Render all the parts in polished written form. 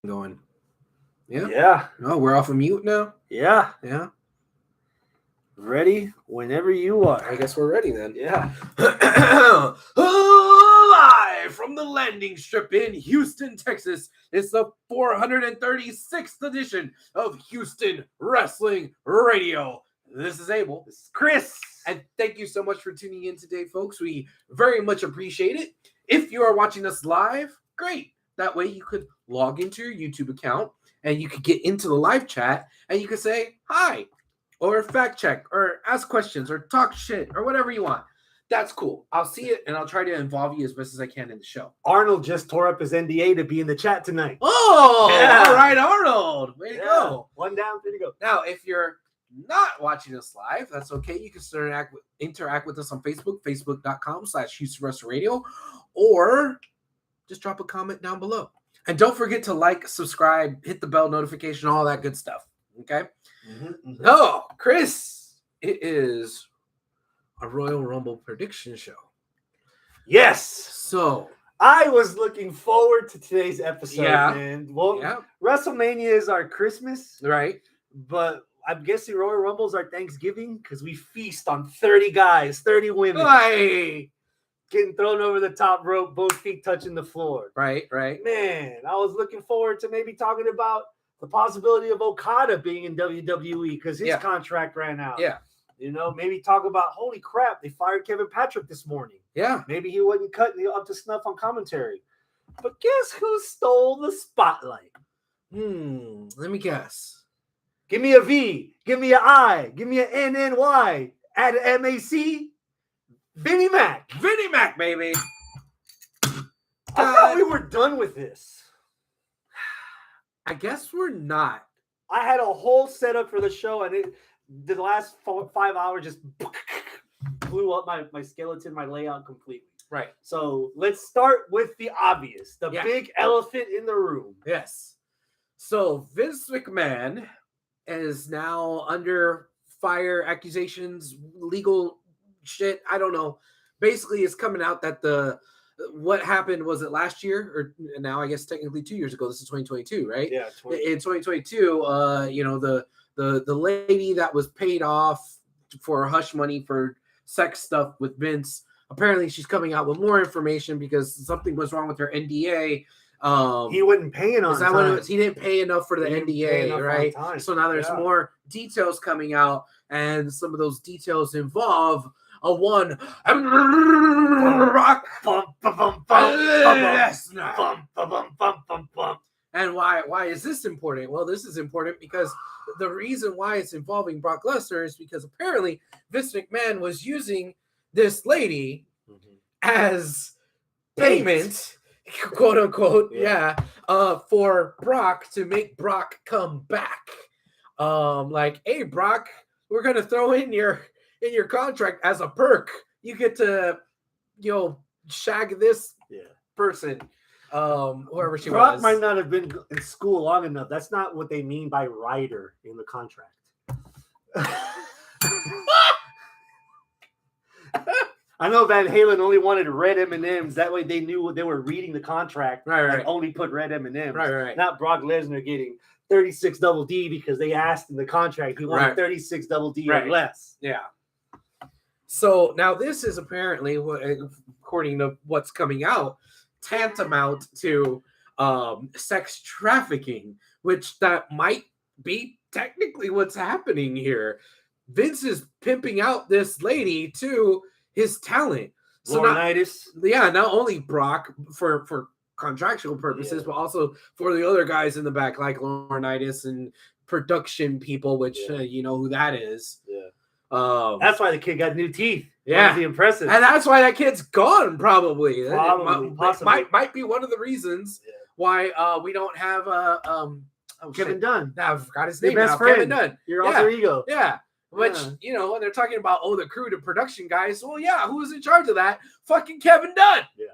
Going. Yeah. Yeah. Oh, we're off of mute now? Yeah. Yeah. Ready whenever you are. I guess we're ready then. Yeah. Live from the landing strip in Houston, Texas, it's the 436th edition of Houston Wrestling Radio. This is Abel. This is Chris. And thank you so much for tuning in today, folks. We very much appreciate it. If you are watching us live, great. That way you could log into your YouTube account and you could get into the live chat and you could say hi or fact check or ask questions or talk shit or whatever you want. That's cool. I'll see it and I'll try to involve you as best as I can in the show. Arnold just tore up his NDA to be in the chat tonight. Oh, yeah. All right, Arnold. Way to go. One down, three to go. Now, if you're not watching us live, that's okay. You can still interact with us on Facebook, facebook.com/Houston Wrestling Radio, or just drop a comment down below. And don't forget to like, subscribe, hit the bell notification, all that good stuff. Okay? Oh, Chris, it is a Royal Rumble prediction show. Yes. So I was looking forward to today's episode, man. Well, yeah. WrestleMania is our Christmas, Right. But I'm guessing Royal Rumble's our Thanksgiving because we feast on 30 guys, 30 women. Hey. Getting thrown over the top rope, both feet touching the floor. Right. Man, I was looking forward to maybe talking about the possibility of Okada being in WWE because his contract ran out. Yeah. You know, maybe talk about, holy crap, they fired Kevin Patrick this morning. Yeah. Maybe he wasn't cutting up to snuff on commentary. But guess who stole the spotlight? Let me guess. Give me a V. Give me an I. Give me an NNY. Add an MAC. Vinnie Mac. Vinnie Mac, baby. I thought we were done with this. I guess we're not. I had a whole setup for the show, and the last 5 hours just blew up my skeleton, my layout completely. Right. So let's start with the obvious, the big elephant in the room. Yes. So Vince McMahon is now under fire, accusations, legal shit. I don't know. Basically, it's coming out that what happened, was it last year or now? I guess technically 2 years ago. This is 2022, right? Yeah. In 2022, the lady that was paid off for hush money for sex stuff with Vince. Apparently, she's coming out with more information because something was wrong with her NDA. He wasn't paying on time. He didn't pay enough for the NDA, right? So now there's more details coming out, and some of those details involve a one Brock Lesnar. And why is this important? Well, this is important because the reason why it's involving Brock Lesnar is because apparently Vince McMahon was using this lady as payment, quote unquote, for Brock to make Brock come back. Like, hey, Brock, we're gonna throw in your contract as a perk. You get to, shag this person, whoever she Brock was. might not have been in school long enough. That's not what they mean by writer in the contract. I know Van Halen only wanted red M&Ms. That way they knew what they were reading the contract. Right. And only put red M&Ms. Right. Not Brock Lesnar getting 36 double D because they asked in the contract he wanted 36 double D or less. Yeah. So now this is apparently, according to what's coming out, tantamount to sex trafficking, which that might be technically what's happening here. Vince is pimping out this lady to his talent. So not only Brock for contractual purposes, but also for the other guys in the back, like Laurinaitis and production people, which you know who that is. Yeah. That's why the kid got new teeth. Yeah. Impressive. And that's why that kid's gone, probably. Possibly. Might be one of the reasons why we don't have Kevin Dunn. I forgot his name. Your best friend. Kevin Dunn. Your alter ego. Yeah. Which, when they're talking about, the crew to production guys, well, who was in charge of that? Fucking Kevin Dunn. Yeah.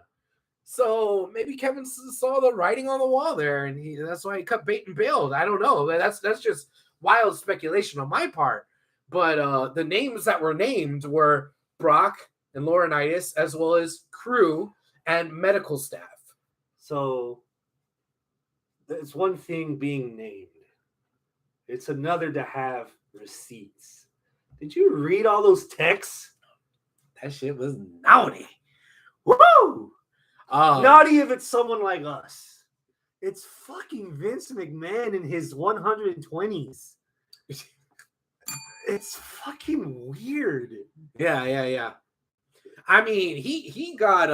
So maybe Kevin saw the writing on the wall there, and that's why he cut bait and bailed. I don't know. That's just wild speculation on my part. But the names that were named were Brock and Laurinaitis, as well as crew and medical staff. So it's one thing being named. It's another to have receipts. Did you read all those texts? That shit was naughty. Woo! Naughty if it's someone like us. It's fucking Vince McMahon in his 120s. It's fucking weird. Yeah. I mean, he got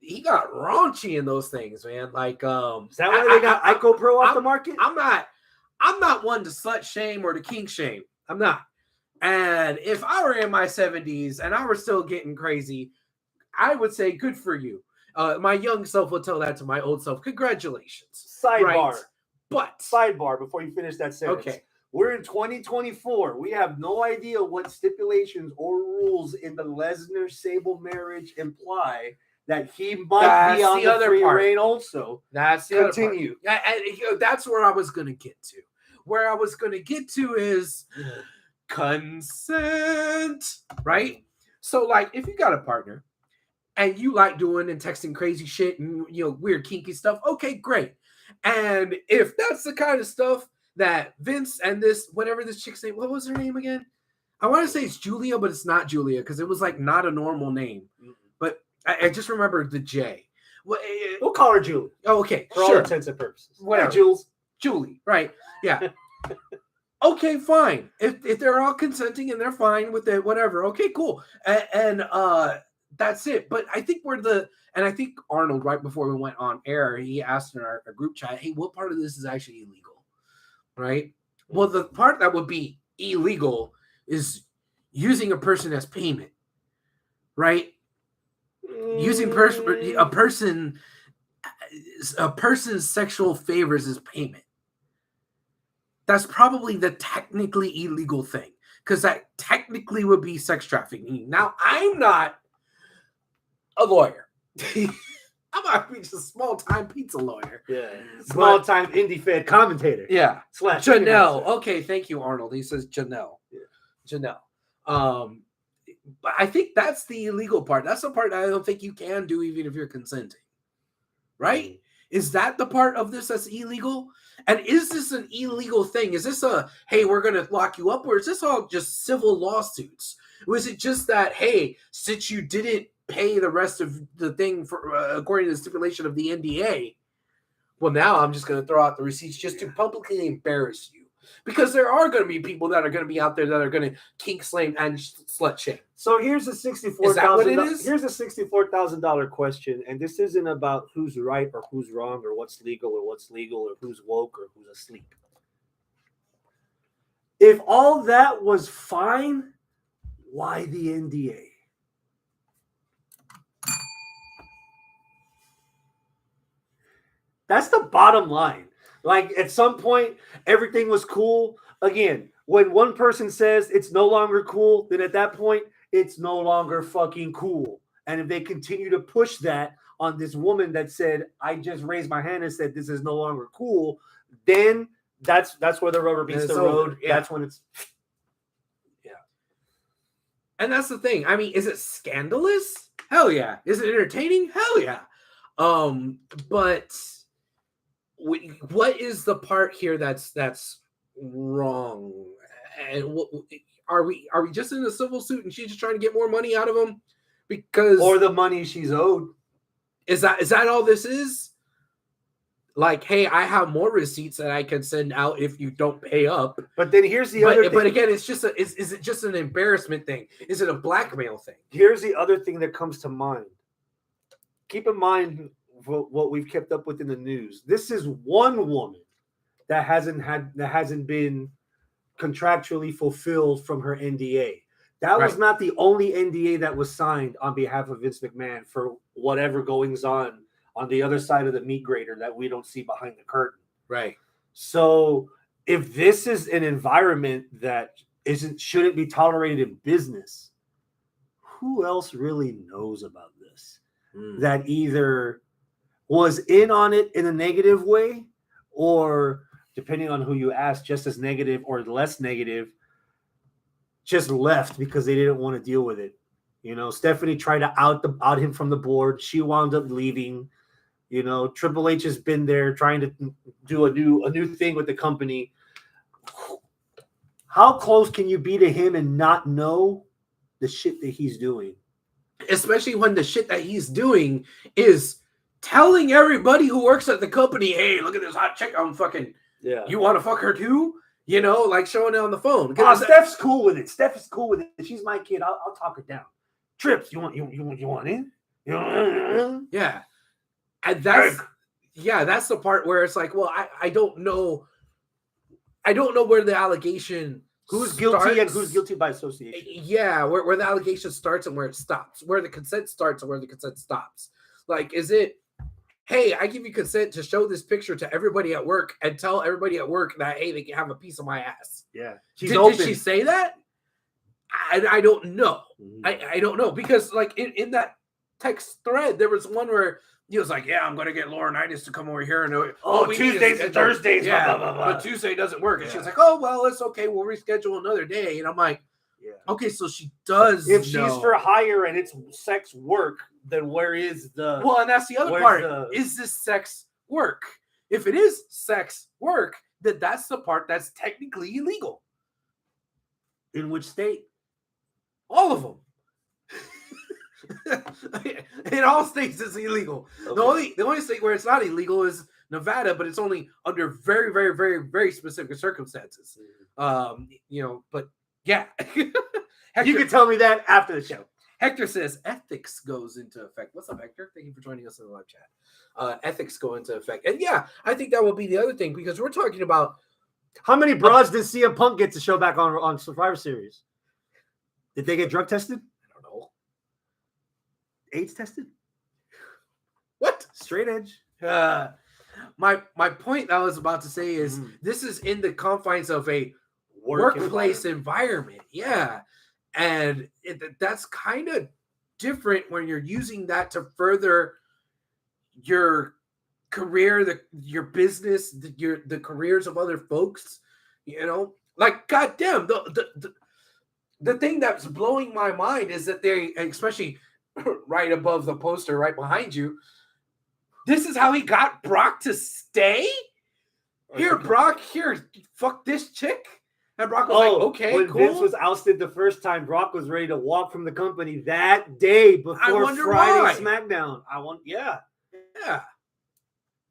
raunchy in those things, man. Like, is that why they got Ico Pro off the market? I'm not one to slut shame or to kink shame. I'm not. And if I were in my 70s and I were still getting crazy, I would say good for you. My young self would tell that to my old self. Congratulations. Sidebar. Right? But sidebar before you finish that sentence. Okay. We're in 2024. We have no idea what stipulations or rules in the Lesnar-Sable marriage imply that he might be on the free reign also. That's the Continue. Other part. And that's where I was going to get to. Where I was going to get to is consent, right? So, like, if you got a partner and you like doing and texting crazy shit and, weird kinky stuff, okay, great. And if that's the kind of stuff that Vince and this, whatever this chick's name, what was her name again? I want to say it's Julia, but it's not Julia because it was like not a normal name. But I just remember the J. We'll call her Julie. Oh, okay. For all intents and purposes. Whatever. Hey, Julie, right. Yeah. Okay, fine. If they're all consenting and they're fine with it, whatever. Okay, cool. And that's it. But I think I think Arnold, right before we went on air, he asked in our group chat, hey, what part of this is actually illegal? Right? Well, the part that would be illegal is using a person as payment, right? Using a person's sexual favors as payment. That's probably the technically illegal thing because that technically would be sex trafficking. Now, I'm not a lawyer. I'm not just a small-time pizza lawyer. Yeah. Small-time indie fed commentator. Yeah. / Janelle. Okay, thank you, Arnold. He says Janelle. Yeah. Janelle. But I think that's the illegal part. That's the part I don't think you can do even if you're consenting. Right? Mm-hmm. Is that the part of this that's illegal? And is this an illegal thing? Is this hey, we're going to lock you up? Or is this all just civil lawsuits? Was it just that, hey, since you didn't pay the rest of the thing for according to the stipulation of the NDA, well, now I'm just going to throw out the receipts just to publicly embarrass you. Because there are going to be people that are going to be out there that are going to kink slam and slut shame. So here's a $64,000. Here's a $64,000 question, and this isn't about who's right or who's wrong or what's legal or who's woke or who's asleep. If all that was fine, why the NDA? That's the bottom line. Like, at some point, everything was cool. Again, when one person says it's no longer cool, then at that point, it's no longer fucking cool. And if they continue to push that on this woman that said, I just raised my hand and said this is no longer cool, then that's where the rubber meets the road. Yeah. That's when it's... Yeah. And that's the thing. I mean, is it scandalous? Hell yeah. Is it entertaining? Hell yeah. But... what is the part here that's wrong? And are we just in a civil suit and she's just trying to get more money out of him because or the money she's owed? Is that all this is? Like, hey, I have more receipts that I can send out if you don't pay up. But then here's the other thing. But again, it's just is it just an embarrassment thing? Is it a blackmail thing? Here's the other thing that comes to mind. Keep in mind what we've kept up with in the news. This is one woman that hasn't been contractually fulfilled from her NDA. That was not the only NDA that was signed on behalf of Vince McMahon for whatever goings on the other side of the meat grater that we don't see behind the curtain. Right. So if this is an environment that shouldn't be tolerated in business, who else really knows about this? That either was in on it in a negative way, or depending on who you ask, just as negative or less negative, just left because they didn't want to deal with it. Stephanie tried to out him from the board. She wound up leaving. You know, Triple H has been there trying to do a new thing with the company. How close can you be to him and not know the shit that he's doing? Especially when the shit that he's doing is telling everybody who works at the company, hey, look at this hot chick. I'm fucking, you want to fuck her too? You know, like showing it on the phone. Steph's cool with it. Steph is cool with it. She's my kid. I'll talk her down. Trips, you want in? Yeah. And that's the part where it's like, well, I don't know. I don't know where the allegation who's guilty and who's guilty by association. Yeah, where the allegation starts and where it stops, where the consent starts and where the consent stops. Like, is it, hey, I give you consent to show this picture to everybody at work and tell everybody at work that, hey, they can have a piece of my ass. Yeah. Did she say that? I don't know. I don't know, because like in that text thread, there was one where he was like, yeah, I'm going to get Laurinaitis to come over here. And Tuesdays and Thursdays. Yeah, Blah, blah, blah. But Tuesday doesn't work. And she's like, oh, well, it's okay. We'll reschedule another day. And I'm like, okay, so she does If she's for hire and it's sex work, then where is the... Well, and that's the other part. Is this sex work? If it is sex work, then that's the part that's technically illegal. In which state? All of them. In all states, it's illegal. Okay. The only state where it's not illegal is Nevada, but it's only under very, very, very, very specific circumstances. You know, but yeah. Hector, you can tell me that after the show. Hector says ethics goes into effect. What's up, Hector? Thank you for joining us in the live chat. Ethics go into effect. And yeah, I think that will be the other thing, because we're talking about how many broads did CM Punk get to show back on Survivor Series? Did they get drug tested? I don't know. AIDS tested? What? Straight edge. My point I was about to say is this is in the confines of a workplace environment. Yeah. And that's kind of different when you're using that to further your career, your business, the careers of other folks, you know, like, goddamn, the thing that's blowing my mind is that they, especially right above the poster, right behind you, this is how he got Brock to stay. Here, Brock, here, fuck this chick. And Brock was like, okay, when cool. Vince was ousted the first time, Brock was ready to walk from the company that day before Friday SmackDown. Yeah.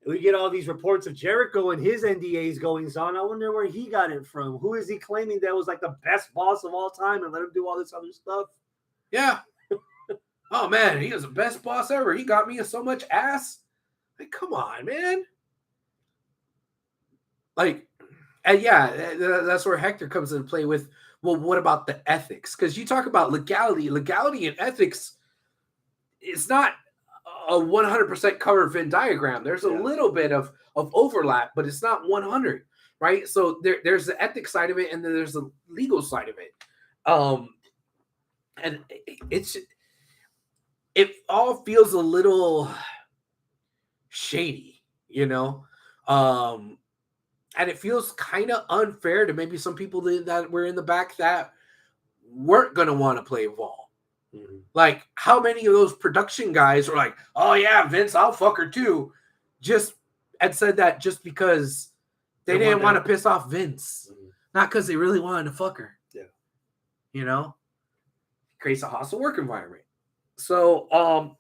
We get all these reports of Jericho and his NDAs goings on. I wonder where he got it from. Who is he claiming that was like the best boss of all time and let him do all this other stuff? Yeah. Oh, man, he was the best boss ever. He got me so much ass. Like, come on, man. Like, and yeah, that's where Hector comes into play with, well, what about the ethics? Because you talk about legality and ethics. It's not a 100% covered Venn diagram. There's a little bit of overlap, but it's not 100, right? So there's the ethics side of it, and then there's the legal side of it. And it all feels a little shady, you know? And it feels kind of unfair to maybe some people that were in the back that weren't going to want to play ball. Mm-hmm. Like, how many of those production guys were like, oh, yeah, Vince, I'll fuck her too. And said that just because they didn't want to piss off Vince. Mm-hmm. Not because they really wanted to fuck her. Yeah. You know? Creates a hostile work environment. So,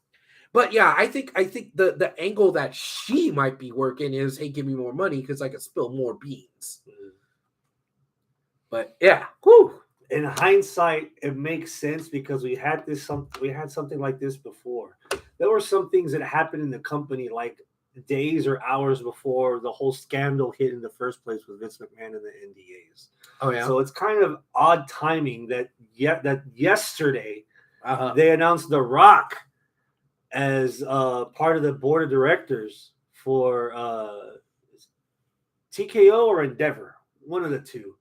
but yeah, I think the angle that she might be working is, hey, give me more money because I can spill more beans. But yeah, whew. In hindsight, it makes sense because we had something like this before. There were some things that happened in the company like days or hours before the whole scandal hit in the first place with Vince McMahon and the NDAs. Oh yeah. So it's kind of odd timing that yesterday they announced The Rock as part of the board of directors for TKO or Endeavor, one of the two.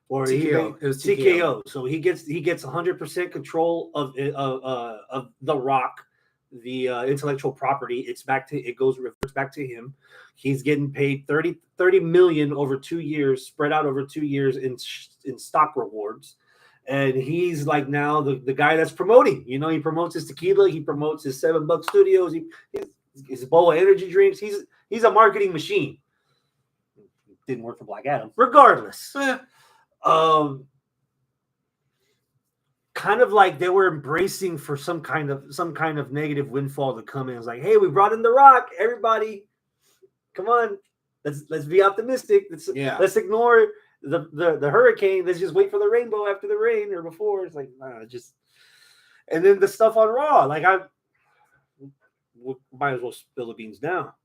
Or TKO. It was TKO. So he gets 100% control of The Rock, the intellectual property. Reverts back to him. He's getting paid $30 million over 2 years, spread out over 2 years in stock rewards. And he's like now the guy that's promoting. You know, he promotes his tequila. He promotes his $7 Studios. his BOA energy drinks. He's a marketing machine. Didn't work for Black Adam. Regardless, kind of like they were embracing for some kind of negative windfall to come in. It's like, hey, we brought in The Rock. Everybody, come on, let's be optimistic. Let's ignore the hurricane. Let's just wait for the rainbow after the rain or before. It's like, and then the stuff on Raw, like might as well spill the beans now.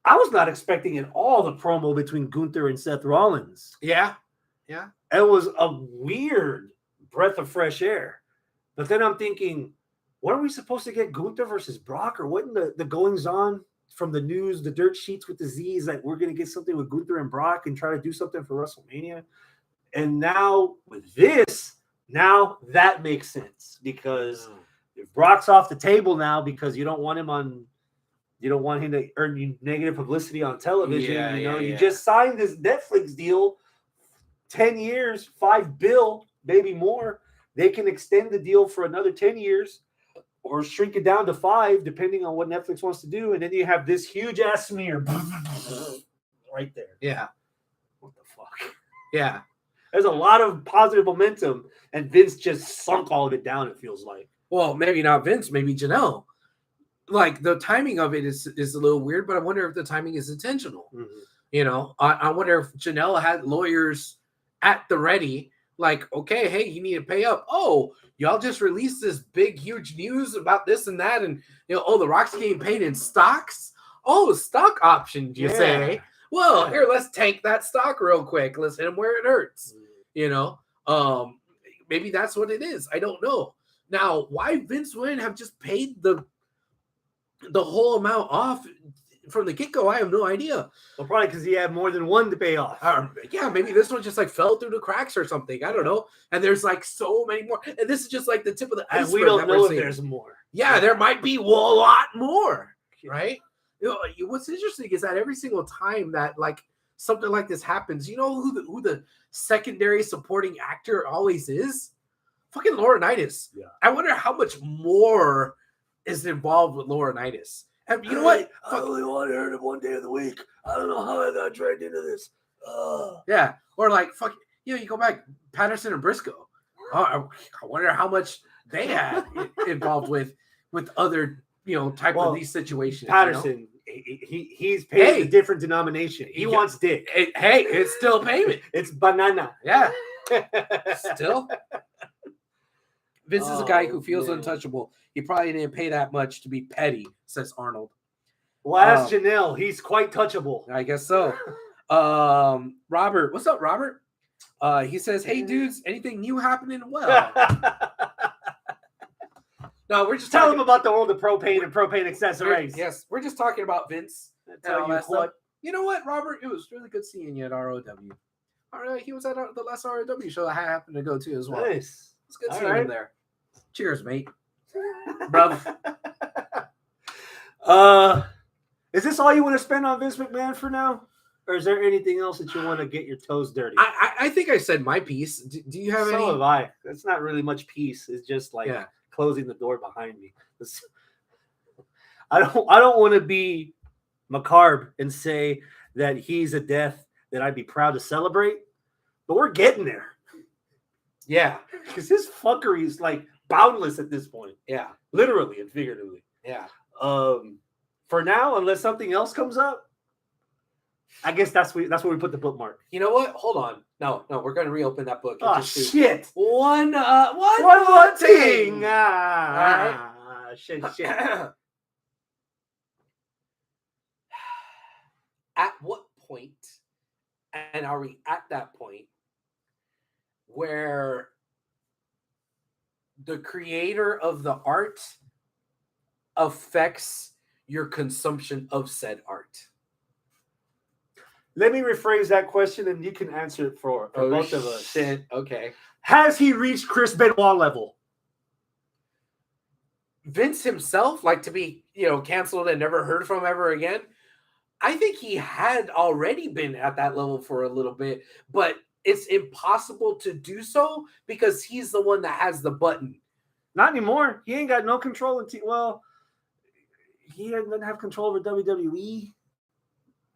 I was not expecting at all the promo between Gunther and Seth Rollins. Yeah. It was a weird breath of fresh air. But then I'm thinking, what are we supposed to get Gunther versus Brock? Or what in the goings on from the news, the dirt sheets with the Z's, that we're going to get something with Gunther and Brock and try to do something for WrestleMania? And now with this, now that makes sense, because if Brock's off the table now because you don't want him to earn you negative publicity on television. You just signed this Netflix deal, 10 years, $5 billion, maybe more. They can extend the deal for another 10 years or shrink it down to 5, depending on what Netflix wants to do. And then you have this huge ass smear right there. Yeah. What the fuck? Yeah. There's a lot of positive momentum, and Vince just sunk all of it down, it feels like. Well, maybe not Vince, maybe Janelle. Like, the timing of it is a little weird, but I wonder if the timing is intentional. Mm-hmm. I wonder if Janelle had lawyers at the ready, like, okay, hey, you need to pay up. Oh, y'all just released this big, huge news about this and that, and The Rock's getting paid in stocks. Oh, stock options, you say? Well, here, let's tank that stock real quick. Let's hit him where it hurts. Maybe that's what it is. I don't know. Now, why Vince wouldn't have just paid the whole amount off from the get-go, I have no idea. Well, probably because he had more than one to pay off. Maybe this one just like fell through the cracks or something. I don't know. And there's like so many more. And this is just like the tip of the iceberg. And we don't know if there's more. Yeah, there might be a lot more, right? What's interesting is that every single time that like something like this happens, you know who the secondary supporting actor always is? Fucking Laurinaitis. Yeah. I wonder how much more is involved with Laurinaitis. And you know what? I only want to earn it one day of the week. I don't know how I got dragged into this. Yeah. Or like, you go back, Patterson and Briscoe. I wonder how much they had involved with other, type of these situations. Patterson, he's paid a different denomination. He wants dick. Hey, it's still payment. It's banana. Yeah. Still. Vince is a guy who feels untouchable. He probably didn't pay that much to be petty, says Arnold. Well, ask Janelle. He's quite touchable. I guess so. Robert. What's up, Robert? He says, hey, dudes, anything new happening? Well. No, we're just tell him about the world of propane and propane accessories. Yes, we're just talking about Vince. Tell you what. You know what, Robert? It was really good seeing you at ROW. All right, he was at the last ROW show I happened to go to as well. Nice. It's good seeing him there. Cheers, mate. Bruv. Is this all you want to spend on Vince McMahon for now? Or is there anything else that you want to get your toes dirty? I think I said my piece. Do you have any? So have I. It's not really much piece. It's just like closing the door behind me. I don't want to be macabre and say that he's a death that I'd be proud to celebrate, but we're getting there. Yeah. Because his fuckery is like boundless at this point. Yeah. Literally and figuratively. Yeah. For now, unless something else comes up, I guess that's where we put the bookmark. You know what? Hold on. No, we're going to reopen that book. Oh, shit. One more thing. Shit. At what point, and are we at that point, where the creator of the art affects your consumption of said art? Let me rephrase that question, and you can answer it for both of us. Shit. Okay. Has he reached Chris Benoit level? Vince himself, like to be, canceled and never heard from ever again? I think he had already been at that level for a little bit, but it's impossible to do so because he's the one that has the button. Not anymore. He ain't got no control. he doesn't have control over WWE.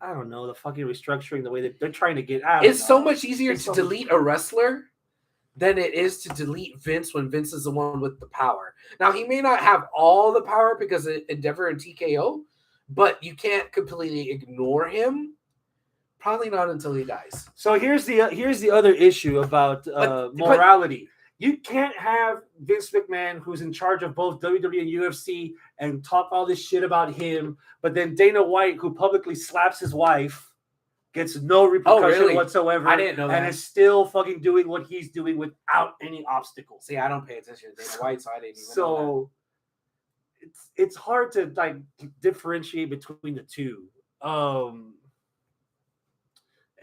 I don't know, the fucking restructuring, the way that they're trying to get out. It's so much easier to delete a wrestler than it is to delete Vince when Vince is the one with the power. Now, he may not have all the power because of Endeavor and TKO, but you can't completely ignore him. Probably not until he dies. So here's the other issue about morality. You can't have Vince McMahon, who's in charge of both WWE and UFC, and talk all this shit about him, but then Dana White, who publicly slaps his wife, gets no repercussion whatsoever. I didn't know that. And is still fucking doing what he's doing without any obstacles. See, I don't pay attention to Dana White, so I didn't even know that. It's hard to like differentiate between the two.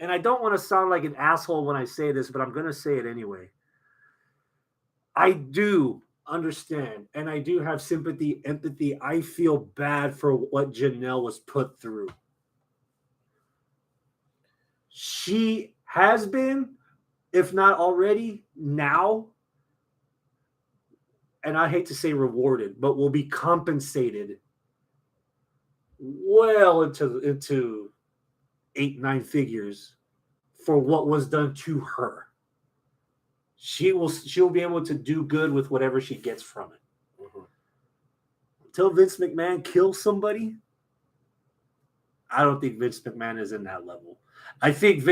And I don't want to sound like an asshole when I say this, but I'm going to say it anyway. I do understand, and I do have sympathy, empathy. I feel bad for what Janelle was put through. She has been, if not already, now, and I hate to say rewarded, but will be compensated well into 8-9 figures for what was done to her. She'll be able to do good with whatever she gets from it. Mm-hmm. Until Vince McMahon kills somebody, I don't think Vince McMahon is in that level. I think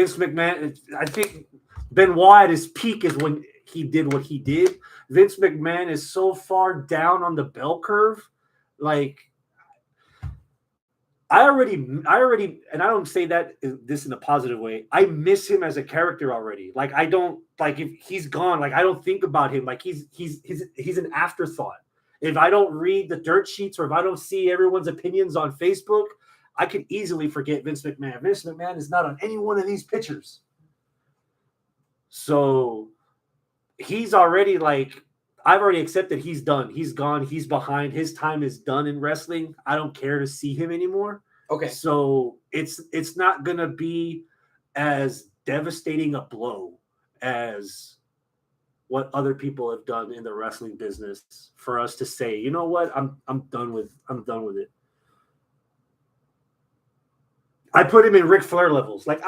Benoit at his peak is when he did what he did. Vince McMahon is so far down on the bell curve. Like, I already, and I don't say this in a positive way. I miss him as a character already. Like, I don't, like, if he's gone, like, I don't think about him. Like, he's an afterthought. If I don't read the dirt sheets or if I don't see everyone's opinions on Facebook, I could easily forget Vince McMahon. Vince McMahon is not on any one of these pictures. So he's already like, I've already accepted he's done. He's gone. He's behind. His time is done in wrestling. I don't care to see him anymore. Okay. So it's not going to be as devastating a blow as what other people have done in the wrestling business for us to say, you know what, I'm done with it. I put him in Ric Flair levels. Like,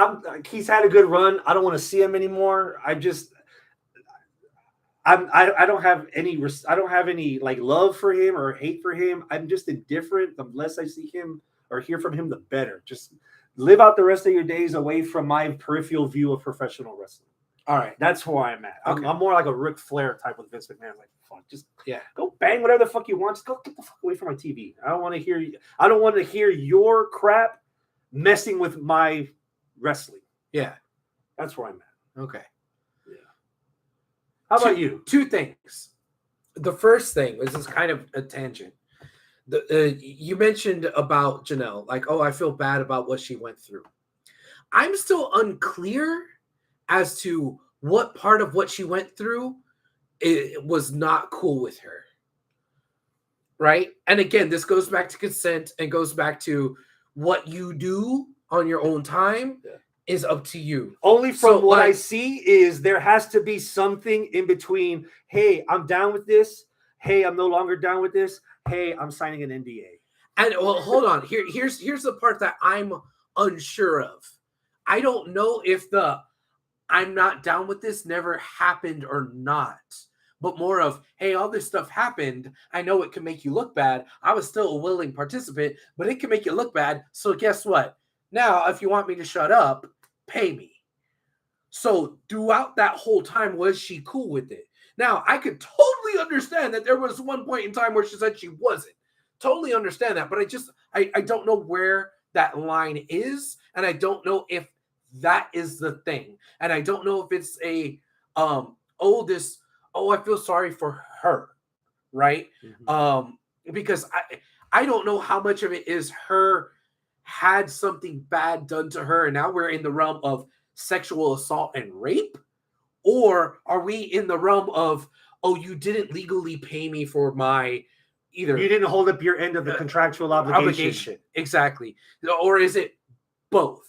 he's had a good run. I don't want to see him anymore. I don't have any like love for him or hate for him. I'm just indifferent. The less I see him or hear from him, the better. Just live out the rest of your days away from my peripheral view of professional wrestling. All right. That's where I'm at. Okay. I'm more like a Ric Flair type with Vince McMahon. Like, fuck, just go bang whatever the fuck you want. Just go get the fuck away from my TV. I don't want to hear your crap messing with my wrestling. Yeah. That's where I'm at. Okay. Yeah. How about you? Two things. The first thing, this is kind of a tangent. You mentioned about Janelle, like, oh, I feel bad about what she went through. I'm still unclear as to what part of what she went through it was not cool with her. Right? And again, this goes back to consent and goes back to what you do on your own time is up to you. Only from what I see is there has to be something in between. Hey, I'm down with this. Hey, I'm no longer down with this. Hey, I'm signing an NDA. And well, hold on. Here's the part that I'm unsure of. I don't know if the I'm not down with this never happened or not. But more of, hey, all this stuff happened. I know it can make you look bad. I was still a willing participant, but it can make you look bad. So guess what? Now, if you want me to shut up, pay me. So throughout that whole time, was she cool with it? Now, I could totally understand that there was one point in time where she said she wasn't. Totally understand that. But I don't know where that line is. And I don't know if that is the thing. And I don't know if it's I feel sorry for her, right? Mm-hmm. Because I don't know how much of it is her had something bad done to her, and now we're in the realm of sexual assault and rape, or are we in the realm of, oh, you didn't legally pay me for my either. You didn't hold up your end of the contractual obligation. Exactly. Or is it both?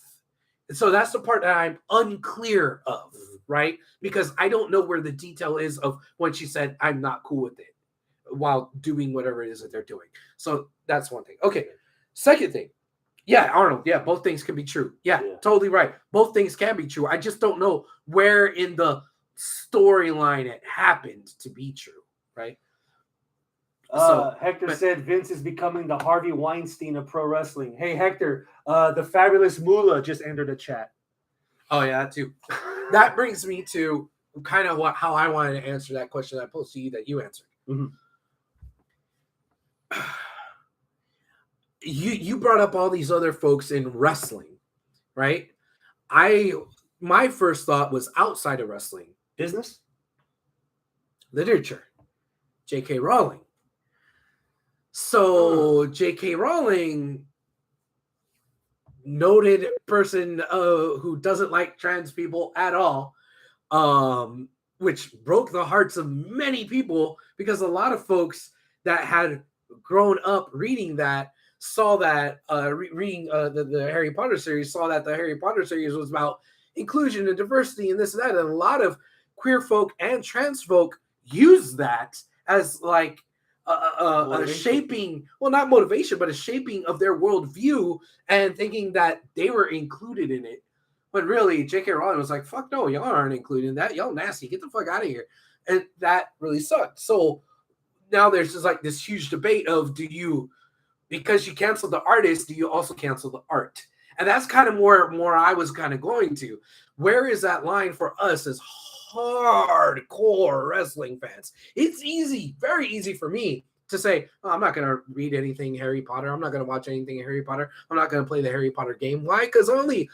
So that's the part that I'm unclear of, right? Because I don't know where the detail is of when she said, I'm not cool with it. while doing whatever it is that they're doing. So that's one thing. Okay. Second thing. Yeah, Arnold. Yeah, both things can be true. Yeah, totally right. Both things can be true. I just don't know where in the storyline it happened to be true, right? Hector said Vince is becoming the Harvey Weinstein of pro wrestling. Hey, Hector, the fabulous Moolah just entered the chat. Oh, yeah, that too. That brings me to kind of how I wanted to answer that question I posed to you that you answered. Mm-hmm. You brought up all these other folks in wrestling, right? My first thought was outside of wrestling. Business? Literature. J.K. Rowling. So J.K. Rowling, noted person who doesn't like trans people at all, which broke the hearts of many people because a lot of folks that had grown up reading that saw that reading the Harry Potter series, saw that the Harry Potter series was about inclusion and diversity and this and that. And a lot of queer folk and trans folk use that as like a shaping, well, not motivation, but a shaping of their worldview and thinking that they were included in it. But really, J.K. Rowling was like, fuck no, y'all aren't included in that. Y'all nasty. Get the fuck out of here. And that really sucked. So now there's just like this huge debate of because you cancel the artist, do you also cancel the art? And that's kind of more I was kind of going to. Where is that line for us as hardcore wrestling fans? It's easy, very easy for me to say, oh, I'm not going to read anything Harry Potter. I'm not going to watch anything Harry Potter. I'm not going to play the Harry Potter game. Why? Because I only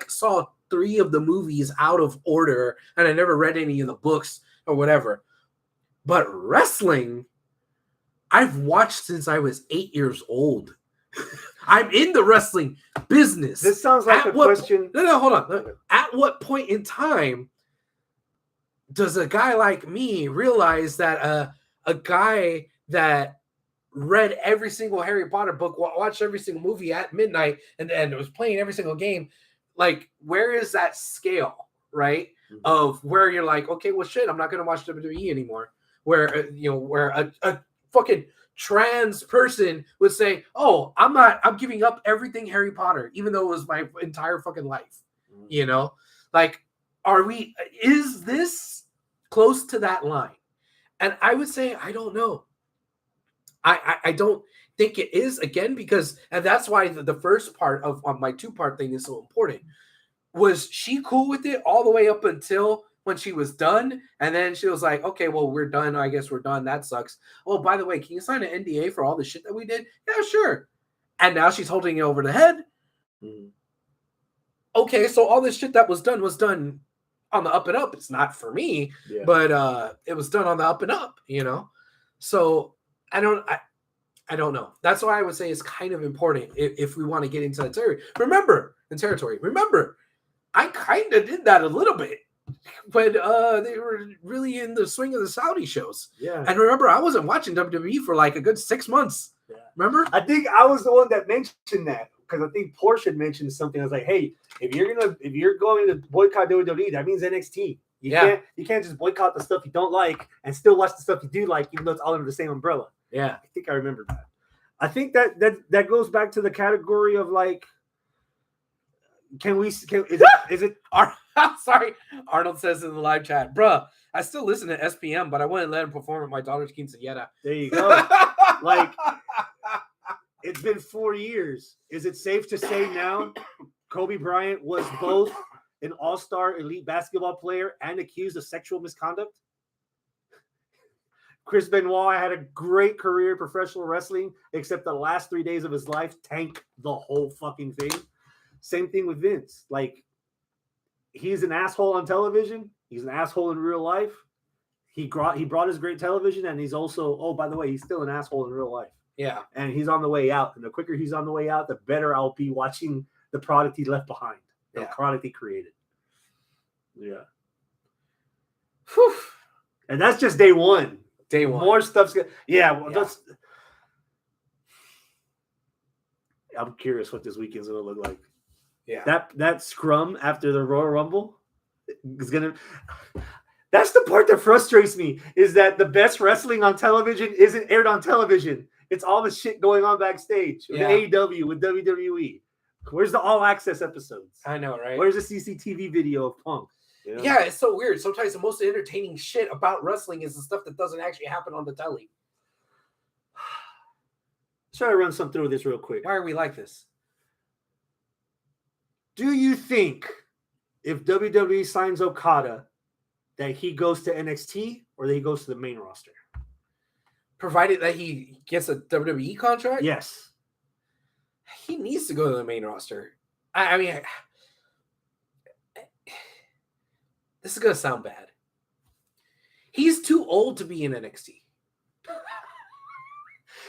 saw 3 of the movies out of order, and I never read any of the books or whatever. But wrestling, I've watched since I was 8 years old. I'm in the wrestling business. This sounds like a question. No, hold on. At what point in time does a guy like me realize that a guy that read every single Harry Potter book, watched every single movie at midnight, and was playing every single game, like, where is that scale, right? Mm-hmm. Of where you're like, okay, well, shit, I'm not going to watch WWE anymore. Where, where a fucking trans person would say, oh, I'm giving up everything Harry Potter, even though it was my entire fucking life. Mm-hmm. Like, is this close to that line? And I would say, I don't know. I don't think it is, again, because, and that's why the first part of my 2-part thing is so important. Was she cool with it all the way up until when she was done? And then she was like, okay, well, we're done. I guess we're done. That sucks. Oh, by the way, can you sign an NDA for all the shit that we did? Yeah, sure. And now she's holding it over the head. Mm-hmm. Okay, so all this shit that was done on the up and up. It's not for me, but it was done on the up and up, So I don't know. That's why I would say it's kind of important if we want to get into that territory. Remember, I kind of did that a little bit when they were really in the swing of the Saudi shows. Yeah. And remember, I wasn't watching WWE for like a good 6 months. Yeah. Remember? I think I was the one that mentioned that because I think Porsche mentioned something. I was like, hey, if you're going to boycott WWE, that means NXT. You can't just boycott the stuff you don't like and still watch the stuff you do like, even though it's all under the same umbrella. Yeah, I think I remember that. I think that goes back to the category of like, is it? Sorry, Arnold says in the live chat, bruh, I still listen to SPM, but I wouldn't let him perform at my daughter's quinceañera. There you go. Like, it's been 4 years. Is it safe to say now Kobe Bryant was both an all-star elite basketball player and accused of sexual misconduct? Chris Benoit had a great career in professional wrestling, except the last 3 days of his life tanked the whole fucking thing. Same thing with Vince. Like, he's an asshole on television. He's an asshole in real life. He brought his great television, and he's also, oh, by the way, he's still an asshole in real life. Yeah. And he's on the way out. And the quicker he's on the way out, the better I'll be watching the product he left behind, the product he created. Yeah. Whew. And that's just day one. Day one. More stuff's good. That's. I'm curious what this weekend's gonna look like. Yeah. That scrum after the Royal Rumble is gonna. That's the part that frustrates me, is that the best wrestling on television isn't aired on television. It's all the shit going on backstage with AEW, with WWE. Where's the all access episodes? I know, right? Where's the CCTV video of Punk? You know? Yeah, it's so weird. Sometimes the most entertaining shit about wrestling is the stuff that doesn't actually happen on the telly. Let's try to run some through this real quick. Why are we like this? Do you think if WWE signs Okada that he goes to NXT or that he goes to the main roster? Provided that he gets a WWE contract? Yes. He needs to go to the main roster. I mean, this is going to sound bad. He's too old to be in NXT.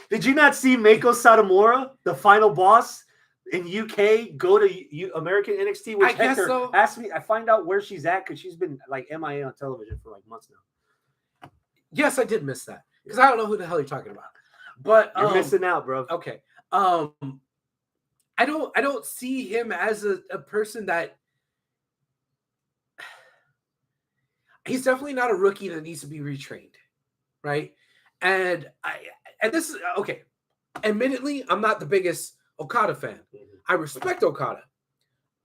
Did you not see Meiko Satomura, the final boss in UK, go to American NXT? Which I guess so. Asked me, I find out where she's at because she's been like MIA on television for like months now. Yes, I did miss that because I don't know who the hell you're talking about. But you're missing out, bro. Okay. I don't see him as a person that he's definitely not a rookie that needs to be retrained, right? And this is okay. Admittedly, I'm not the biggest Okada fan. I respect Okada.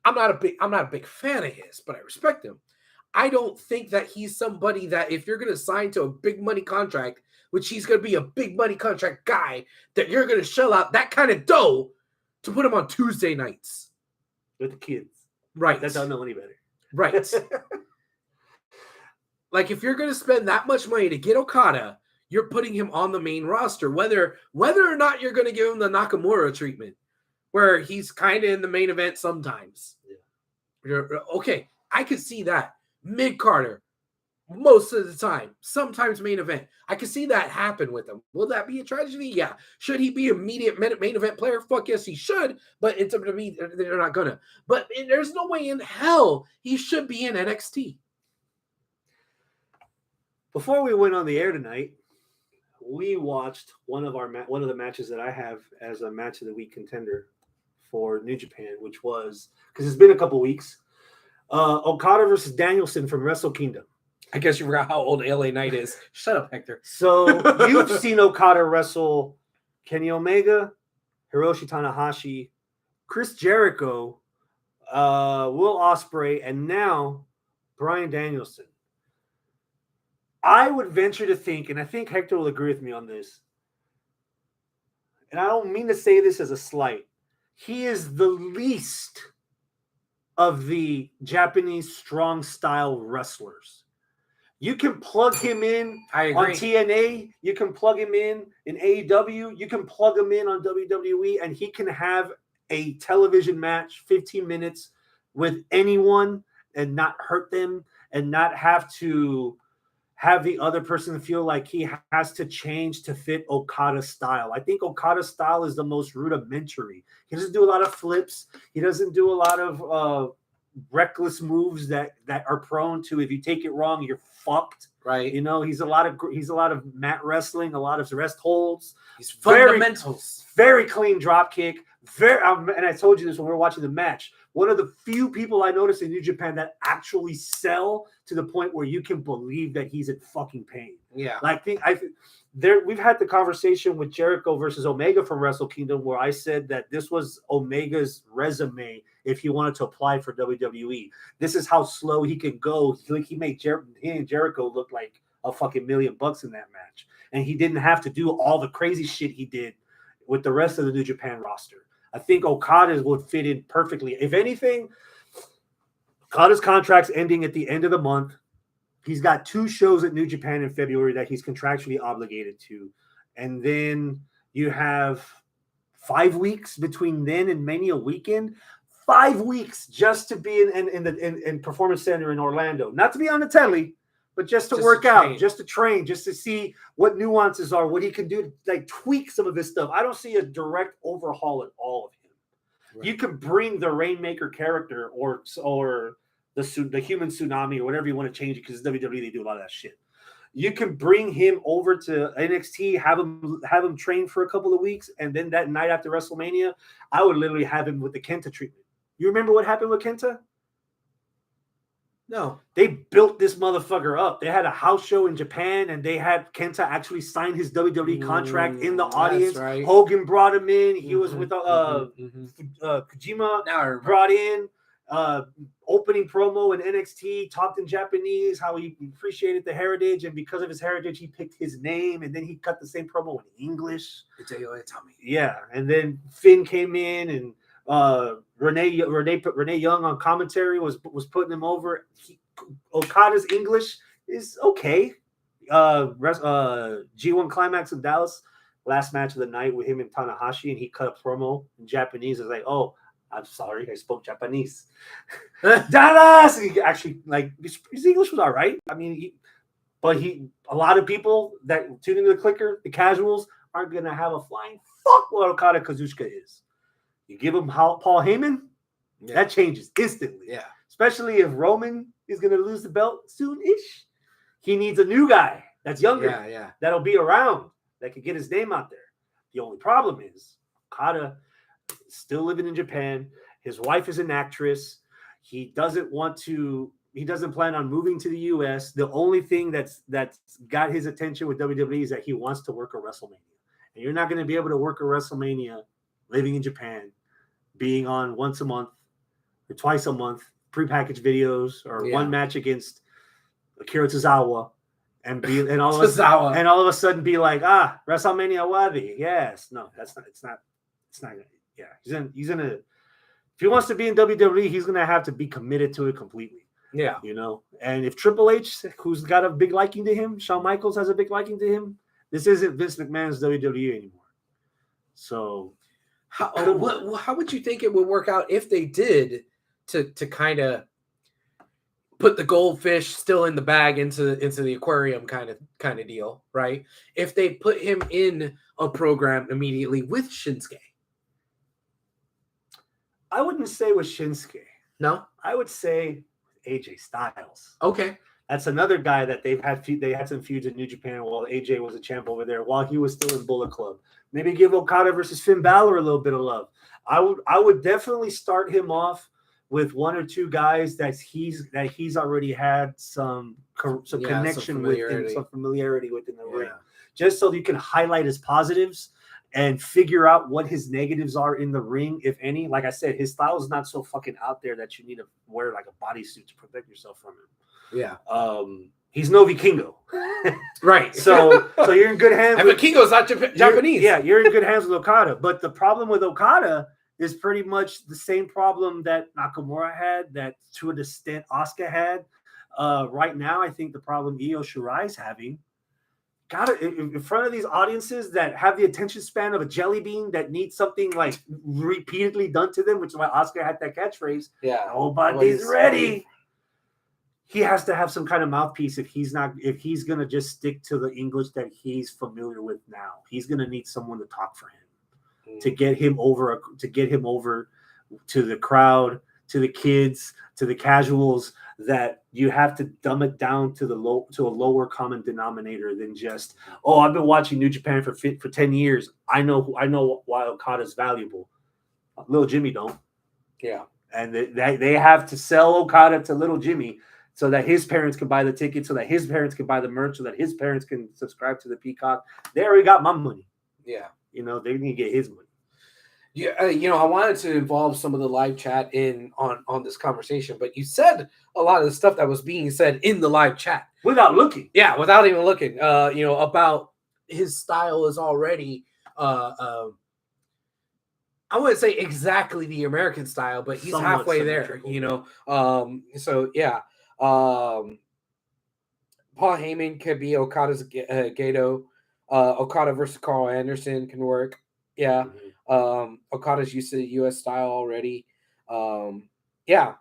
I'm not a big fan of his, but I respect him. I don't think that he's somebody that if you're going to sign to a big money contract, which he's going to be a big money contract guy, that you're going to shell out that kind of dough to put him on Tuesday nights with the kids, right? That don't know any better, right? Like if you're going to spend that much money to get Okada, you're putting him on the main roster, whether or not you're going to give him the Nakamura treatment, where he's kind of in the main event sometimes. Yeah. Okay, I could see that mid-Carter most of the time, sometimes main event. I could see that happen with him. Will that be a tragedy? Yeah. Should he be immediate main event player? Fuck yes, he should. But it's up to me. They're not gonna. But there's no way in hell he should be in NXT. Before we went on the air tonight, we watched one of the matches that I have as a match of the week contender for New Japan, which was, because it's been a couple weeks, Okada versus Danielson from Wrestle Kingdom. I guess you forgot how old LA Knight is. Shut up, Hector. So you've seen Okada wrestle Kenny Omega, Hiroshi Tanahashi, Chris Jericho, Will Ospreay, and now Bryan Danielson. I would venture to think, and I think Hector will agree with me on this, and I don't mean to say this as a slight, he is the least of the Japanese strong style wrestlers. You can plug him in on TNA, you can plug him in AEW, you can plug him in on WWE, and he can have a television match, 15 minutes with anyone and not hurt them and not have to have the other person feel like he has to change to fit Okada's style. I think Okada's style is the most rudimentary. He doesn't do a lot of flips. He doesn't do a lot of reckless moves that are prone to, if you take it wrong, you're fucked. Right. You know, he's a lot of mat wrestling, a lot of rest holds. He's fundamentals. Very clean drop kick. And I told you this when we were watching the match. One of the few people I noticed in New Japan that actually sell to the point where you can believe that he's in fucking pain. Yeah. We've had the conversation with Jericho versus Omega from Wrestle Kingdom where I said that this was Omega's resume if he wanted to apply for WWE. This is how slow he can go. He made he and Jericho look like a fucking $1 million in that match. And he didn't have to do all the crazy shit he did with the rest of the New Japan roster. I think Okada would fit in perfectly. If anything, Okada's contract's ending at the end of the month. He's got 2 shows at New Japan in February that he's contractually obligated to. And then you have 5 weeks between then and Mania weekend. 5 weeks just to be in Performance Center in Orlando. Not to be on the telly, but just to work out, just to train, just to see what nuances are, what he can do to like tweak some of this stuff. I don't see a direct overhaul at all of him. Right. You can bring the Rainmaker character or the human tsunami or whatever you want to change it, because WWE, they do a lot of that shit. You can bring him over to NXT, have him train for a couple of weeks, and then that night after WrestleMania, I would literally have him with the Kenta treatment. You remember what happened with Kenta? No. They built this motherfucker up. They had a house show in Japan, and they had Kenta actually sign his WWE contract in the audience. That's right. Hogan brought him in. He was with Kojima. Now I remember. Brought in opening promo in NXT, talked in Japanese, how he appreciated the heritage, and because of his heritage, he picked his name, and then he cut the same promo in English. Yeah, and then Finn came in, and Renee Young on commentary was putting him over. Okada's English is okay. G1 Climax in Dallas, last match of the night with him and Tanahashi, and he cut a promo in Japanese. It's like, oh, I'm sorry, I spoke Japanese. Dallas. He actually, like, his English was all right. I mean, a lot of people that tune into the clicker, the casuals, aren't gonna have a flying fuck what Okada Kazuchika is. You give him Paul Heyman, that changes instantly. Yeah. Especially if Roman is going to lose the belt soon-ish. He needs a new guy that's younger, that'll be around, that can get his name out there. The only problem is Okada is still living in Japan. His wife is an actress. He doesn't plan on moving to the U.S. The only thing that's got his attention with WWE is that he wants to work a WrestleMania. And you're not going to be able to work a WrestleMania living in Japan, being on once a month or twice a month, prepackaged videos, or one match against Akira Tozawa, and all of a sudden be like, WrestleMania Wadi. Yes. No, it's not gonna, he's gonna if he wants to be in WWE, he's gonna have to be committed to it completely. Yeah. And if Triple H, who's got a big liking to him, Shawn Michaels has a big liking to him, this isn't Vince McMahon's WWE anymore. So how would you think it would work out if they did to kind of put the goldfish still in the bag into the aquarium kind of deal, right? If they put him in a program immediately with Shinsuke? I wouldn't say with Shinsuke. No? I would say AJ Styles. Okay. That's another guy that they had some feuds in New Japan while AJ was a champ over there, while he was still in Bullet Club. Maybe give Okada versus Finn Balor a little bit of love. I would definitely start him off with one or two guys that he's already had some connection with, some familiarity with in the ring, just so you can highlight his positives and figure out what his negatives are in the ring, if any. Like I said, his style is not so fucking out there that you need to wear like a bodysuit to protect yourself from him. Yeah. He's no Vikingo. Right. So you're in good hands. And Vikingo's not Japanese. You're in good hands with Okada. But the problem with Okada is pretty much the same problem that Nakamura had, that to an extent Asuka had. Right now, I think the problem Io Shirai is having, in front of these audiences that have the attention span of a jelly bean that needs something like repeatedly done to them, which is why Asuka had that catchphrase. Yeah. Nobody's ready. He has to have some kind of mouthpiece if he's gonna just stick to the English that he's familiar with now. He's gonna need someone to talk for him, to get him over to the crowd, to the kids, to the casuals, that you have to dumb it down to a lower common denominator than just, I've been watching New Japan for 10 years. I know why Okada's valuable. Little Jimmy don't. Yeah. And they have to sell Okada to Little Jimmy so that his parents can buy the ticket, so that his parents can buy the merch, so that his parents can subscribe to the Peacock. They already got my money. Yeah. They need to get his money. Yeah, I wanted to involve some of the live chat on this conversation, but you said a lot of the stuff that was being said in the live chat without looking. Yeah, without even looking. About his style is already I wouldn't say exactly the American style, but he's somewhat halfway there. So yeah. Paul Heyman could be Okada's Gato. Okada versus Carl Anderson can work. Yeah. Mm-hmm. Okada's used to the US style already. Yeah.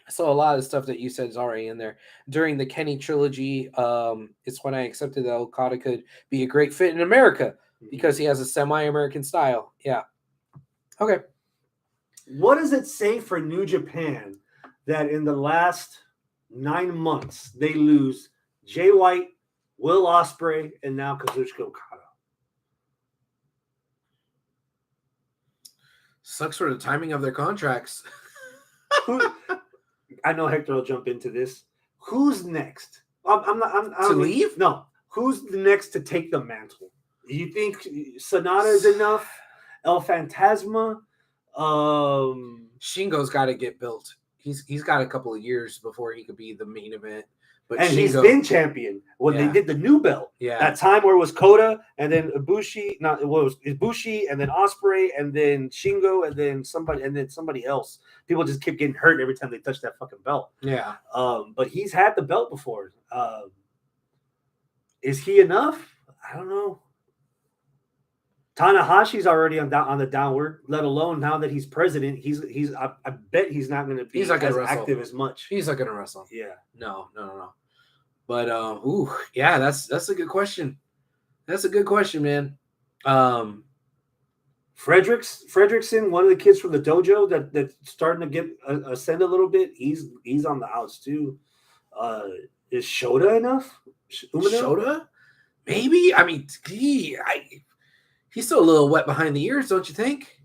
So a lot of stuff that you said is already in there. During the Kenny trilogy, it's when I accepted that Okada could be a great fit in America because he has a semi-American style. Yeah. Okay. What does it say for New Japan that in the last 9 months they lose Jay White, Will Ospreay, and now Kazuchika Okada? Sucks for the timing of their contracts. I know Hector will jump into this. Who's next? I'm leave? No. Who's the next to take the mantle? You think Sonata is enough? El Fantasma? Shingo's got to get built. He's got a couple of years before he could be the main event. But and Shingo, he's been champion when they did the new belt. Yeah. That time where it was Kota and then Ibushi, it was Ibushi and then Ospreay and then Shingo and then somebody else. People just kept getting hurt every time they touched that fucking belt. Yeah. But he's had the belt before. Is he enough? I don't know. Tanahashi's already on the downward, let alone now that he's president. I bet he's not going to be as active as much. He's not going to wrestle. Yeah. No. But yeah, that's a good question. That's a good question, man. Fredrickson, one of the kids from the dojo that's starting to get ascend a little bit. He's on the outs too. Is Shota enough? Shota? Maybe. I mean, he's still a little wet behind the ears, don't you think?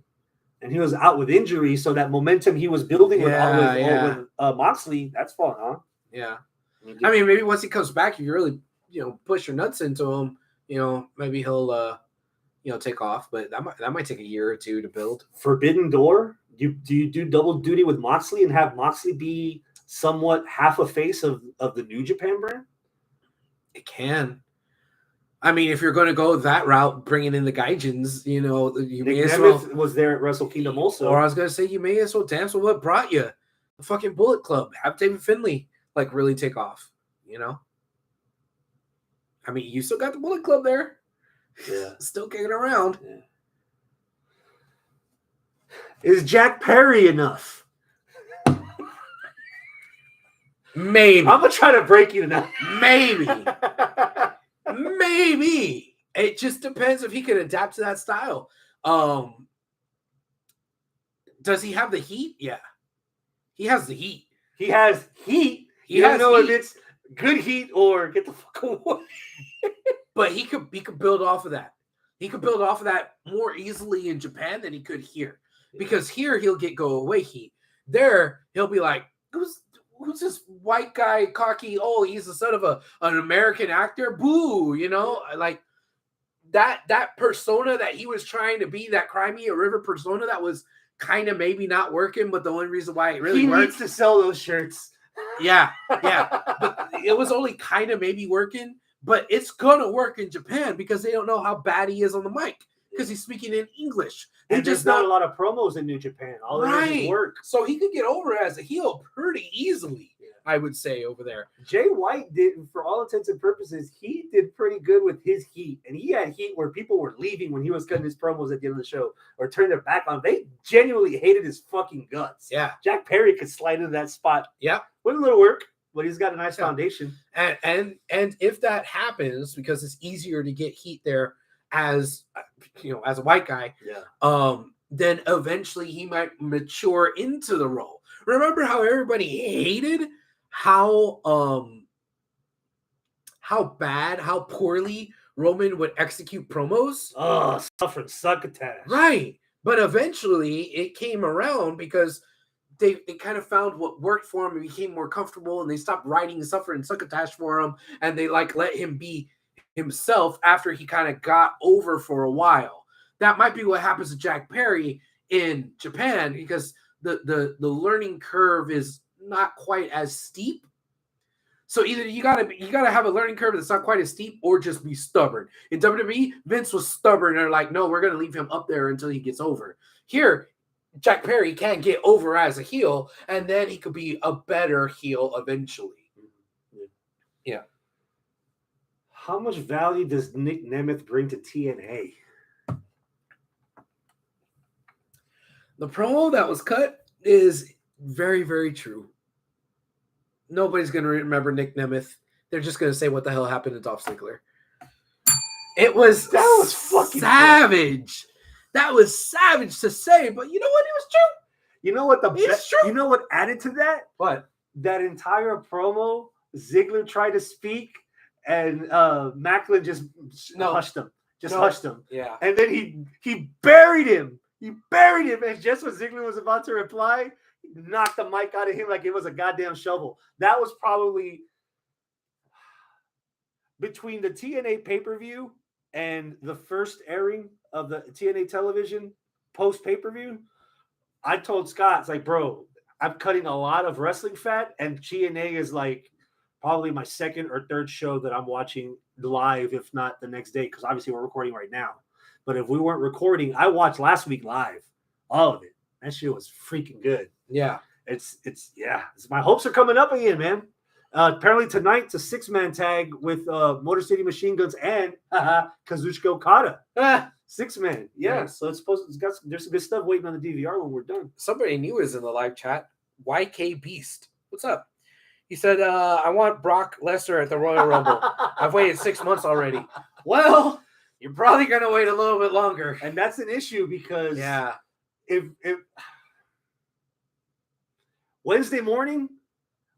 And he was out with injury, so that momentum he was building with Moxley, that's falling on. Yeah. I mean, maybe once he comes back, if you really, push your nuts into him, maybe he'll, take off. But that might take a year or two to build. Forbidden Door? Do you do double duty with Moxley and have Moxley be somewhat half a face of the New Japan brand? It can. I mean, if you're going to go that route, bringing in the Gaijins, you may as well. Was there at Wrestle Kingdom also. Or I was going to say, you may as well dance with what brought you. The fucking Bullet Club. Have David Finlay, really take off, I mean, you still got the Bullet Club there. Yeah. Still kicking around. Yeah. Is Jack Perry enough? Maybe. I'm going to try to break you tonight. Maybe. Maybe. It just depends if he can adapt to that style. Does he have the heat? Yeah. He has the heat. He has heat. You don't know if it's good heat or get the fuck away. But he could build off of that. He could build off of that more easily in Japan than he could here. Because here he'll get go away heat. There he'll be like, who's this white guy, cocky? Oh, he's the son of an American actor. Boo, like that persona that he was trying to be, that Cry Me a River persona that was kind of maybe not working, but the only reason why it really worked. He needs to sell those shirts. Yeah. But it was only kind of maybe working, but it's gonna work in Japan because they don't know how bad he is on the mic because he's speaking in English. And there's not a lot of promos in New Japan. All it is work. So he could get over as a heel pretty easily, I would say, over there. Jay White did, for all intents and purposes, he did pretty good with his heat. And he had heat where people were leaving when he was cutting his promos at the end of the show or turning their back on him. They genuinely hated his fucking guts. Yeah. Jack Perry could slide into that spot. Yeah. With a little work, but he's got a nice foundation. And if that happens, because it's easier to get heat there as as a white guy, then eventually he might mature into the role. Remember how everybody hated how poorly Roman would execute promos? Oh, suffering succotash. Right. But eventually it came around because they kind of found what worked for him and became more comfortable, and they stopped writing Suffer and Succotash for him, and they let him be himself after he kind of got over for a while. That might be what happens to Jack Perry in Japan because the learning curve is not quite as steep. So either you gotta have a learning curve that's not quite as steep, or just be stubborn. In WWE, Vince was stubborn. They're like, no, we're gonna leave him up there until he gets over. Here, Jack Perry can get over as a heel, and then he could be a better heel eventually. Yeah. How much value does Nick Nemeth bring to TNA? The promo that was cut is very, very true. Nobody's going to remember Nick Nemeth. They're just going to say, what the hell happened to Dolph Ziggler? That was fucking savage. That was savage to say, but you know what? It was true. You know what? True. You know what added to that? What? That entire promo, Ziggler tried to speak, and Macklin just hushed him. Hushed him. Yeah. And then he buried him. He buried him, and just when Ziggler was about to reply, he knocked the mic out of him like it was a goddamn shovel. That was probably between the TNA pay-per-view and the first airing of the TNA television post pay-per-view. I told Scott, it's like, bro, I'm cutting a lot of wrestling fat, and TNA is like probably my second or third show that I'm watching live, if not the next day, because obviously we're recording right now. But if we weren't recording, I watched last week live, all of it. That shit was freaking good. Yeah. It's my hopes are coming up again, man. Apparently tonight it's a 6-man tag with Motor City Machine Guns and Kazuchika Okada. 6-man. Yeah. So there's some good stuff waiting on the DVR when we're done. Somebody new is in the live chat. YK Beast. What's up? He said, I want Brock Lesnar at the Royal Rumble. I've waited 6 months already. Well, you're probably going to wait a little bit longer. And that's an issue because if Wednesday morning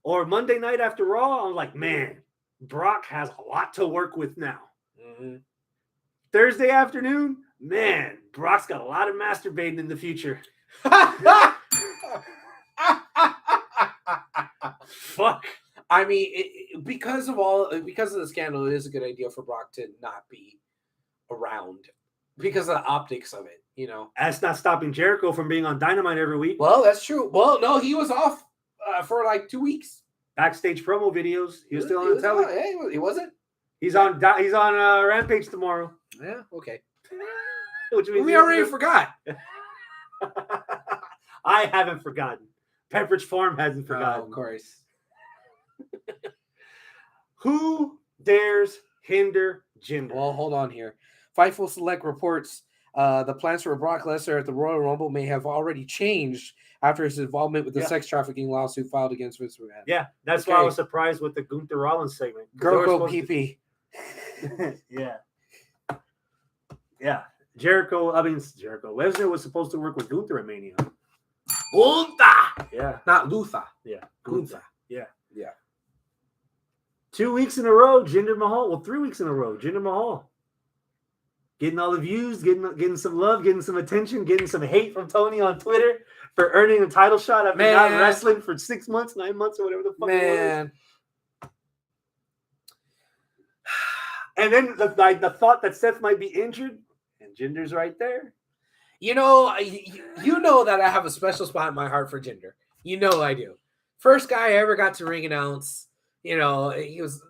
or Monday night after Raw, I'm like, man, Brock has a lot to work with now. Mm-hmm. Thursday afternoon, man, Brock's got a lot of masturbating in the future. Fuck. I mean, because of the scandal, it is a good idea for Brock to not be around because of the optics of it, you know. That's not stopping Jericho from being on Dynamite every week. Well, that's true. Well, no, he was off for like 2 weeks. Backstage promo videos. He was still on the telly. He wasn't. He's on Rampage tomorrow. Yeah. Okay. Which means we already forgot. I haven't forgotten. Pepperidge Farm hasn't forgotten. Oh, of course. Who dares hinder Jinder? Well, hold on here. Fightful Select reports the plans for Brock Lesnar at the Royal Rumble may have already changed after his involvement with the sex trafficking lawsuit filed against Vince McMahon. Yeah, that's why I was surprised with the Gunther Rollins segment. Girl go pee-pee. Yeah. Jericho. Lesnar was supposed to work with Gunther at Mania. Gunther! Yeah. Not Luther. Yeah. Gunther. Yeah. Yeah. 2 weeks in a row, Jinder Mahal. Well, 3 weeks in a row, Jinder Mahal. Getting all the views, getting some love, getting some attention, getting some hate from Tony on Twitter for earning a title shot after not wrestling for 6 months, 9 months, or whatever the fuck it was. And then the thought that Seth might be injured, and Jinder's right there. You know that I have a special spot in my heart for Jinder. You know I do. First guy I ever got to ring announce. You know, he was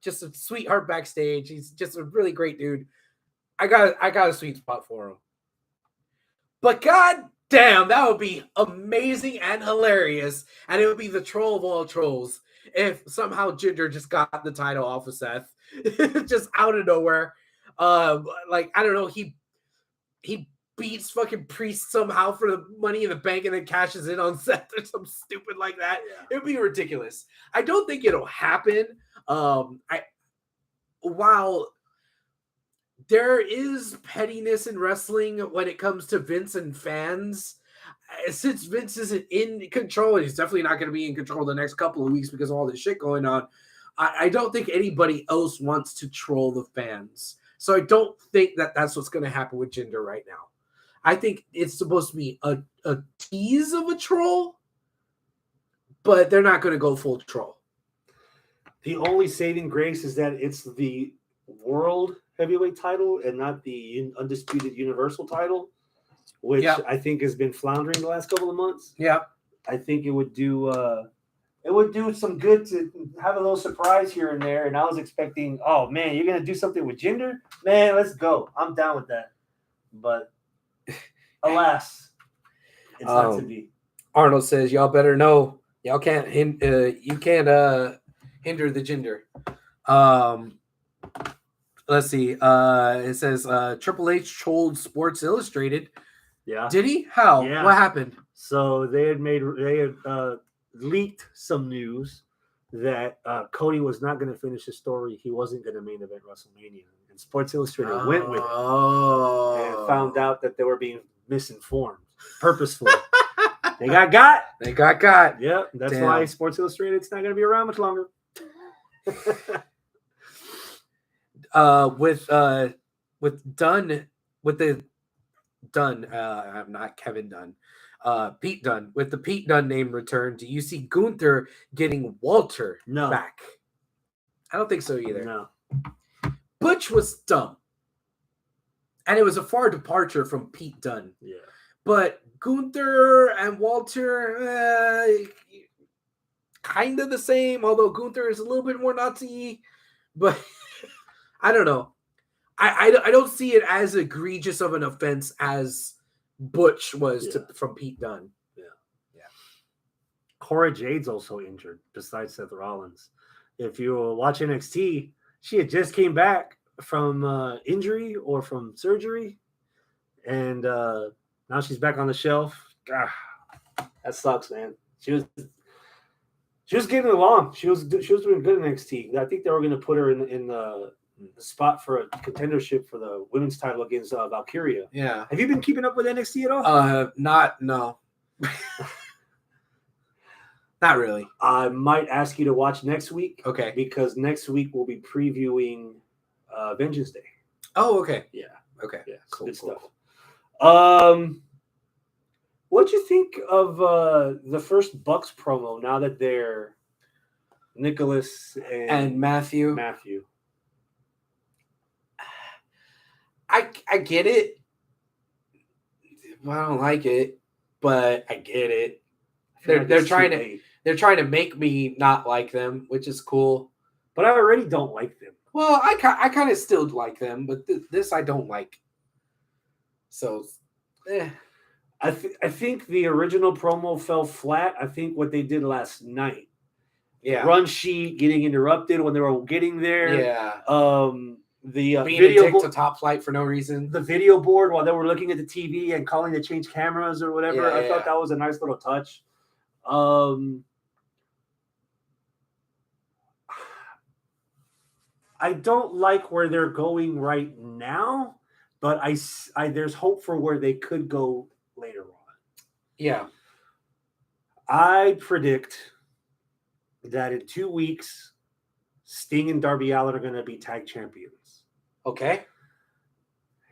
just a sweetheart backstage. He's just a really great dude. I got a sweet spot for him. But god damn, that would be amazing and hilarious. And it would be the troll of all trolls if somehow Jinder just got the title off of Seth. Just out of nowhere. Like, I don't know, he beats fucking Priest somehow for the Money in the Bank and then cashes in on Seth or something stupid like that. Yeah. It would be ridiculous. I don't think it'll happen. While there is pettiness in wrestling when it comes to Vince and fans, since Vince isn't in control, and he's definitely not going to be in control the next couple of weeks because of all this shit going on, I don't think anybody else wants to troll the fans. So I don't think that that's what's going to happen with Jinder right now. I think it's supposed to be a tease of a troll, but they're not going to go full troll. The only saving grace is that it's the world heavyweight title and not the undisputed universal title, which I think has been floundering the last couple of months. Yeah. I think it would do some good to have a little surprise here and there. And I was expecting, oh man, you're going to do something with Jinder? Man, let's go. I'm down with that. But alas, it's not to be. Arnold says, y'all better know, y'all can't hinder the Jinder. Let's see. It says Triple H trolled Sports Illustrated. Yeah. Did he? How? Yeah. What happened? So they had leaked some news that Cody was not going to finish his story. He wasn't going to main event WrestleMania. And Sports Illustrated went with it and found out that they were being misinformed purposefully. They got. Yep. That's why Sports Illustrated's not going to be around much longer. Not Kevin Dunn. Pete Dunne. With the Pete Dunne name return, do you see Gunther getting Walter back? I don't think so either. No. Butch was dumb. And it was a far departure from Pete Dunne. Yeah. But Gunther and Walter, kind of the same, although Gunther is a little bit more Nazi. But I don't know. I don't see it as egregious of an offense as Butch was from Pete Dunne. Yeah. Cora Jade's also injured, besides Seth Rollins. If you were watching NXT, she had just came back from injury or from surgery, and now she's back on the shelf. That sucks, man. She was getting along. She was doing good in NXT. I think they were going to put her in the spot for a contendership for the women's title against Valkyria. Yeah. Have you been keeping up with NXT at all? No. Not really. I might ask you to watch next week. Okay. Because next week we'll be previewing Vengeance Day. Oh, okay. Yeah. Okay. Yeah. Cool. Good stuff. What'd you think of the first Bucks promo now that they're Nicholas and Matthew? I get it. Well, I don't like it, but I get it. They're trying to make me not like them, which is cool. But I already don't like them. Well, I kind of still like them, but this I don't like. So, I think the original promo fell flat. I think what they did last night, run sheet getting interrupted when they were getting there. The being video a dick to Top Flight for no reason. The video board while they were looking at the TV and calling to change cameras or whatever. I thought that was a nice little touch. I don't like where they're going right now, but I there's hope for where they could go later on. Yeah. I predict that in 2 weeks, Sting and Darby Allin are going to be tag champions. Okay.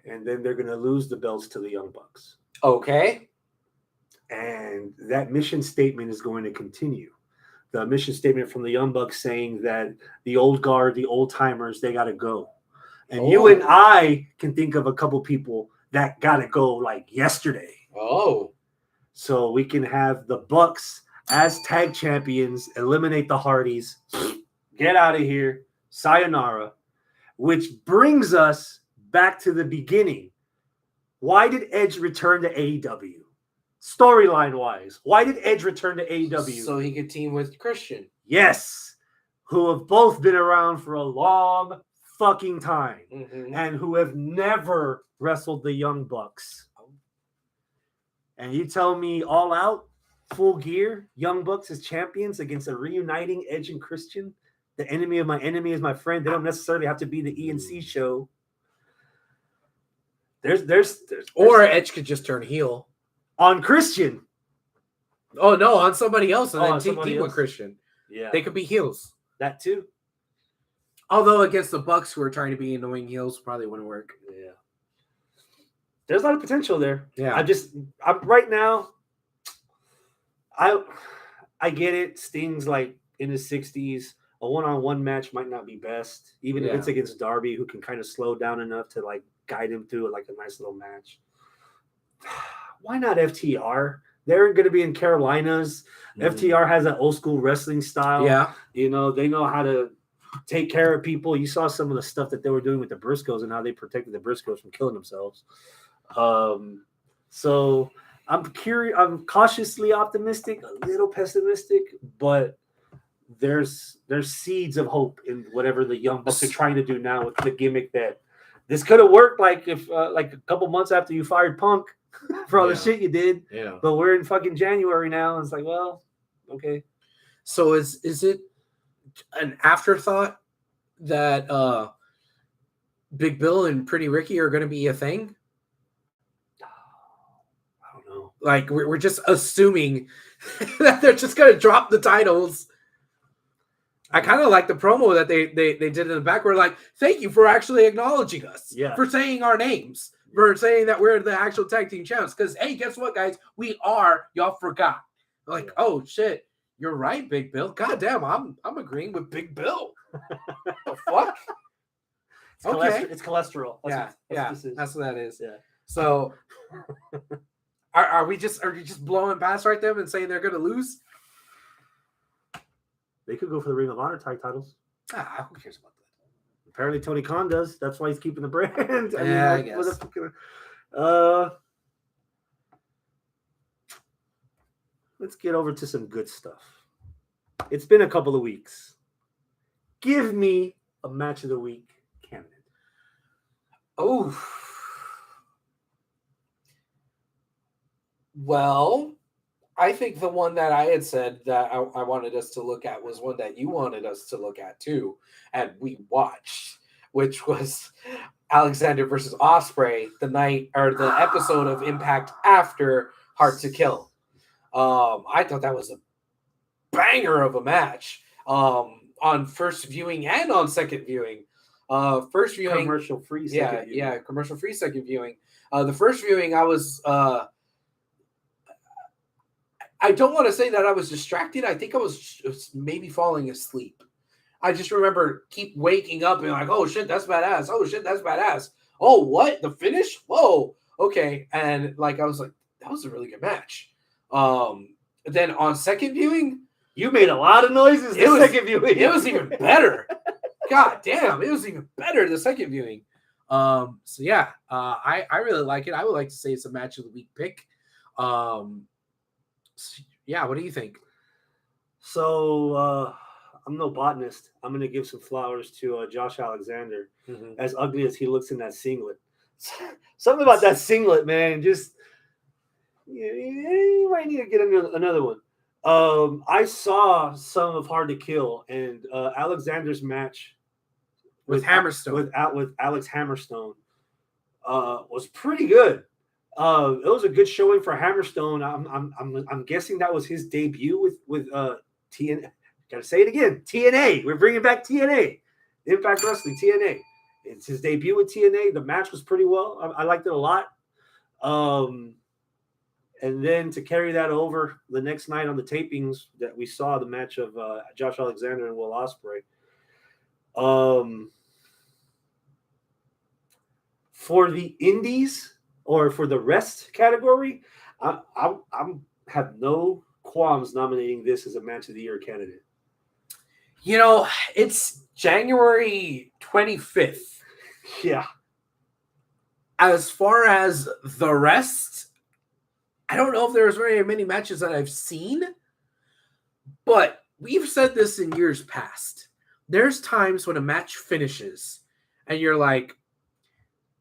And then they're going to lose the belts to the Young Bucks. Okay. And that mission statement is going to continue. The mission statement from the Young Bucks saying that the old guard, the old timers, they got to go. And you and I can think of a couple people that got to go like yesterday. Oh. So we can have the Bucks as tag champions, eliminate the Hardys, get out of here, sayonara, which brings us back to the beginning. Why did Edge return to AEW? Storyline-wise, why did Edge return to AEW? So he could team with Christian. Yes, who have both been around for a long fucking time and who have never wrestled the Young Bucks. And you tell me All Out, Full Gear, Young Bucks as champions against a reuniting Edge and Christian? The enemy of my enemy is my friend. They don't necessarily have to be the E&C show. There's or Edge could just turn heel. On Christian. Oh, no, on somebody else. And then team with Christian. Yeah. They could be heels. That too. Although against the Bucks who are trying to be annoying heels probably wouldn't work. Yeah. There's a lot of potential there. Yeah. I'm right now, I get it. Sting's like in his 60s. A one-on-one match might not be best. Even if it's against Darby, who can kind of slow down enough to like guide him through like a nice little match. Why not FTR? They're going to be in Carolinas. FTR has an old school wrestling style. Yeah. You know, they know how to take care of people. You saw some of the stuff that they were doing with the Briscoes and how they protected the Briscoes from killing themselves. So I'm curious. I'm cautiously optimistic, a little pessimistic, but there's seeds of hope in whatever the Young Bucks are trying to do now with the gimmick that this could have worked like if like a couple months after you fired Punk for all the shit you did. Yeah. But we're in fucking January now, and it's like, well, okay. So is it an afterthought that Big Bill and Pretty Ricky are going to be a thing? I don't know. Like we're just assuming that they're just going to drop the titles. I kind of like the promo that they did in the back. We're like, thank you for actually acknowledging us, for saying our names, for saying that we're the actual tag team champs. Because hey, guess what, guys? We are. Y'all forgot. Like, oh shit, you're right, Big Bill. God damn, I'm agreeing with Big Bill. The fuck? It's cholesterol. That's what that is. Yeah. So, are we just blowing past right them and saying they're gonna lose? They could go for the Ring of Honor tag titles. Who cares about that? Apparently, Tony Khan does. That's why he's keeping the brand. I guess. Let's get over to some good stuff. It's been a couple of weeks. Give me a match of the week candidate. Oh. Well, I think the one that I had said that I wanted us to look at was one that you wanted us to look at too, and we watched, which was Alexander versus Ospreay, the episode of Impact after Hard to Kill. I thought that was a banger of a match on first viewing and on second viewing. First viewing, commercial free second viewing. Commercial free second viewing. The first viewing, I was I don't want to say that I was distracted. I think I was maybe falling asleep. I just remember keep waking up and like, oh shit, that's badass. Oh shit, that's badass. Oh, what? The finish? Whoa. Okay. And like I was like, that was a really good match. Then on second viewing, you made a lot of noises. Second viewing, it was even better. God damn, it was even better the second viewing. So yeah, I really like it. I would like to say it's a match of the week pick. Yeah, what do you think? So I'm no botanist. I'm going to give some flowers to Josh Alexander. As ugly as he looks in that singlet. Something about that singlet, man. Just you might need to get another one. I saw some of Hard to Kill, and Alexander's match with Hammerstone with Alex Hammerstone was pretty good. It was a good showing for Hammerstone. I'm guessing that was his debut with TNA. Gotta say it again, TNA. We're bringing back TNA, Impact Wrestling, TNA. It's his debut with TNA. The match was pretty well. I liked it a lot. And then to carry that over the next night on the tapings that we saw the match of Josh Alexander and Will Ospreay. For the indies or for the rest category, I have no qualms nominating this as a match of the year candidate. You know, it's January 25th. Yeah. As far as the rest, I don't know if there's very many matches that I've seen, but we've said this in years past. There's times when a match finishes and you're like,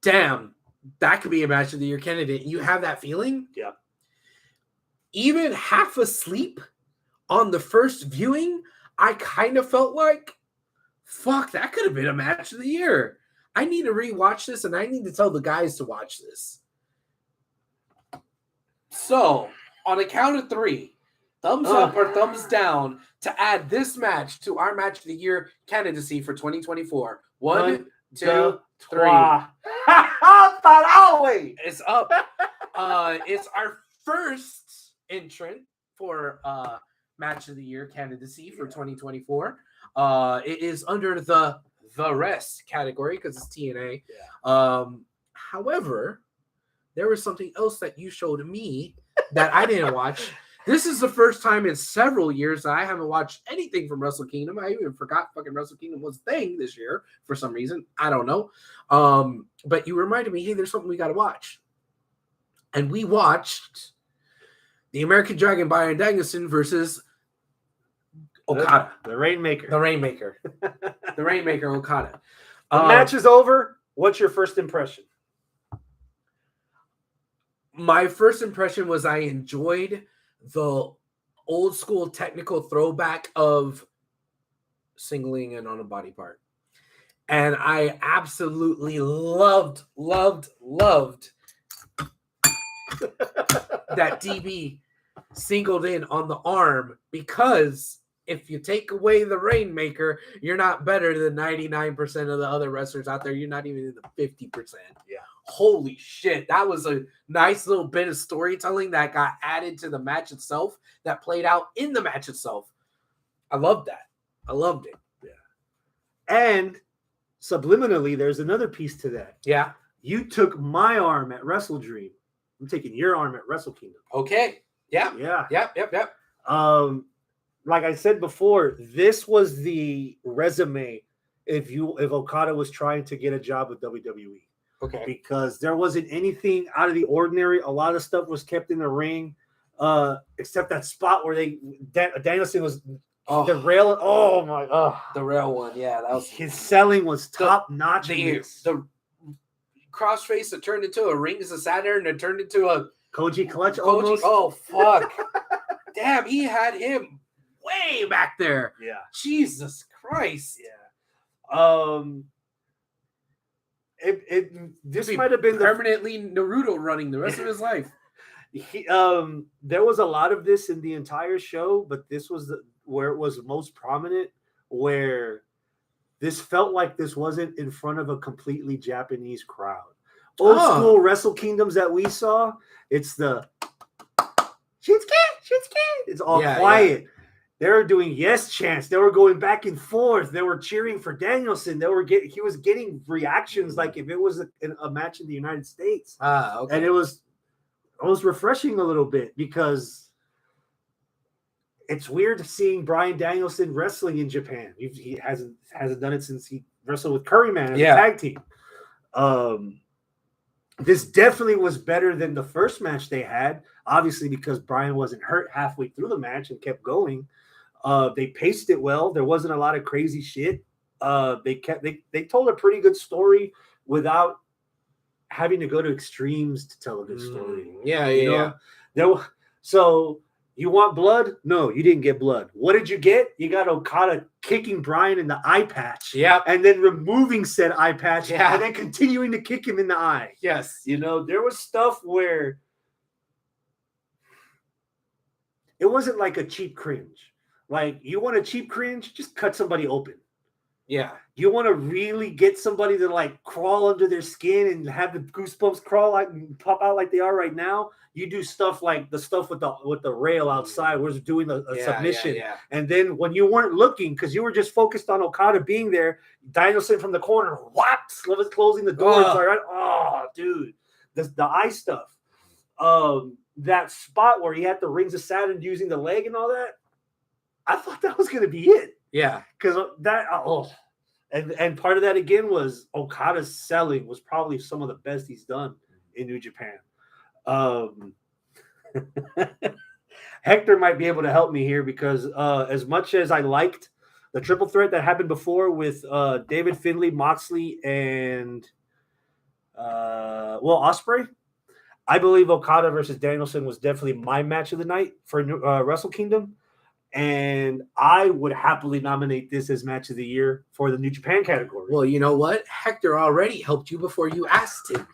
damn, that could be a match of the year candidate. You have that feeling? Yeah. Even half asleep on the first viewing, I kind of felt like, fuck, that could have been a match of the year. I need to rewatch this, and I need to tell the guys to watch this. So, on a count of 3, thumbs up or thumbs down to add this match to our match of the year candidacy for 2024. 1, 2, 3. It's up. It's our first entrant for match of the year candidacy for 2024. It is under the rest category because it's TNA. Yeah. However, there was something else that you showed me that I didn't watch. This is the first time in several years that I haven't watched anything from Wrestle Kingdom. I even forgot fucking Wrestle Kingdom was a thing this year for some reason. I don't know. But you reminded me, hey, there's something we got to watch. And we watched the American Dragon Bryan Danielson versus Okada. The Rainmaker. The Rainmaker. The Rainmaker Okada. The match is over. What's your first impression? My first impression was I enjoyed the old school technical throwback of singling in on a body part. And I absolutely loved that DB singled in on the arm, because if you take away the Rainmaker, you're not better than 99% of the other wrestlers out there. You're not even in the 50%. Yeah. holy shit, that was a nice little bit of storytelling that got added to the match itself, that played out in the match itself. I loved that. I loved it. Yeah. And subliminally, there's another piece to that. Yeah. You took my arm at Wrestle Dream. I'm taking your arm at Wrestle Kingdom. Okay. Yeah. Yeah. Yep. Like I said before, this was the resume if Okada was trying to get a job with WWE. Okay. Because there wasn't anything out of the ordinary. A lot of stuff was kept in the ring, except that spot where Danielson was the rail. Oh my! The rail one. Yeah, that was his selling was top notch. The crossface that turned into a Rings of Saturn and turned into a Koji clutch almost. Oh fuck! Damn, he had him way back there. Yeah. Jesus Christ. Yeah. This might have been permanently Naruto running the rest of his life. There was a lot of this in the entire show, but this was where it was most prominent, where this felt like this wasn't in front of a completely Japanese crowd. Old school Wrestle Kingdoms that we saw, it's the Shinsuke. It's all quiet. Yeah. They were doing yes chants. They were going back and forth. They were cheering for Danielson. He was getting reactions like if it was a match in the United States. Okay. And it was refreshing a little bit because it's weird seeing Bryan Danielson wrestling in Japan. He hasn't done it since he wrestled with Curryman as a tag team. This definitely was better than the first match they had, obviously because Bryan wasn't hurt halfway through the match and kept going. They paced it well. There wasn't a lot of crazy shit. They told a pretty good story without having to go to extremes to tell a good story. Yeah. So you want blood? No, you didn't get blood. What did you get? You got Okada kicking Bryan in the eye patch. Yeah. And then removing said eye patch. Yeah. And then continuing to kick him in the eye. Yes. There was stuff where it wasn't like a cheap cringe. Like, you want a cheap cringe? Just cut somebody open. Yeah. You want to really get somebody to like crawl under their skin and have the goosebumps crawl out and pop out like they are right now. You do stuff like the stuff with the rail outside was doing a submission. Yeah. And then when you weren't looking, because you were just focused on Okada being there, Danielson from the corner, whaps, closing the door. Dude, the eye stuff. That spot where he had the Rings of Saturn using the leg and all that. I thought that was going to be it. Yeah. Because and part of that again was Okada's selling was probably some of the best he's done in New Japan. Hector might be able to help me here because as much as I liked the triple threat that happened before with David Finlay, Moxley, and Ospreay, I believe Okada versus Danielson was definitely my match of the night for Wrestle Kingdom. And I would happily nominate this as match of the year for the New Japan category. Well, you know what? Hector already helped you before you asked him.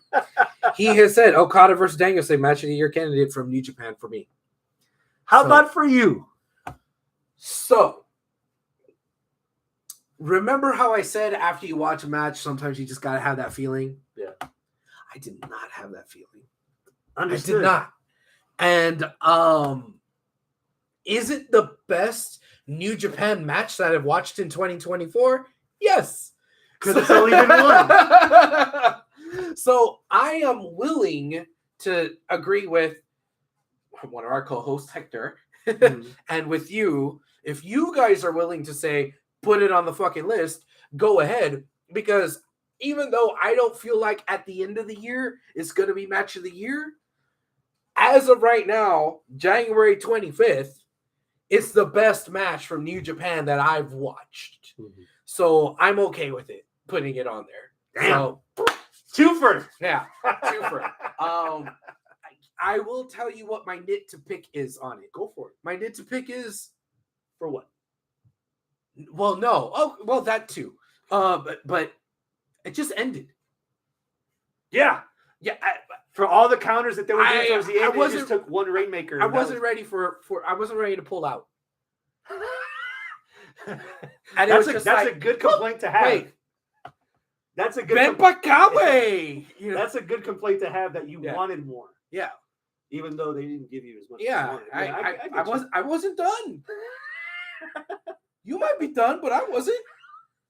He has said Okada versus Danielson match of the year candidate from New Japan for me. How about for you? So, remember how I said after you watch a match, sometimes you just got to have that feeling? Yeah. I did not have that feeling. Understood. I did not. And, is it the best New Japan match that I've watched in 2024? Yes. Because it's only been one. So I am willing to agree with one of our co-hosts, Hector, and with you. If you guys are willing to say, put it on the fucking list, go ahead. Because even though I don't feel like at the end of the year it's going to be match of the year, as of right now, January 25th, it's the best match from New Japan that I've watched. Mm-hmm. So I'm okay with it, putting it on there. Damn. So, twofer. Yeah, twofer. I will tell you what my nit to pick is on it. Go for it. My nit to pick is for what? Well, no. Oh, well, that too. But it just ended. Yeah. Yeah. For all the counters that they were doing towards the end, they just took one Rainmaker. I wasn't ready I wasn't ready to pull out. And that's a good complaint to have. Wait. That's a good Benpakawe. That's a good complaint to have that you wanted more. Yeah. Even though they didn't give you as much. Yeah. As you wanted. I wasn't done. You might be done, but I wasn't.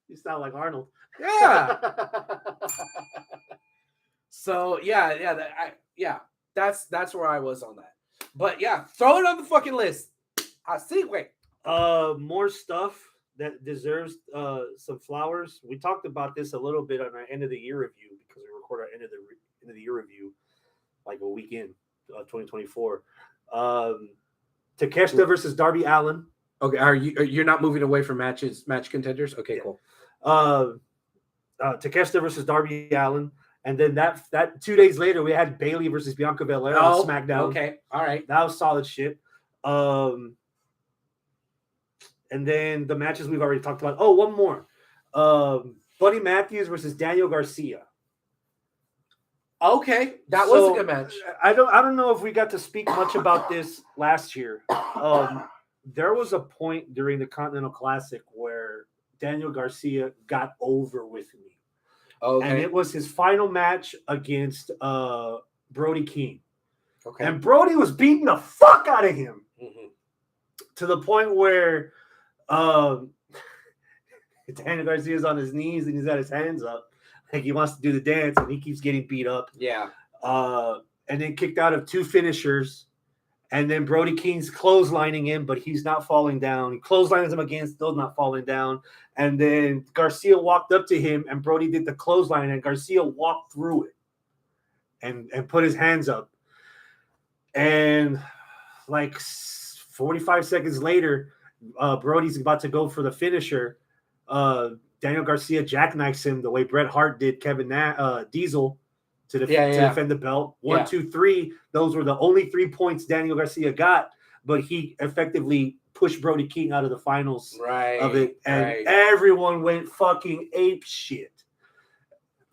You sound like Arnold. Yeah. So that's where I was on that. But yeah, throw it on the fucking list. I see. Wait. More stuff that deserves some flowers. We talked about this a little bit on our end of the year review because we record our end of the year review like a week in 2024. Takeshita versus Darby Allin. Okay, you're not moving away from match contenders? Okay, cool. Takeshita versus Darby Allin, and then that 2 days later we had Bayley versus Bianca Belair on SmackDown. Okay, all right, that was solid shit. And then the matches we've already talked about. Oh, one more. Buddy Matthews versus Daniel Garcia. Okay, that was a good match. I don't know if we got to speak much about this last year. There was a point during the Continental Classic where Daniel Garcia got over with me. Okay. And it was his final match against Brody King. Okay. And Brody was beating the fuck out of him to the point where Daniel Garcia's on his knees and he's got his hands up. Like he wants to do the dance and he keeps getting beat up. Yeah. And then kicked out of 2 finishers. And then Brody King's clotheslining him, but he's not falling down. He clotheslines him again, still not falling down. And then Garcia walked up to him and Brody did the clothesline and Garcia walked through it and put his hands up. And like 45 seconds later, Brody's about to go for the finisher. Daniel Garcia jackknifes him the way Bret Hart did Kevin Diesel to defend the belt. 1, 2, 3. Those were the only 3 points Daniel Garcia got, but he effectively pushed Brody King out of the finals of it. And everyone went fucking ape shit.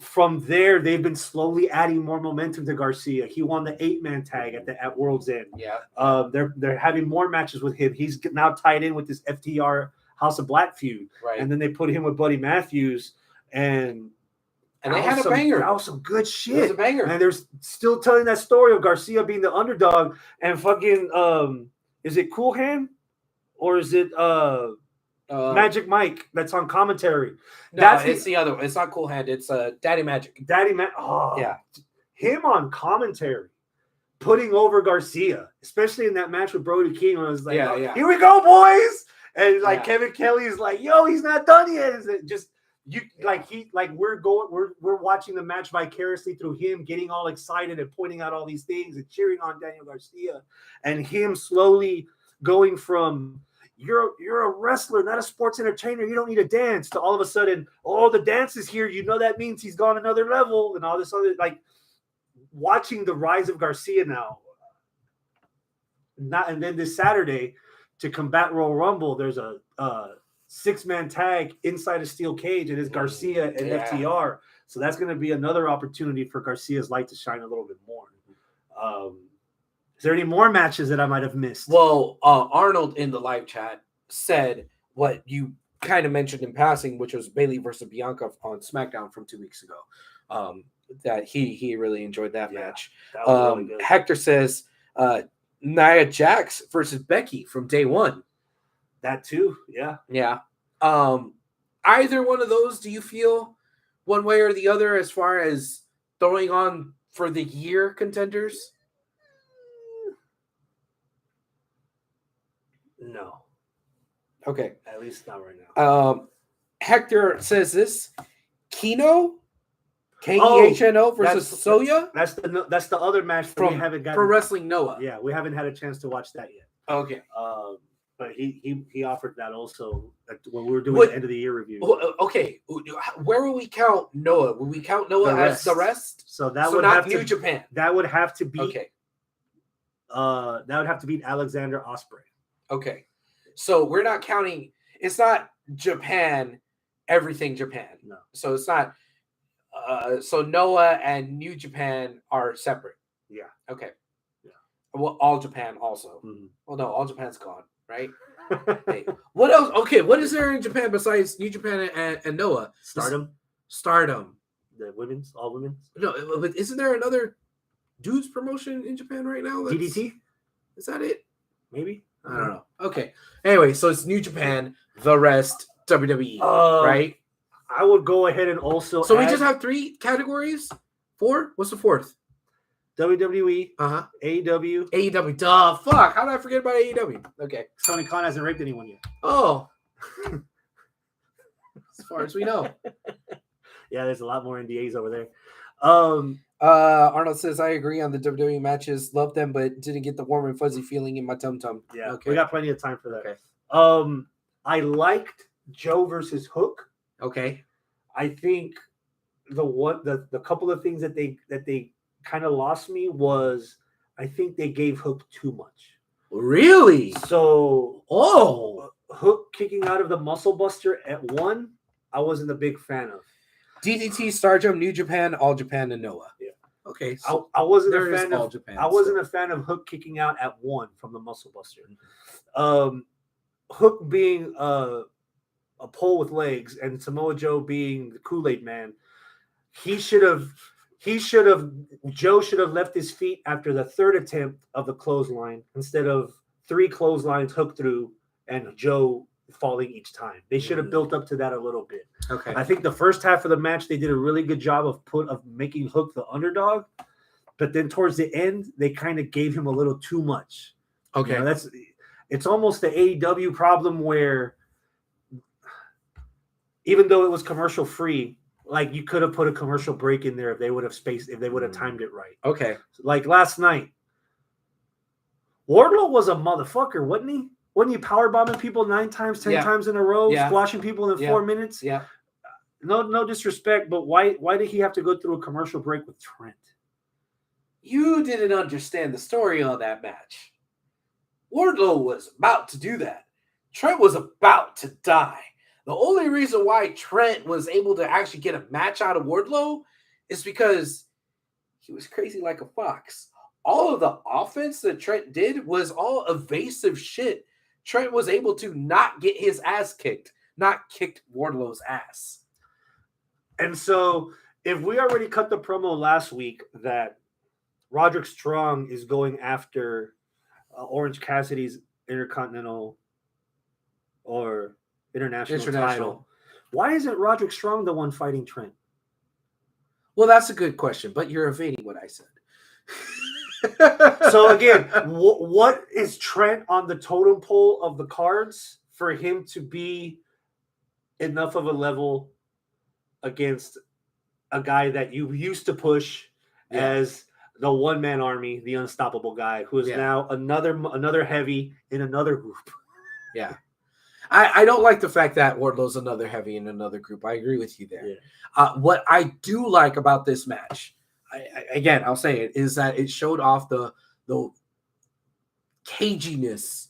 From there, they've been slowly adding more momentum to Garcia. He won the 8-man tag at World's End. Yeah. They're having more matches with him. He's now tied in with this FTR House of Black feud. Right. And then they put him with Buddy Matthews and they had a banger. That was some good shit. It was a banger. And they're still telling that story of Garcia being the underdog and fucking is it Cool Hand or is it Magic Mike that's on commentary? No, it's the other one. It's not Cool Hand. It's Daddy Magic. Oh yeah, him on commentary, putting over Garcia, especially in that match with Brody King. I was like, here we go, boys. And like Kevin Kelly is like, yo, he's not done yet. Is it just we're watching the match vicariously through him, getting all excited and pointing out all these things and cheering on Daniel Garcia, and him slowly going from you're a wrestler, not a sports entertainer. You don't need to dance. To all of a sudden, the dance is here. You know that means he's gone another level and all this other watching the rise of Garcia now. And then this Saturday to combat Royal Rumble, there's a 6-man tag inside a steel cage, and it's Garcia and FTR. So that's going to be another opportunity for Garcia's light to shine a little bit more. Is there any more matches that I might have missed? Well, Arnold in the live chat said what you kind of mentioned in passing, which was Bayley versus Bianca on SmackDown from 2 weeks ago. That he really enjoyed that match. That was really good. Hector says Nia Jax versus Becky from day one. That too, yeah. Yeah. Either one of those, do you feel one way or the other as far as throwing on for the year contenders? No. Okay. At least not right now. Hector says this. Keno? K-E-H-N-O versus Soya? That's the other match from we haven't got. Pro Wrestling Noah. Yeah, we haven't had a chance to watch that yet. Okay. But he offered that also when we were doing the end of the year review. Okay, where will we count Noah? Will we count Noah as the rest? So that would not have New to, Japan. That would have to be okay. That would have to beat Alexander Ospreay. Okay, so we're not counting. It's not Japan. Everything Japan. No. So it's not. So Noah and New Japan are separate. Yeah. Okay. Yeah. Well, All Japan also. Mm-hmm. Well, no, All Japan's gone. Right? Hey, what else? Okay, what is there in Japan besides New Japan and Noah? Stardom. The women's, all women's. No, but isn't there another dudes promotion in Japan right now? DDT? Is that it? Maybe. I don't know. Okay. Anyway, so it's New Japan, the rest WWE, right? I would go ahead and also. So we just have 3 categories. 4? What's the 4th? WWE. AEW. AEW. Duh. Fuck. How did I forget about AEW? Okay. Tony Khan hasn't raped anyone yet. Oh. As far as we know. Yeah, there's a lot more NDAs over there. Arnold says, I agree on the WWE matches. Love them, but didn't get the warm and fuzzy feeling in my tum-tum. Yeah, okay. We got plenty of time for that. Okay. I liked Joe versus Hook. Okay. I think the couple of things that they kind of lost me was I think they gave Hook too much. Really? So Hook kicking out of the Muscle Buster at 1, I wasn't a big fan of. DDT, Stardom, New Japan, All Japan, and Noah. Yeah. Okay. So I wasn't a fan All of Japan. I wasn't a fan of Hook kicking out at 1 from the Muscle Buster. Hook being a pole with legs and Samoa Joe being the Kool-Aid man, Joe should have left his feet after the 3rd attempt of the clothesline instead of 3 clotheslines Hook through and Joe falling each time. They should have built up to that a little bit. Okay. I think the first half of the match they did a really good job of making Hook the underdog, but then towards the end they kind of gave him a little too much. Okay. You know, it's almost the AEW problem where even though it was commercial free, like you could have put a commercial break in there if they would have timed it right. Okay. Like last night, Wardlow was a motherfucker, wasn't he? Wasn't he powerbombing people 9 times, 10 times in a row, squashing people in 4 minutes? Yeah. No disrespect, but why did he have to go through a commercial break with Trent? You didn't understand the story on that match. Wardlow was about to do that. Trent was about to die. The only reason why Trent was able to actually get a match out of Wardlow is because he was crazy like a fox. All of the offense that Trent did was all evasive shit. Trent was able to not get his ass kicked, not kicked Wardlow's ass. And so if we already cut the promo last week that Roderick Strong is going after Orange Cassidy's Intercontinental or International title, why isn't Roderick Strong the one fighting Trent? Well, that's a good question, but you're evading what I said. So again, what is Trent on the totem pole of the cards for him to be enough of a level against a guy that you used to push as the one-man army, the unstoppable guy, who is now another heavy in another group? Yeah. I don't like the fact that Wardlow's another heavy in another group. I agree with you there. Yeah. What I do like about this match, I'll say it, is that it showed off the caginess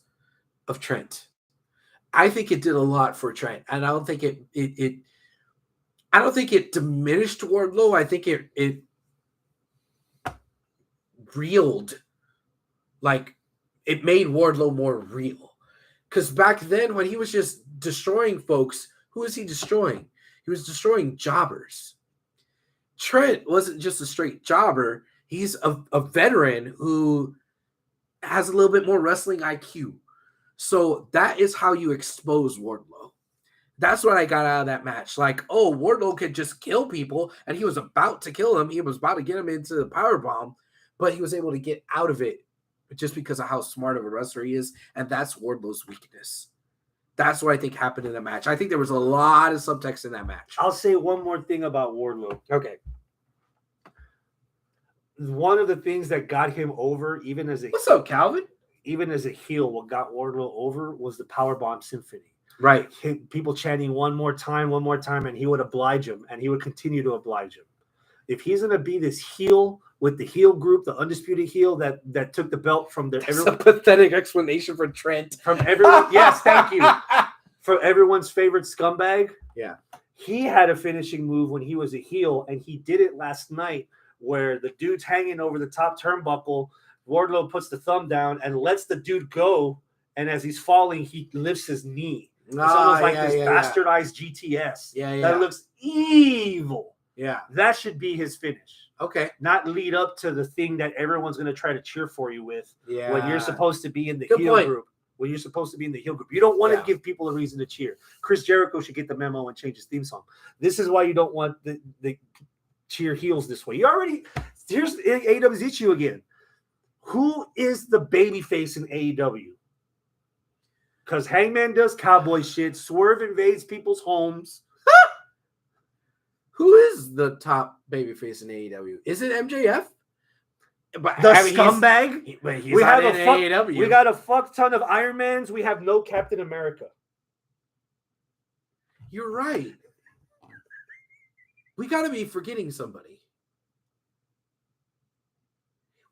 of Trent. I think it did a lot for Trent, and I don't think it diminished Wardlow. I think it reeled, like it made Wardlow more real. Because back then, when he was just destroying folks, who was he destroying? He was destroying jobbers. Trent wasn't just a straight jobber. He's a veteran who has a little bit more wrestling IQ. So that is how you expose Wardlow. That's what I got out of that match. Like, oh, Wardlow could just kill people, and he was about to kill him. He was about to get him into the powerbomb, but he was able to get out of it just because of how smart of a wrestler he is, and that's Wardlow's weakness. That's what I think happened in the match. I think there was a lot of subtext in that match. I'll say one more thing about Wardlow. Okay. One of the things that got him over, even as a What's up, Calvin? Even as a heel, what got Wardlow over was the Powerbomb Symphony. Right. People chanting one more time, and he would oblige him, and he would continue to oblige him. If he's going to be this heel with the heel group, the undisputed heel that took the belt from their... That's a pathetic explanation for Trent. From everyone... Yes, thank you. From everyone's favorite scumbag. Yeah. He had a finishing move when he was a heel, and he did it last night where the dude's hanging over the top turnbuckle. Wardlow puts the thumb down and lets the dude go, and as he's falling, he lifts his knee. It's almost like this bastardized GTS. Yeah. That looks evil. Yeah. That should be his finish. Okay. Not lead up to the thing that everyone's going to try to cheer for you with when you're supposed to be in the heel group. When you're supposed to be in the heel group. You don't want to give people a reason to cheer. Chris Jericho should get the memo and change his theme song. This is why you don't want the cheer heels this way. Here's AEW's issue again. Who is the babyface in AEW? Because Hangman does cowboy shit. Swerve invades people's homes. Who is the top babyface in AEW? Is it MJF? But scumbag. He's not in AEW. We got a fuck ton of Iron Mans. We have no Captain America. You're right. We got to be forgetting somebody.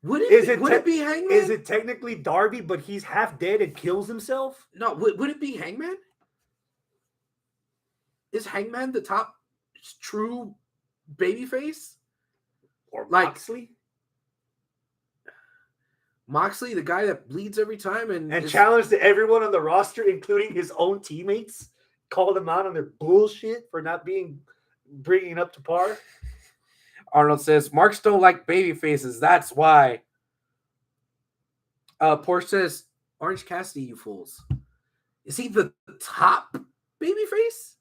Would it be Hangman? Is it technically Darby, but he's half dead and kills himself? No, would it be Hangman? Is Hangman the top true babyface? Or Moxley? Moxley, the guy that bleeds every time and challenged everyone on the roster, including his own teammates, called them out on their bullshit for not bringing up to par. Arnold says, Marks don't like baby faces. That's why. Porsche says, Orange Cassidy, you fools. Is he the top baby face?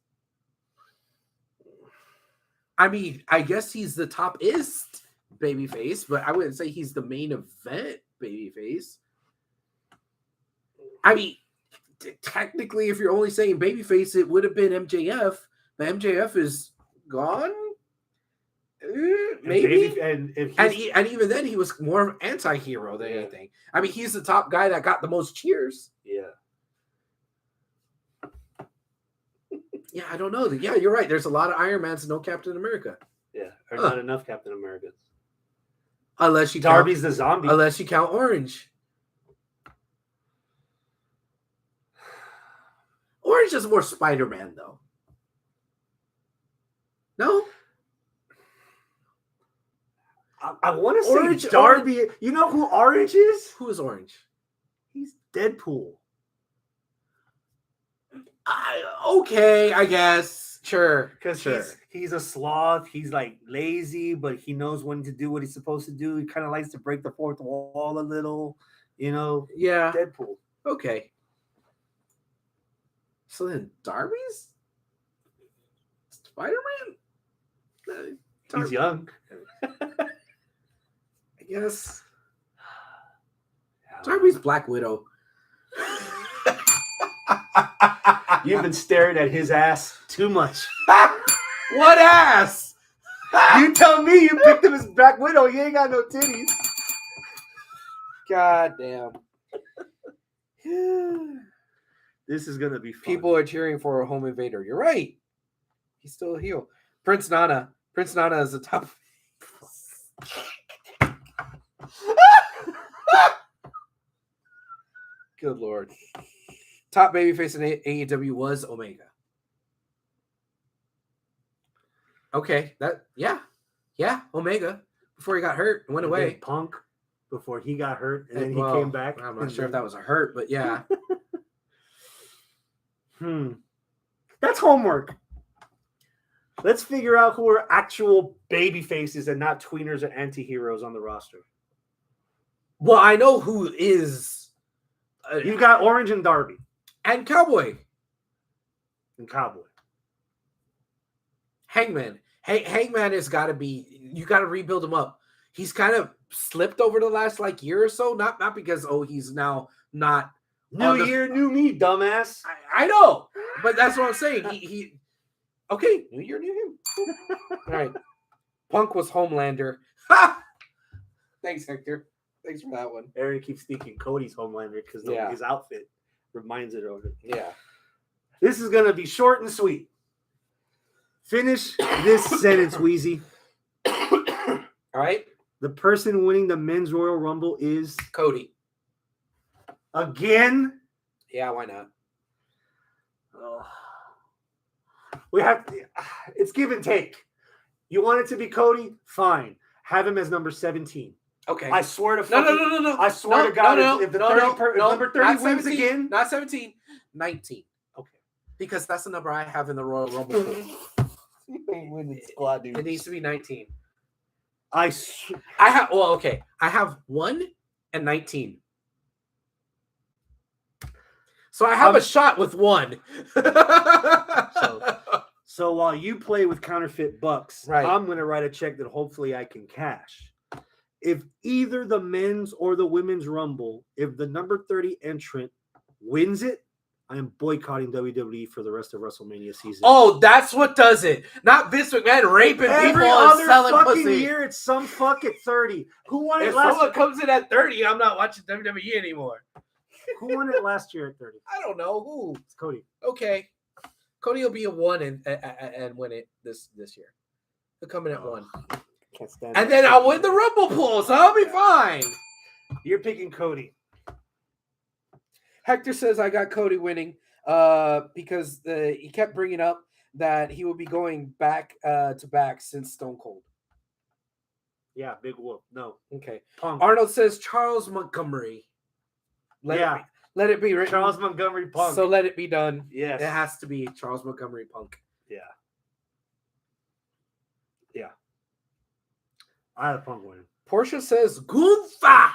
I mean, I guess he's the top-ist baby face, but I wouldn't say he's the main event baby face. I mean, technically, if you're only saying baby face, it would have been MJF, but MJF is gone. Maybe, and even then, he was more of an anti-hero than anything. I mean, he's the top guy that got the most cheers. Yeah. Yeah, I don't know. Yeah, you're right. There's a lot of Iron Mans and no Captain America. Yeah, or not enough Captain Americas. Unless you Darby's the zombie. Unless you count Orange. Orange is more Spider-Man, though. No? I want to say Darby. Orange. You know who Orange is? Who is Orange? He's Deadpool. Okay, I guess. Sure. Because he's a sloth. He's like lazy, but he knows when to do what he's supposed to do. He kind of likes to break the fourth wall a little, you know? Yeah. Deadpool. Okay. So then Darby's Spider-Man? He's young. I guess. Darby's Black Widow. You've been staring at his ass too much. What ass? You tell me you picked him as Black Widow. You ain't got no titties. God damn. This is going to be fun. People are cheering for a home invader. You're right. He's still a heel. Prince Nana. Prince Nana is the top. Good Lord. Top babyface in AEW was Omega. Okay, Omega before he got hurt and went away. Punk before he got hurt and then he came back. I'm not sure if that was a hurt, but yeah. That's homework. Let's figure out who are actual baby faces and not tweeners or anti-heroes on the roster. Well, I know who is. You got Orange and Darby. And Cowboy. Hangman. Hangman has got to be, you got to rebuild him up. He's kind of slipped over the last year or so. Not because, he's now not. New year, new me, dumbass. I know. But that's what I'm saying. He okay, new year, new him. All right. Punk was Homelander. Thanks, Hector. Thanks for that one. Aaron keeps thinking Cody's Homelander because his outfit reminds it of it. Yeah. This is going to be short and sweet. Finish this sentence, Wheezy. All right. The person winning the men's Royal Rumble is Cody. Again? Yeah, why not? Oh. We have to, it's give and take. You want it to be Cody? Fine. Have him as number 17. Okay. I swear to No. I swear to God, if number 30 wins again. Not 17, 19. Okay. Because that's the number I have in the Royal Rumble. You ain't winning squad It dudes. needs to be 19. I have 1 and 19. So I have a shot with 1. So while you play with counterfeit bucks, Right. I'm going to write a check that hopefully I can cash. If either the men's or the women's Rumble, if the number 30 entrant wins it, I am boycotting WWE for the rest of WrestleMania season. Oh, that's what does it. Not Vince McMahon raping Every people other and selling fucking pussy. year, it's some fuck at 30. Who won If it last someone comes in at 30, I'm not watching WWE anymore. Who won it last year at 30? I don't know who. It's Cody. Okay, Cody will be a 1 and win it this year. He'll come in at 1, Can't stand and it. then I'll win the Rumble pool, so I'll be fine. You're picking Cody. Hector says I got Cody winning because he kept bringing up that he will be going back to back since Stone Cold. Yeah, big whoop. No. Okay. Punk. Arnold says Charles Montgomery. Let it be written. Charles Montgomery Punk. So let it be done. Yes. It has to be Charles Montgomery Punk. Yeah. I have Punk winning. Portia says Gunther.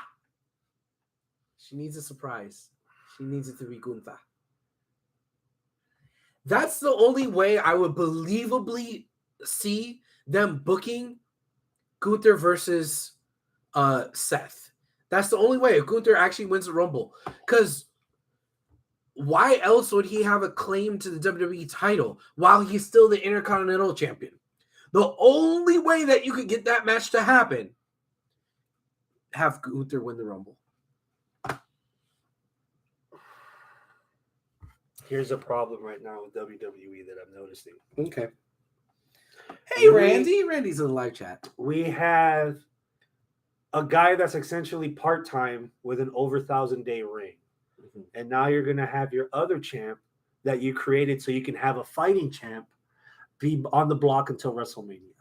She needs a surprise. She needs it to be Gunther. That's the only way I would believably see them booking Gunther versus Seth. That's the only way if Gunther actually wins the Rumble. Because why else would he have a claim to the WWE title while he's still the Intercontinental Champion? The only way that you could get that match to happen, have Gunther win the Rumble. Here's a problem right now with WWE that I'm noticing. Okay. Hey, Randy. Randy's in the live chat. We have a guy that's essentially part-time with an over 1,000-day reign. Mm-hmm. And now you're going to have your other champ that you created so you can have a fighting champ be on the block until WrestleMania.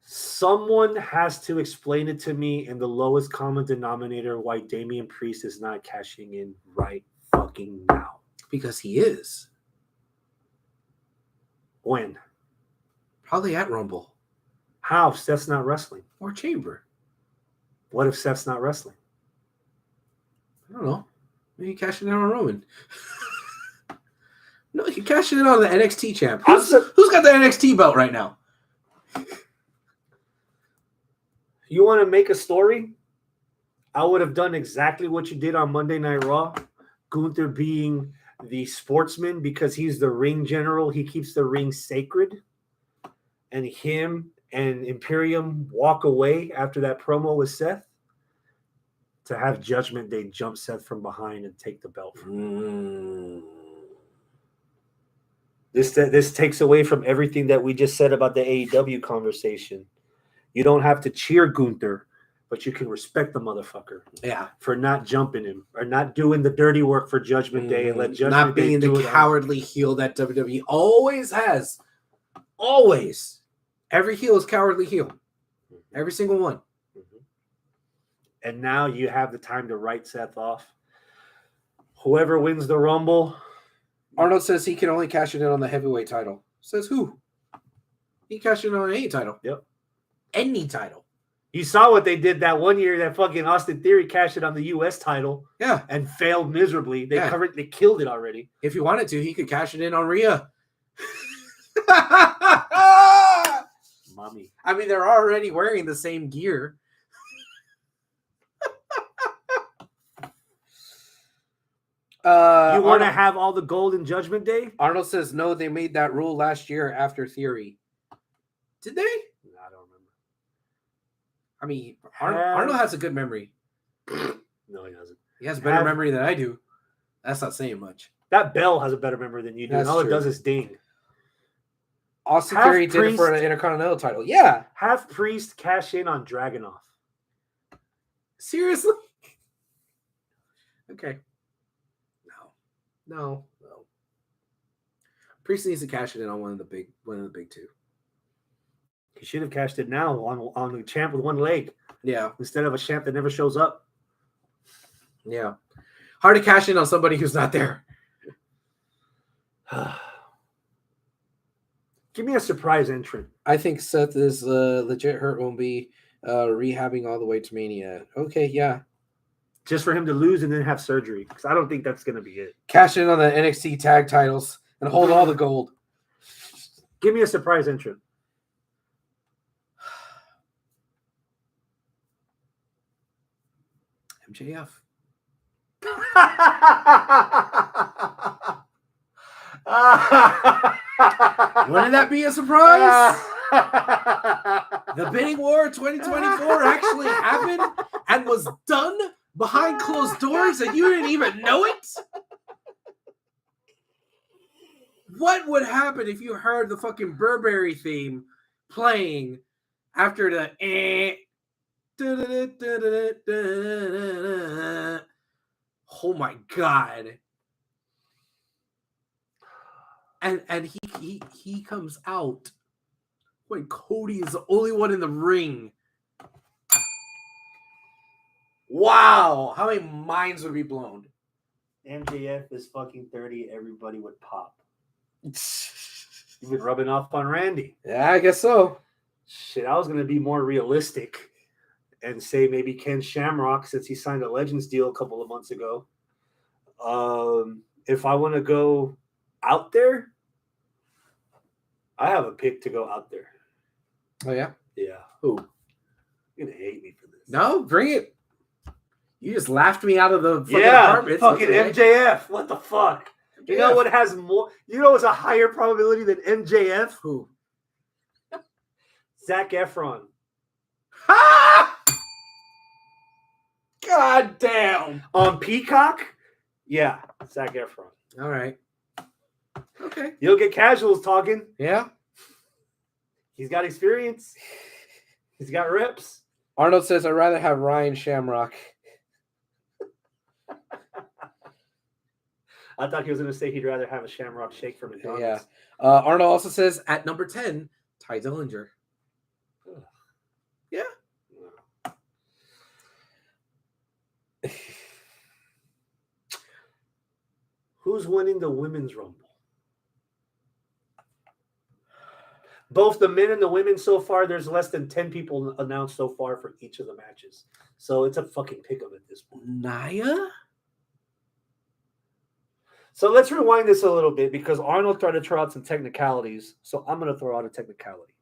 Someone has to explain it to me in the lowest common denominator why Damian Priest is not cashing in right fucking now. Because he is. When? Probably at Rumble. How if Seth's not wrestling? Or Chamber. What if Seth's not wrestling? I don't know. Maybe cashing in on Roman. No, you cashing in on the NXT champ. Who's got the NXT belt right now? You want to make a story? I would have done exactly what you did on Monday Night Raw. Gunther being the sportsman because he's the ring general. He keeps the ring sacred. And him and Imperium walk away after that promo with Seth to have Judgment Day jump Seth from behind and take the belt from him. This takes away from everything that we just said about the AEW conversation. You don't have to cheer Gunther, but you can respect the motherfucker. Yeah. For not jumping him or not doing the dirty work for Judgment Day and let Judgment not being Day the cowardly heel that WWE always has. Always. Every heel is cowardly heel. Every single one. And now you have the time to write Seth off. Whoever wins the Rumble. Arnold says he can only cash it in on the heavyweight title. Says who? He cashed it in on any title. Yep. Any title. You saw what they did that one year that fucking Austin Theory cashed it on the U.S. title. Yeah. And failed miserably. They killed it already. If he wanted to, he could cash it in on Rhea. Mommy. I mean, they're already wearing the same gear. You want to have all the gold in Judgment Day? Arnold says, no, they made that rule last year after Theory. Did they? I don't remember. I mean, Arnold has a good memory. No, he doesn't. He has better memory than I do. That's not saying much. That bell has a better memory than you do. That's and all true. it does is ding. Austin Theory did it for the Intercontinental title. Yeah. Have Priest cash in on Dragunov. Seriously? Okay. No. Priest needs to cash it in on one of the big two. He should have cashed it now on the champ with one leg. Yeah. Instead of a champ that never shows up. Yeah. Hard to cash in on somebody who's not there. Give me a surprise entrant. I think Seth is legit hurt. Won't be rehabbing all the way to Mania. Okay, yeah. Just for him to lose and then have surgery. Because I don't think that's going to be it. Cash in on the NXT tag titles and hold all the gold. Give me a surprise entrant. MJF. Wouldn't that be a surprise? The bidding war 2024 actually happened and was done behind closed doors and you didn't even know it? What would happen if you heard the fucking Burberry theme playing after the Oh my god. And he comes out when Cody is the only one in the ring. Wow, how many minds would be blown? MJF is fucking 30. Everybody would pop. You've been rubbing off on Randy. Yeah, I guess so. Shit, I was going to be more realistic and say maybe Ken Shamrock, since he signed a Legends deal a couple of months ago. If I want to go out there, I have a pick to go out there. Oh, yeah? Yeah. Who? You're going to hate me for this. No, bring it. You just laughed me out of the fucking yeah, carpet. Fucking MJF. What the fuck? MJF. You know what has more? You know what's a higher probability than MJF? Who? Zac Efron. Ha! God damn. On Peacock? Yeah, Zac Efron. All right. Okay. You'll get casuals talking. Yeah. He's got experience. He's got reps. Arnold says, I'd rather have Ryan Shamrock. I thought he was going to say he'd rather have a Shamrock Shake from McDonald's. Yeah. Arnold also says, at number 10, Ty Dillinger. Ugh. Yeah. Who's winning the Women's Rumble? Both the men and the women so far, there's less than 10 people announced so far for each of the matches. So it's a fucking pick-em at this point. Nia? So let's rewind this a little bit because Arnold tried to throw out some technicalities. So I'm going to throw out a technicality.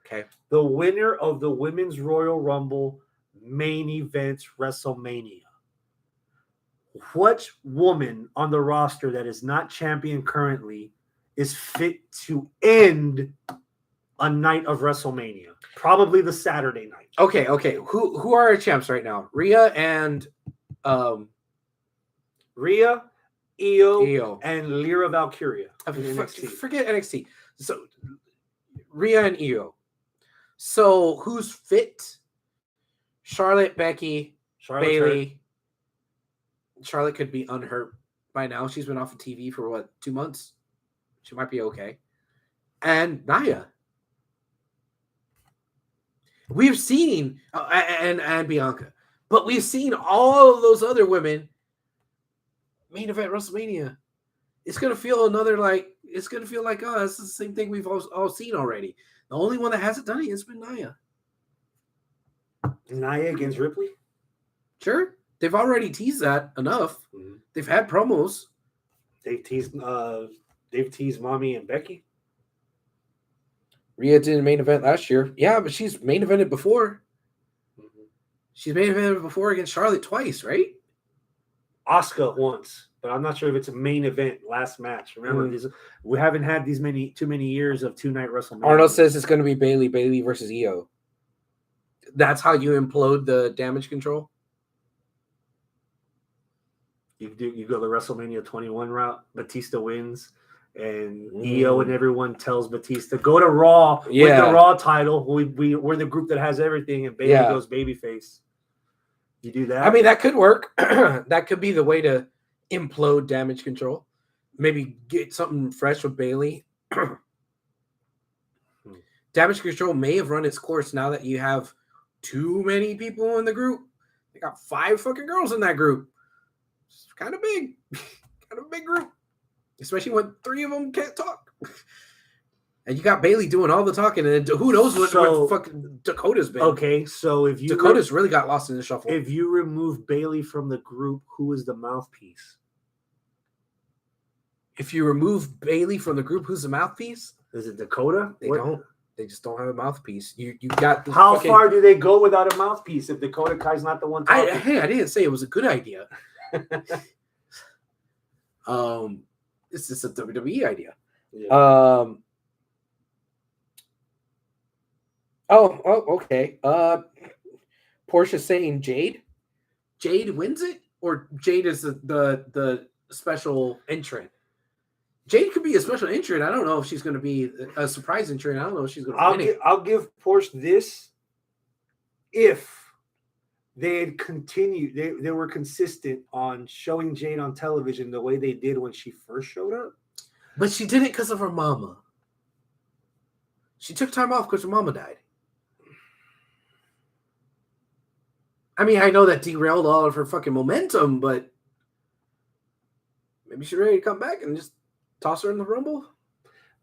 Okay. The winner of the Women's Royal Rumble main event WrestleMania. What woman on the roster that is not champion currently is fit to end a night of WrestleMania? Probably the Saturday night. Okay. Who are our champs right now? Rhea and Rhea, Io, Io. and Lyra Valkyria. Forget NXT. So Rhea and Io. So who's fit? Charlotte, Becky, Bayley. Hurt. Charlotte could be unhurt by now. She's been off of TV for what, 2 months? She might be okay. And Nia. We've seen and Bianca, but we've seen all of those other women main event WrestleMania. It's gonna feel like it's oh, it's the same thing we've all seen already. The only one that hasn't done it has been Nia. Nia against Ripley? Sure. They've already teased that enough. Mm-hmm. They've had promos. They've teased Mommy and Becky. Rhea did a main event last year. Yeah, but she's main evented before. Mm-hmm. She's main evented before against Charlotte twice, right? Asuka once, but I'm not sure if it's a main event last match. Remember, we haven't had too many years of 2-night WrestleMania. Arnold says it's going to be Bayley versus Io. That's how you implode the damage control? You go the WrestleMania 21 route. Batista wins, and Io and everyone tells Batista, go to Raw with the Raw title. We're the group that has everything, and Bayley goes babyface. You do that? I mean, that could work. That could be the way to implode damage control. Maybe get something fresh with Bayley. Damage control may have run its course now that you have too many people in the group. They got 5 fucking girls in that group. It's kind of big. Kind of a big group. especially when 3 of them can't talk. And you got Bailey doing all the talking, and who knows what fucking Dakota's been. Okay, so if you Dakota's really got lost in the shuffle. If you remove Bailey from the group, who is the mouthpiece? If you remove Bailey from the group, who's the mouthpiece? Is it Dakota? They just don't have a mouthpiece. You got how far do they go without a mouthpiece if Dakota Kai's not the one talking? I didn't say it was a good idea. It's just a WWE idea. Yeah. Okay. Portia's saying Jade. Jade wins it, or Jade is the special entrant. Jade could be a special entrant. I don't know if she's going to be a surprise entrant. I don't know if she's going to win it. I'll give Porsche this if they had continued. They were consistent on showing Jade on television the way they did when she first showed up. But she did it because of her mama. She took time off because her mama died. I mean, I know that derailed all of her fucking momentum, but maybe she's ready to come back and just toss her in the Rumble.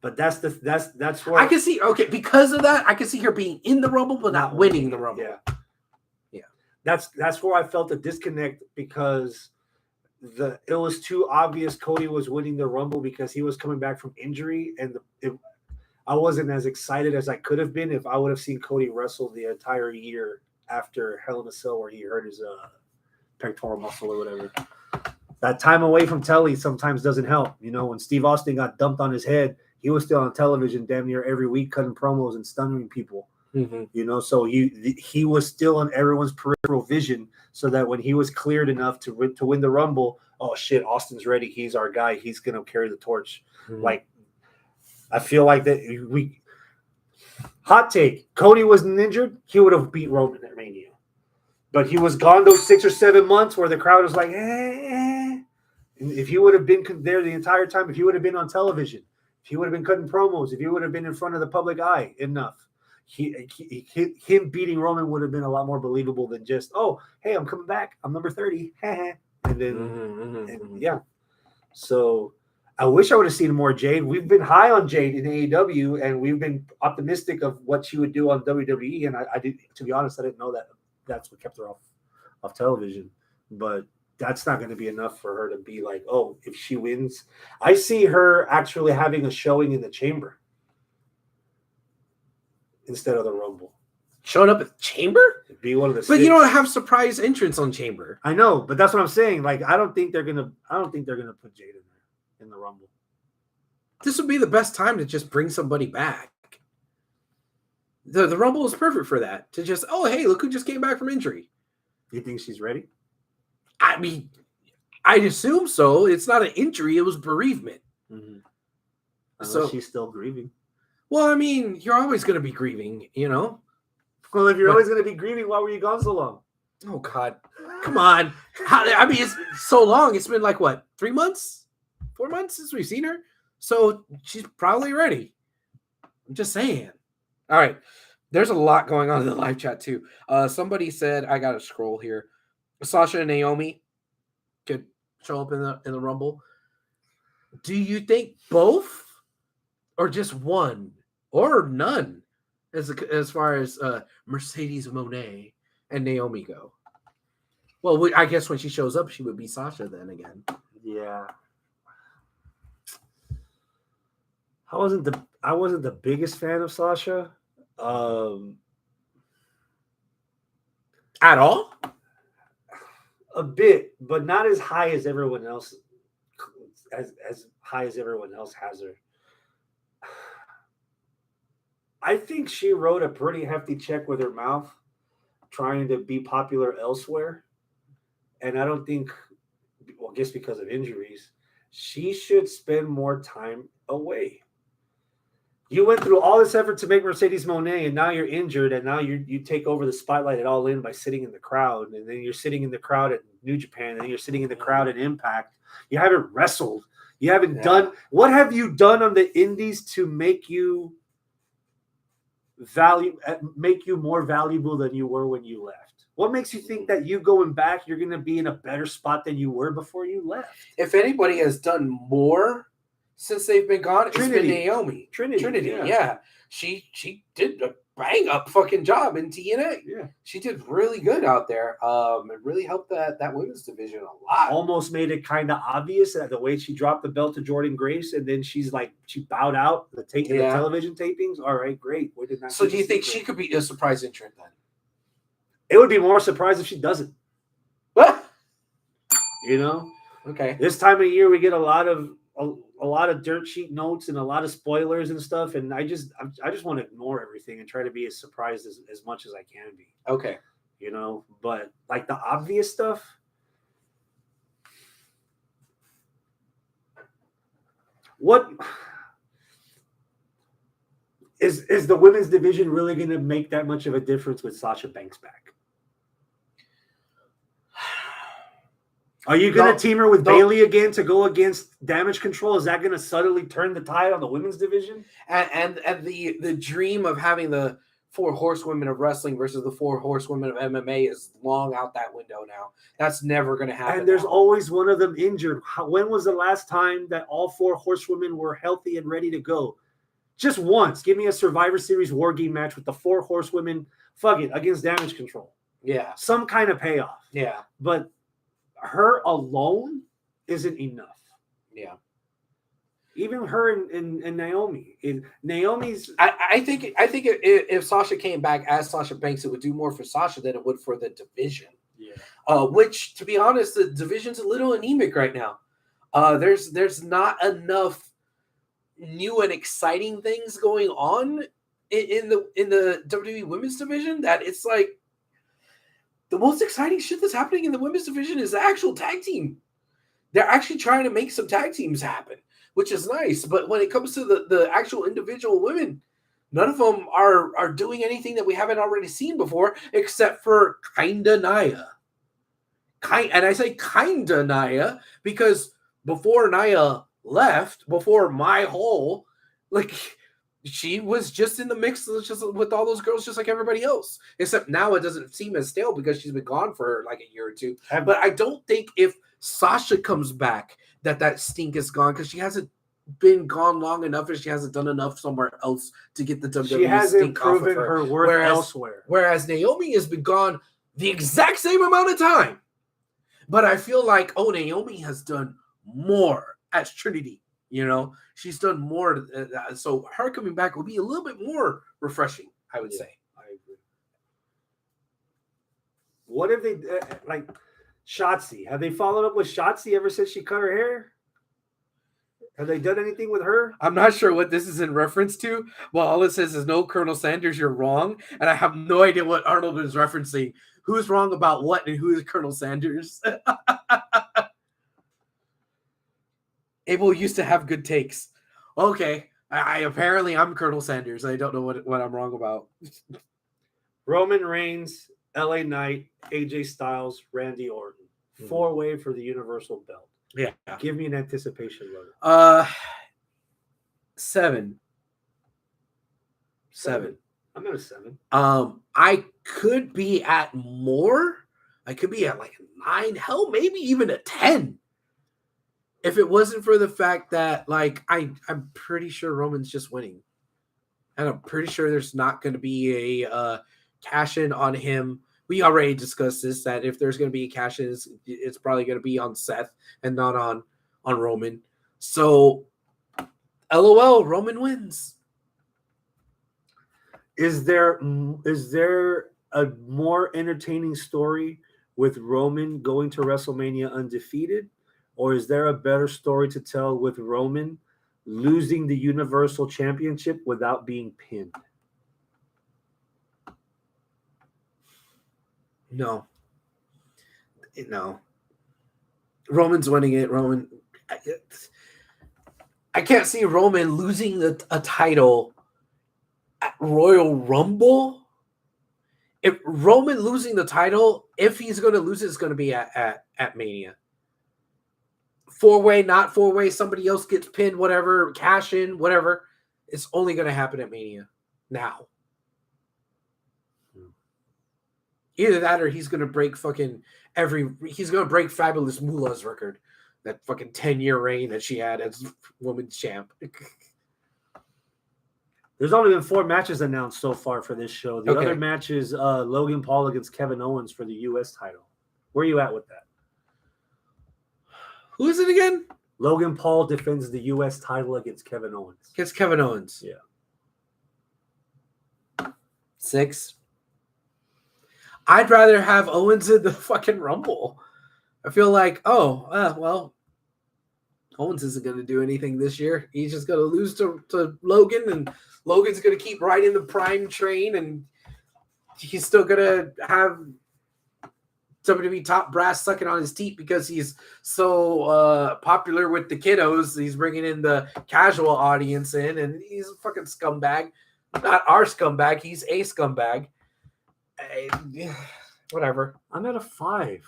But that's where I can see. Okay, because of that, I can see her being in the Rumble, but not winning the Rumble. Yeah. That's where I felt a disconnect, because it was too obvious Cody was winning the Rumble because he was coming back from injury, and I wasn't as excited as I could have been if I would have seen Cody wrestle the entire year after Hell in a Cell, where he hurt his pectoral muscle or whatever. That time away from telly sometimes doesn't help. You know, when Steve Austin got dumped on his head, he was still on television damn near every week cutting promos and stunning people. Mm-hmm. You know, so he was still on everyone's peripheral vision, so that when he was cleared enough to win the Rumble, oh shit, Austin's ready. He's our guy. He's going to carry the torch. Mm-hmm. Like, I feel like that hot take, Cody wasn't injured, he would have beat Roman at Mania. But he was gone those 6 or 7 months where the crowd was like, And if he would have been there the entire time, if he would have been on television, if he would have been cutting promos, if he would have been in front of the public eye enough, him beating Roman would have been a lot more believable than just, oh, hey, I'm coming back. I'm number 30. And then, yeah. So I wish I would have seen more Jade. We've been high on Jade in AEW, and we've been optimistic of what she would do on WWE. And I did, to be honest, I didn't know that that's what kept her off television. But that's not going to be enough for her to be like, oh, if she wins. I see her actually having a showing in the Chamber instead of the Rumble. Showing up at the Chamber? Be one of the But 6. You don't have surprise entrance on Chamber. I know, but that's what I'm saying. Like, I don't think they're gonna put Jade in there in the Rumble. This would be the best time to just bring somebody back. The Rumble is perfect for that. To just, oh, hey, look who just came back from injury. You think she's ready? I mean, I'd assume so. It's not an injury. It was bereavement. Mm-hmm. So she's still grieving. Well, I mean, you're always going to be grieving, you know? Well, if you're always going to be grieving, why were you gone so long? Oh, God. Come on. I mean, it's so long. It's been like, what, 3 months? 4 months since we've seen her? So she's probably ready. I'm just saying. All right. There's a lot going on in the live chat, too. Somebody said, I got to scroll here. Sasha and Naomi could show up in the Rumble. Do you think both, or just one, or none, as far as Mercedes Moné and Naomi go? Well, I guess when she shows up, she would be Sasha then again. Yeah. I wasn't the biggest fan of Sasha. At all? A bit, but not as high as everyone else. As high as everyone else has her. I think she wrote a pretty hefty check with her mouth, trying to be popular elsewhere. And I don't think, well, I guess because of injuries, she should spend more time away. You went through all this effort to make Mercedes Moné, and now you're injured, and now you take over the spotlight at All In by sitting in the crowd, and then you're sitting in the crowd at New Japan, and then you're sitting in the crowd at Impact. You haven't wrestled. You haven't done – what have you done on the indies to make you more valuable than you were when you left? What makes you think that you going back, you're going to be in a better spot than you were before you left? If anybody has done more since they've been gone, Trinity. it's been Naomi. Trinity, yeah. She did a bang up fucking job in TNA. Yeah. She did really good out there. It really helped that women's division a lot. Almost made it kind of obvious that the way she dropped the belt to Jordan Grace, and then she bowed out the television tapings. All right, great. So do you think she could be a surprise entrant then? It would be more surprised if she doesn't. What? You know? Okay. This time of year we get a lot of dirt sheet notes and a lot of spoilers and stuff, and I just want to ignore everything and try to be as surprised as much as I can be. Okay. You know, but like the obvious stuff. What is the women's division really going to make that much of a difference with Sasha Banks back? Are you going to team her with Bayley again to go against Damage Control? Is that going to subtly turn the tide on the women's division? And the dream of having the 4 horsewomen of wrestling versus the 4 horsewomen of MMA is long out that window now. That's never going to happen. And there's always one of them injured. When was the last time that all 4 horsewomen were healthy and ready to go? Just once. Give me a Survivor Series War Game match with the 4 horsewomen, against Damage Control. Yeah. Some kind of payoff. Yeah. But her alone isn't enough. Yeah. Even her and Naomi. Naomi's. I think if Sasha came back as Sasha Banks, it would do more for Sasha than it would for the division. Yeah. Which, to be honest, the division's a little anemic right now. There's not enough new and exciting things going on in the WWE Women's division that it's like the most exciting shit that's happening in the women's division is the actual tag team. They're actually trying to make some tag teams happen, which is nice. But when it comes to the actual individual women, none of them are doing anything that we haven't already seen before, except for kinda Nia. And I say kinda Nia because before Nia left, before my whole, she was just in the mix just with all those girls, just like everybody else. Except now it doesn't seem as stale because she's been gone for like a year or two. But I don't think if Sasha comes back that stink is gone because she hasn't been gone long enough and she hasn't done enough somewhere else to get the WWE she hasn't stink proven off of her worth elsewhere. Whereas Naomi has been gone the exact same amount of time. But I feel like, Naomi has done more as Trinity. You know, she's done more. So her coming back will be a little bit more refreshing, I would say. I agree. What if they, Shotzi? Have they followed up with Shotzi ever since she cut her hair? Have they done anything with her? I'm not sure what this is in reference to. Well, all it says is, no, Colonel Sanders, you're wrong. And I have no idea what Arnold is referencing. Who's wrong about what and who is Colonel Sanders? Abel used to have good takes. Okay. I'm Colonel Sanders. I don't know what I'm wrong about. Roman Reigns, LA Knight, AJ Styles, Randy Orton. 4-way for the Universal Belt. Yeah. Give me an anticipation level. 7. I'm at a 7. I could be at more. I could be at like a 9. Hell, maybe even a 10. If it wasn't for the fact that, I'm pretty sure Roman's just winning. And I'm pretty sure there's not going to be a cash in on him. We already discussed this, that if there's going to be a cash in, it's probably going to be on Seth and not on Roman. So, LOL, Roman wins. Is there a more entertaining story with Roman going to WrestleMania undefeated? Or is there a better story to tell with Roman losing the Universal Championship without being pinned? No. Roman's winning it. I can't see Roman losing a title at Royal Rumble. If Roman losing the title, if he's going to lose it, it's going to be at Mania. 4-way, not 4-way, somebody else gets pinned, whatever, cash in, whatever. It's only going to happen at Mania now. Either that or he's going to break he's going to break Fabulous Moolah's record. that fucking 10-year reign that she had as women's champ. There's only been 4 matches announced so far for this show. The Okay. other match is Logan Paul against Kevin Owens for the U.S. title. Where are you at with that? Who is it again? Logan Paul defends the U.S. title against Kevin Owens. Against Kevin Owens. Yeah. 6. I'd rather have Owens in the fucking Rumble. I feel like, well, Owens isn't going to do anything this year. He's just going to lose to Logan, and Logan's going to keep riding the prime train, and he's still going to have WWE top brass sucking on his teeth because he's so popular with the kiddos. He's bringing in the casual audience in, and he's a fucking scumbag. Not our scumbag. He's a scumbag. Whatever. I'm at a 5.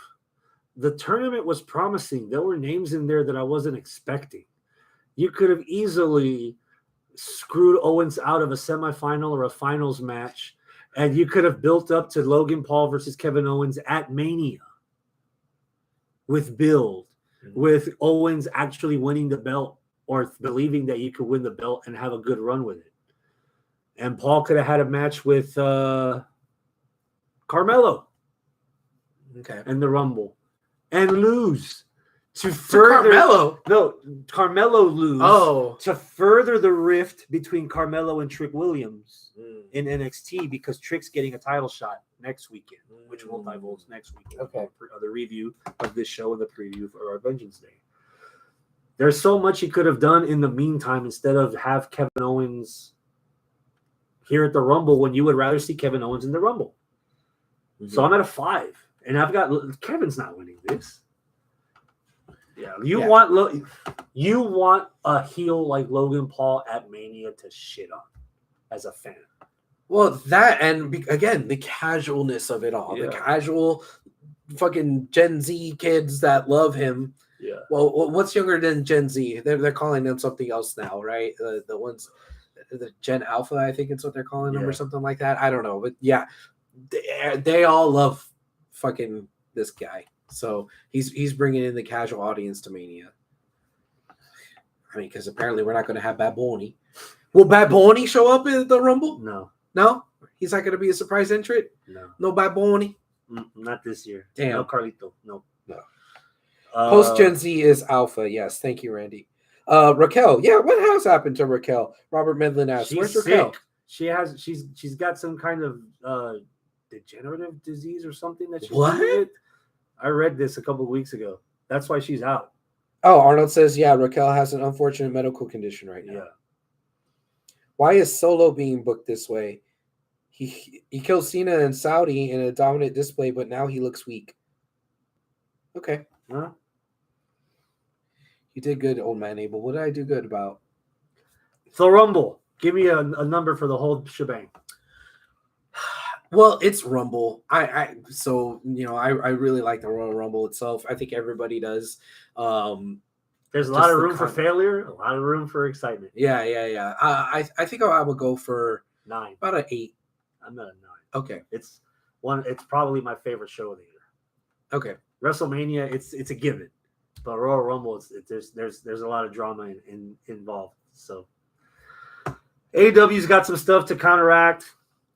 The tournament was promising. There were names in there that I wasn't expecting. You could have easily screwed Owens out of a semifinal or a finals match, and you could have built up to Logan Paul versus Kevin Owens at Mania with build, with Owens actually winning the belt or believing that you could win the belt and have a good run with it. And Paul could have had a match with Carmelo in the Rumble and lose to further Carmelo lose to further the rift between Carmelo and Trick Williams in NXT, because Trick's getting a title shot next weekend, which we'll divulge next weekend. The review of this show and the preview for our Vengeance Day. There's so much he could have done in the meantime instead of have Kevin Owens here at the Rumble when you would rather see Kevin Owens in the Rumble. So I'm at a 5, and I've got Kevin's not winning this. You want a heel like Logan Paul at Mania to shit on as a fan. Well, that, and again, the casualness of it all. The casual fucking Gen Z kids that love him. Yeah. Well, what's younger than Gen Z? They're calling them something else now, right? The ones, the Gen Alpha, I think it's what they're calling them, or something like that. I don't know, but yeah, they all love fucking this guy. So he's bringing in the casual audience to Mania. I mean, because apparently we're not going to have Bad Bunny. Will Bad Bunny show up at the Rumble? No, he's not going to be a surprise entrant. No Bad Bunny. Not this year. Damn. No Carlito. No. Post Gen Z is Alpha. Yes, thank you, Randy. Raquel. Yeah, what has happened to Raquel? Robert Medlin asked. Where's Raquel? She's got some kind of degenerative disease or something that she's What? I read this a couple of weeks ago. That's why she's out. Oh, Arnold says, yeah, Raquel has an unfortunate medical condition right now. Yeah. Why is Solo being booked this way? He killed Cena and Saudi in a dominant display, but now he looks weak. Okay. Huh? You did good, old man Abel. What did I do good about? So Rumble. Give me a number for the whole shebang. Well, it's Rumble. I really like the Royal Rumble itself. I think everybody does. There's a lot of room for failure, a lot of room for excitement. Yeah. I think I would go for 9. About an 8. I'm at a 9. Okay. It's probably my favorite show of the year. Okay. WrestleMania, it's a given, but Royal Rumble, there's a lot of drama involved. So AEW's got some stuff to counteract.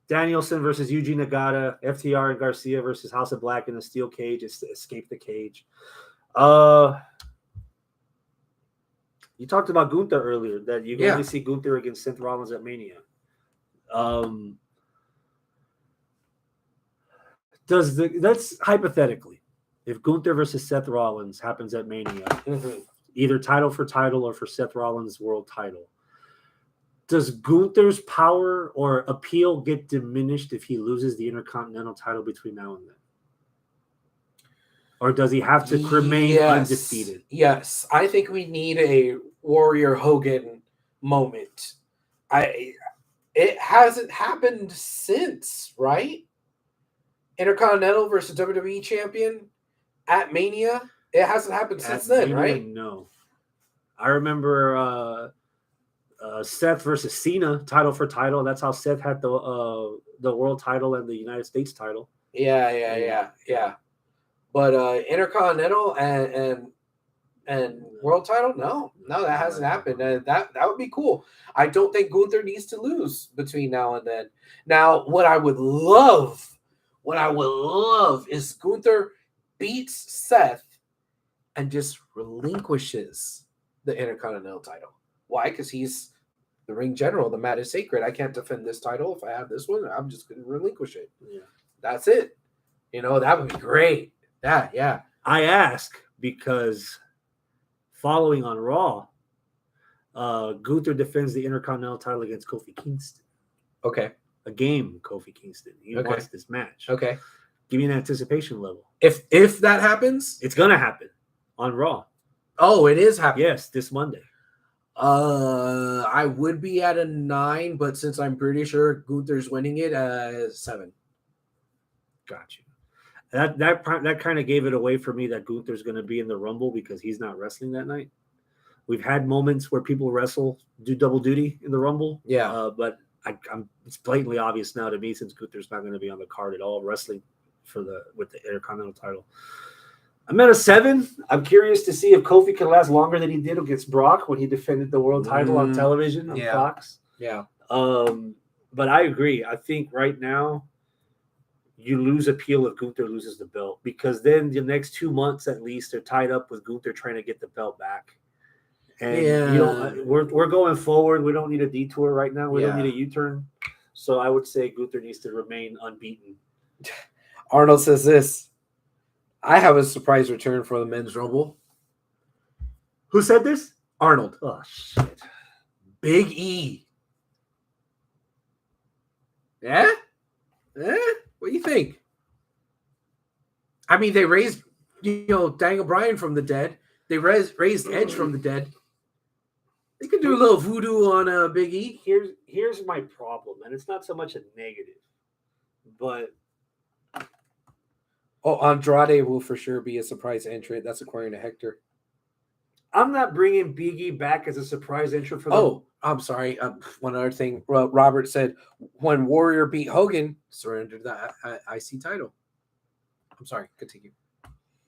Danielson versus Yuji Nagata, FTR and Garcia versus House of Black in a steel cage. Escape the cage. You talked about Gunther earlier, that you can only see Gunther against Seth Rollins at Mania. That's hypothetically, if Gunther versus Seth Rollins happens at Mania, either title for title or for Seth Rollins' world title, does Gunther's power or appeal get diminished if he loses the Intercontinental title between now and then? Or does he have to remain undefeated? Yes. I think we need a Warrior Hogan moment. It hasn't happened since, right? Intercontinental versus WWE champion at Mania. It hasn't happened since then, Mania, right? No. I remember Seth versus Cena, title for title. That's how Seth had the world title and the United States title. Yeah. But Intercontinental and And world title? No, that hasn't happened. That would be cool. I don't think Gunther needs to lose between now and then. Now, what I would love is Gunther beats Seth and just relinquishes the Intercontinental title. Why? Because he's the ring general. The mat is sacred. I can't defend this title. If I have this one, I'm just going to relinquish it. Yeah. That's it. That would be great. Yeah. I ask because following on Raw, Gunther defends the Intercontinental title against Kofi Kingston. Okay. A game, Kofi Kingston. He wants this match. Okay. Give me an anticipation level. If that happens, it's gonna happen on Raw. Oh, it is happening. Yes, this Monday. I would be at a 9, but since I'm pretty sure Gunther's winning it, 7. Got you. That kind of gave it away for me that Gunther's going to be in the Rumble because he's not wrestling that night. We've had moments where people do double duty in the Rumble. Yeah. But it's blatantly obvious now to me since Gunther's not going to be on the card at all wrestling with the Intercontinental title. I'm at a 7. I'm curious to see if Kofi can last longer than he did against Brock when he defended the world title on television on Fox. Yeah. But I agree. I think right now you lose appeal if Gunther loses the belt because then the next 2 months at least are tied up with Gunther trying to get the belt back. And we're going forward. We don't need a detour right now. We don't need a U-turn. So I would say Gunther needs to remain unbeaten. Arnold says this. I have a surprise return for the men's Rumble. Who said this? Arnold. Oh, shit. Big E. Yeah? What do you think? I mean, they raised, Daniel Bryan from the dead. They raised Edge from the dead. They could do a little voodoo on Big E. Here's my problem, and it's not so much a negative, but Andrade will for sure be a surprise entrant. That's according to Hector. I'm not bringing Big E back as a surprise entrant for them. I'm sorry. One other thing. Robert said when Warrior beat Hogan, surrendered the IC title. I'm sorry. Continue.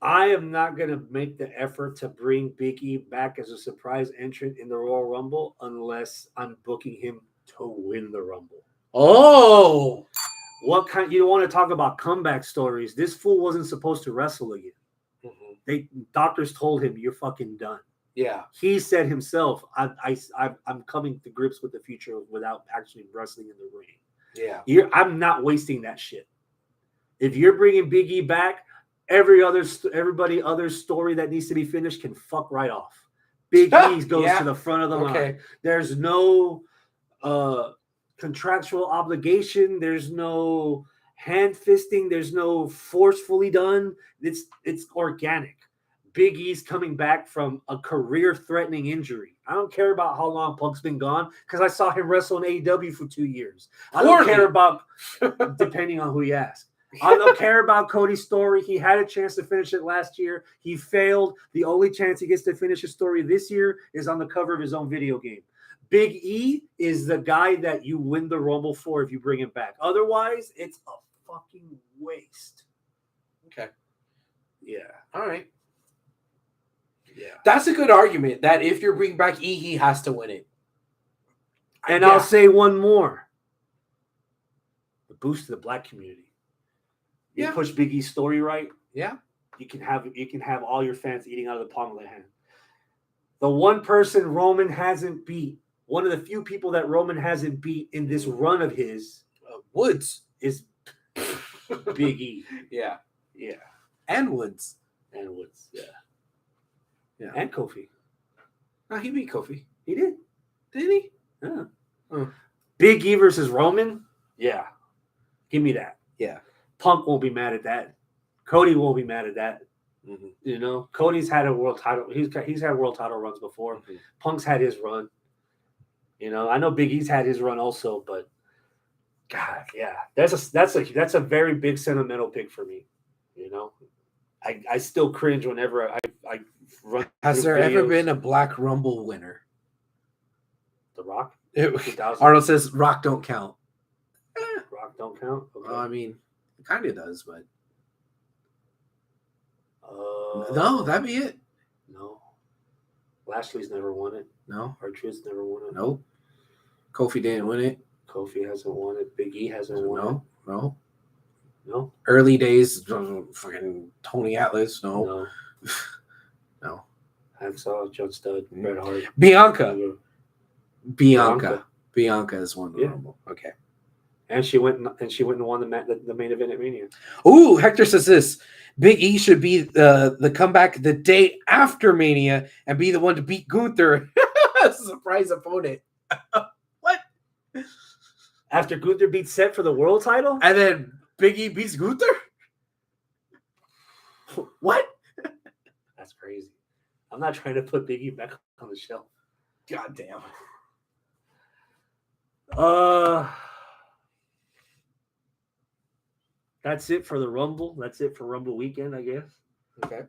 I am not going to make the effort to bring Big E back as a surprise entrant in the Royal Rumble unless I'm booking him to win the Rumble. Oh! You don't want to talk about comeback stories. This fool wasn't supposed to wrestle again. Mm-hmm. Doctors told him, you're fucking done. Yeah. He said himself, I'm coming to grips with the future without actually wrestling in the ring. Yeah. I'm not wasting that shit. If you're bringing Big E back, everybody other story that needs to be finished can fuck right off. Big E goes to the front of the line. There's no contractual obligation. There's no hand fisting. There's no forcefully done. It's organic. Big E's coming back from a career-threatening injury. I don't care about how long Punk's been gone because I saw him wrestle in AEW for 2 years. I don't care about, depending on who you ask. I don't care about Cody's story. He had a chance to finish it last year. He failed. The only chance he gets to finish his story this year is on the cover of his own video game. Big E is the guy that you win the Rumble for if you bring him back. Otherwise, it's a fucking waste. Okay. Yeah. All right. Yeah. That's a good argument that if you're bringing back E, he has to win it. And I'll say one more. The boost to the black community. You push Big E's story right. Yeah. You can have all your fans eating out of the palm of their hand. The one person Roman hasn't beat, one of the few people that Roman hasn't beat in this run of his, Woods is Big E. Yeah. Yeah. And Woods. Yeah. Yeah. And Kofi. No, he beat Kofi. He did. Did he? Yeah. Big E versus Roman? Yeah. Give me that. Yeah. Punk won't be mad at that. Cody won't be mad at that. Mm-hmm. Cody's had a world title. He's had world title runs before. Mm-hmm. Punk's had his run. I know Big E's had his run also, but God, yeah, that's a very big sentimental pick for me. I still cringe whenever I run. Has there ever been a Black Rumble winner? The Rock? Arnold says Rock don't count. Rock don't count? Okay. I mean, it kind of does, but no, that'd be it. No. Lashley's never won it. No. R-Truth's never won it. Nope. Kofi didn't win it. Kofi hasn't won it. Big E hasn't won it. No. Early days, fucking Tony Atlas. No. No. Hacksaw, John Studd, Bret Hart. Bianca has won the Rumble. Okay. And she went and won the main event at Mania. Ooh, Hector says this. Big E should be the comeback the day after Mania and be the one to beat Gunther. Surprise opponent. What? After Gunther beats Seth for the world title? And then Big E beats Gunther? What? That's crazy. I'm not trying to put Big E back on the shelf. God damn. That's it for the Rumble. That's it for Rumble weekend, I guess. Okay.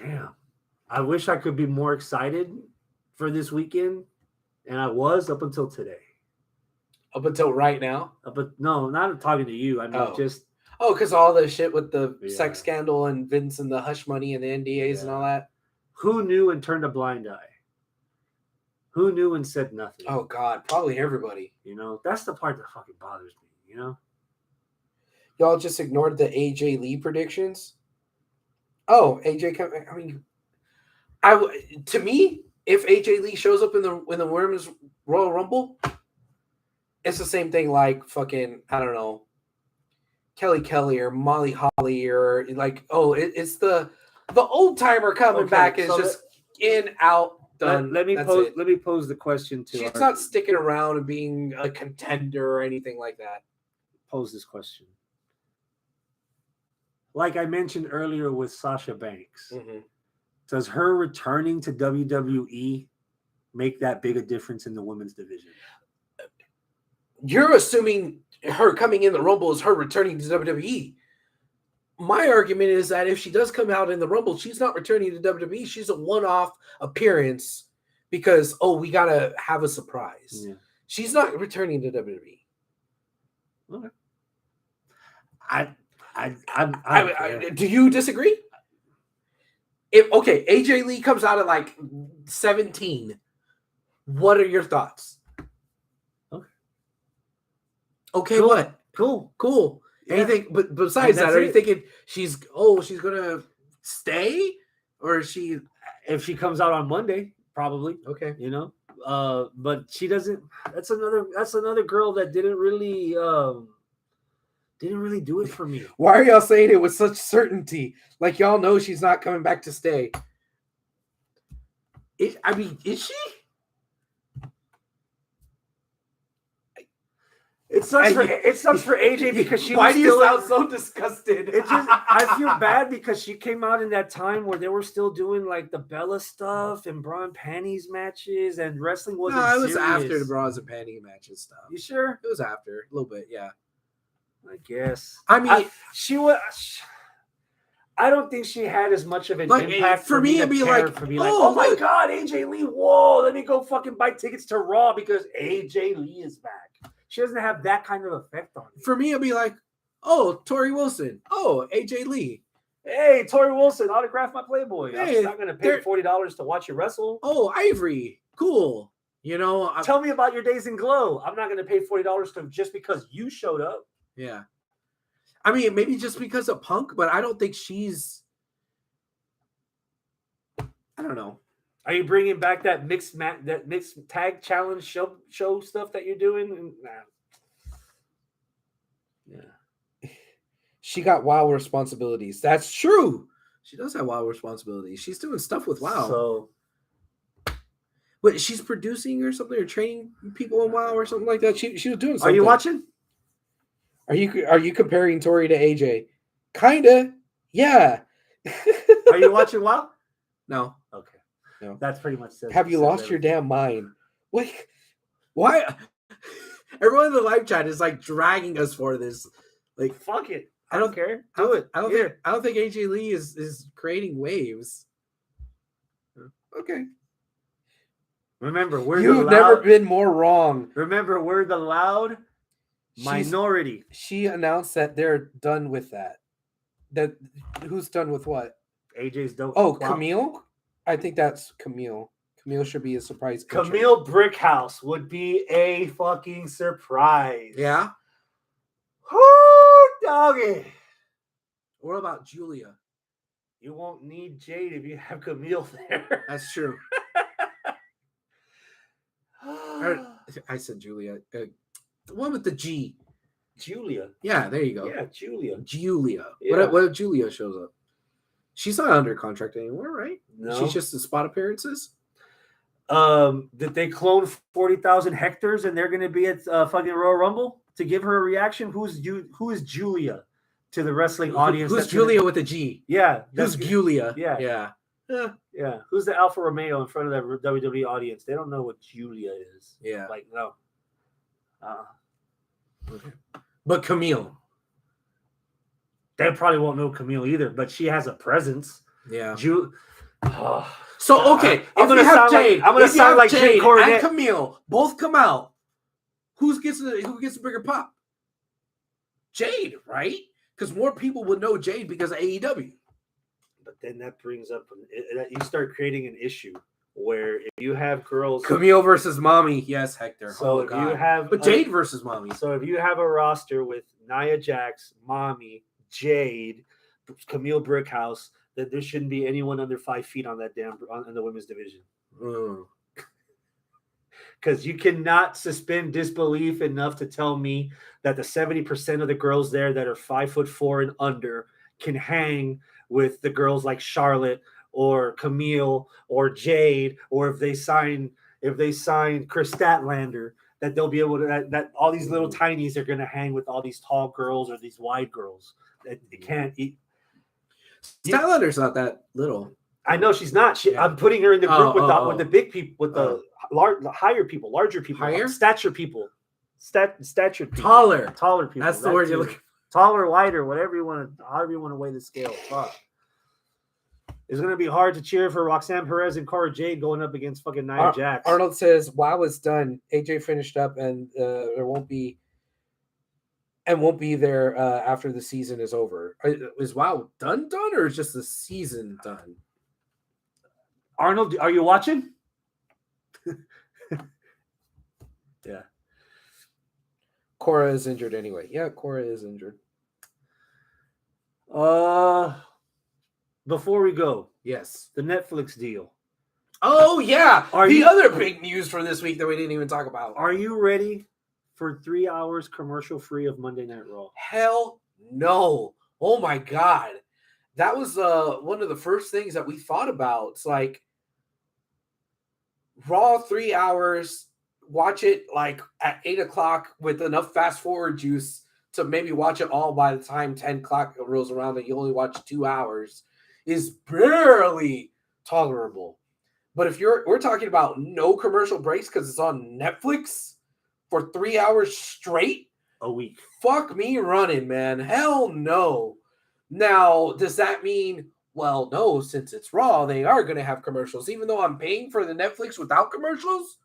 Damn. I wish I could be more excited for this weekend, and I was up until today. Up until right now? But no, not talking to you. I mean, just... Oh, because all the shit with the sex scandal and Vince and the hush money and the NDAs and all that. Who knew and turned a blind eye? Who knew and said nothing? Oh, God. Probably everybody. You know, that's the part that fucking bothers me, you know? Y'all just ignored the AJ Lee predictions? Oh, AJ... I mean... to me, if AJ Lee shows up in the Women's Royal Rumble, it's the same thing like fucking, I don't know, Kelly or Molly Holly or like, it's the old timer coming back is just in, out, done. Let me pose the question to She's not sticking around and being a contender or anything like that. Pose this question. Like I mentioned earlier with Sasha Banks, does her returning to WWE make that big a difference in the women's division? You're assuming her coming in the Rumble is her returning to WWE. My argument is that if she does come out in the Rumble, she's not returning to WWE. She's a one-off appearance because, we got to have a surprise. Yeah. She's not returning to WWE. Okay. Do you disagree? If AJ Lee comes out at like 17, what are your thoughts? Okay, cool. What? Cool. Yeah. Anything, but besides that, are you thinking she's gonna stay, or is she? If she comes out on Monday, probably. Okay, you know, but she doesn't. That's another girl that didn't really do it for me. Why are y'all saying it with such certainty? Like y'all know she's not coming back to stay. Is she? It sucks for AJ because she. Why do you sound so disgusted? I feel bad because she came out in that time where they were still doing like the Bella stuff and bra and panties matches, and wrestling wasn't. No, it was after the bras and panty matches stuff. You sure? It was after a little bit, yeah. I guess. I mean, she was. I don't think she had as much of an impact for me. It'd be like, oh my God, AJ Lee! Whoa, let me go fucking buy tickets to Raw because AJ Lee is back. She doesn't have that kind of effect on me. For me, it'd be like, Tori Wilson. AJ Lee. Hey, Tori Wilson, autograph my Playboy. Hey, I'm not going to pay $40 to watch you wrestle. Ivory. Cool. You know. Tell me about your days in Glow. I'm not going to pay $40 just because you showed up. Yeah. I mean, maybe just because of Punk, but I don't think she's. I don't know. Are you bringing back that mixed tag challenge show stuff that you're doing? Nah. Yeah. She got WoW responsibilities. That's true. She does have WoW responsibilities. She's doing stuff with WoW. So, wait, she's producing or something, or training people in WoW or something like that. She was doing something. Are you watching? Are you comparing Tori to AJ? Kinda. Yeah. Are you watching WoW? No. Okay. No. That's pretty much it. Have you lost your damn mind? Like, why? Everyone in the live chat is like dragging us for this. Like, fuck it. I don't care. Do it. I don't think AJ Lee is creating waves. Okay. Remember, you've never been more wrong. Remember, we're the loud minority. She announced that they're done with that. That who's done with what? AJ's dope. Oh, Camille. I think that's Camille. Camille should be a surprise. Camille Brickhouse would be a fucking surprise. Yeah. Whoo, doggy. What about Julia? You won't need Jade if you have Camille there. That's true. I said Julia. The one with the G. Julia. Yeah, there you go. Yeah, Julia. Julia. Yeah. What if Julia shows up? She's not under contract anymore, right? No. She's just the spot appearances. Did they clone 40,000 hectares and they're going to be at fucking Royal Rumble to give her a reaction? Who is Julia to the wrestling audience? Who's Julia with a G? Yeah. Who's Julia? Yeah. Yeah. Who's the Alfa Romeo in front of the WWE audience? They don't know what Julia is. Yeah. Like, no. Okay. But Camille. They probably won't know Camille either, but she has a presence. Yeah. So okay, I'm gonna sound Jade, like I'm gonna sound like Jade Cornette and Camille both come out. Who gets a bigger pop? Jade, right? Because more people would know Jade because of AEW. But then that brings up you start creating an issue where if you have girls, Camille versus Mommy, yes, Hector. So if you have, but Jade versus Mommy. So if you have a roster with Nia Jax, Mommy, Jade, Camille Brickhouse, then there shouldn't be anyone under 5 feet on that in the women's division. Because you cannot suspend disbelief enough to tell me that the 70% of the girls there that are 5'4" and under can hang with the girls like Charlotte or Camille or Jade, or if they sign Chris Statlander, that they'll be able to that all these little tinies are going to hang with all these tall girls or these wide girls. They can't eat. Statlander's not that little. I know she's not. I'm putting her in the group with the big people, with the higher people, larger people, stature people, stature people, taller people. That's the word you're looking for. Taller, wider, however you want to weigh the scale. Fuck. It's going to be hard to cheer for Roxanne Perez and Cora Jade going up against fucking Nia Jax. Arnold says, "Wow, it's done. AJ finished up, and there won't be there after the season is over. Is WoW done, or is just the season done?" Arnold, are you watching? Yeah. Cora is injured anyway. Yeah, Cora is injured. Before we go, yes, the Netflix deal. Oh yeah, other big news for this week that we didn't even talk about. Are you ready for 3 hours commercial free of Monday Night Raw? Hell no! Oh my god, that was one of the first things that we thought about. It's like Raw 3 hours. Watch it like at 8 o'clock with enough fast forward juice to maybe watch it all by the time 10 o'clock rolls around, that you only watch 2 hours is barely tolerable. But if we're talking about no commercial breaks because it's on Netflix for 3 hours straight a week, fuck me running, man. Hell no. Now, does that mean, well, no, since it's Raw, they are going to have commercials, even though I'm paying for the Netflix without commercials?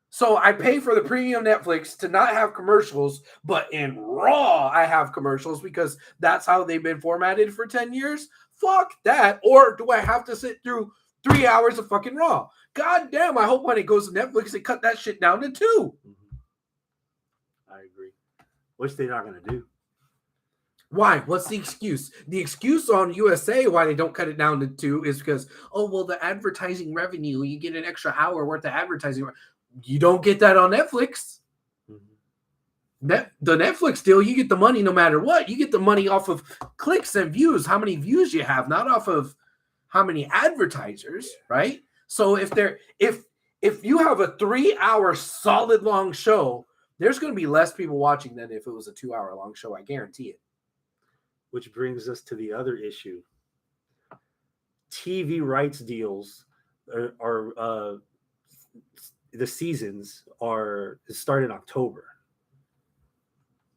So I pay for the premium Netflix to not have commercials, but in Raw, I have commercials because that's how they've been formatted for 10 years. Fuck that. Or do I have to sit through 3 hours of fucking Raw? God damn, I hope when it goes to Netflix, they cut that shit down to 2. I agree. Which they're not going to do. Why? What's the excuse? The excuse on USA why they don't cut it down to 2 is because, oh, well, the advertising revenue, you get an extra hour worth of advertising. You don't get that on Netflix. The Netflix deal, you get the money no matter what. You get the money off of clicks and views, how many views you have, not off of how many advertisers, right? So if you have a 3 hour solid long show, there's going to be less people watching than if it was a 2 hour long show. I guarantee it. Which brings us to the other issue. TV rights deals are the seasons start in October.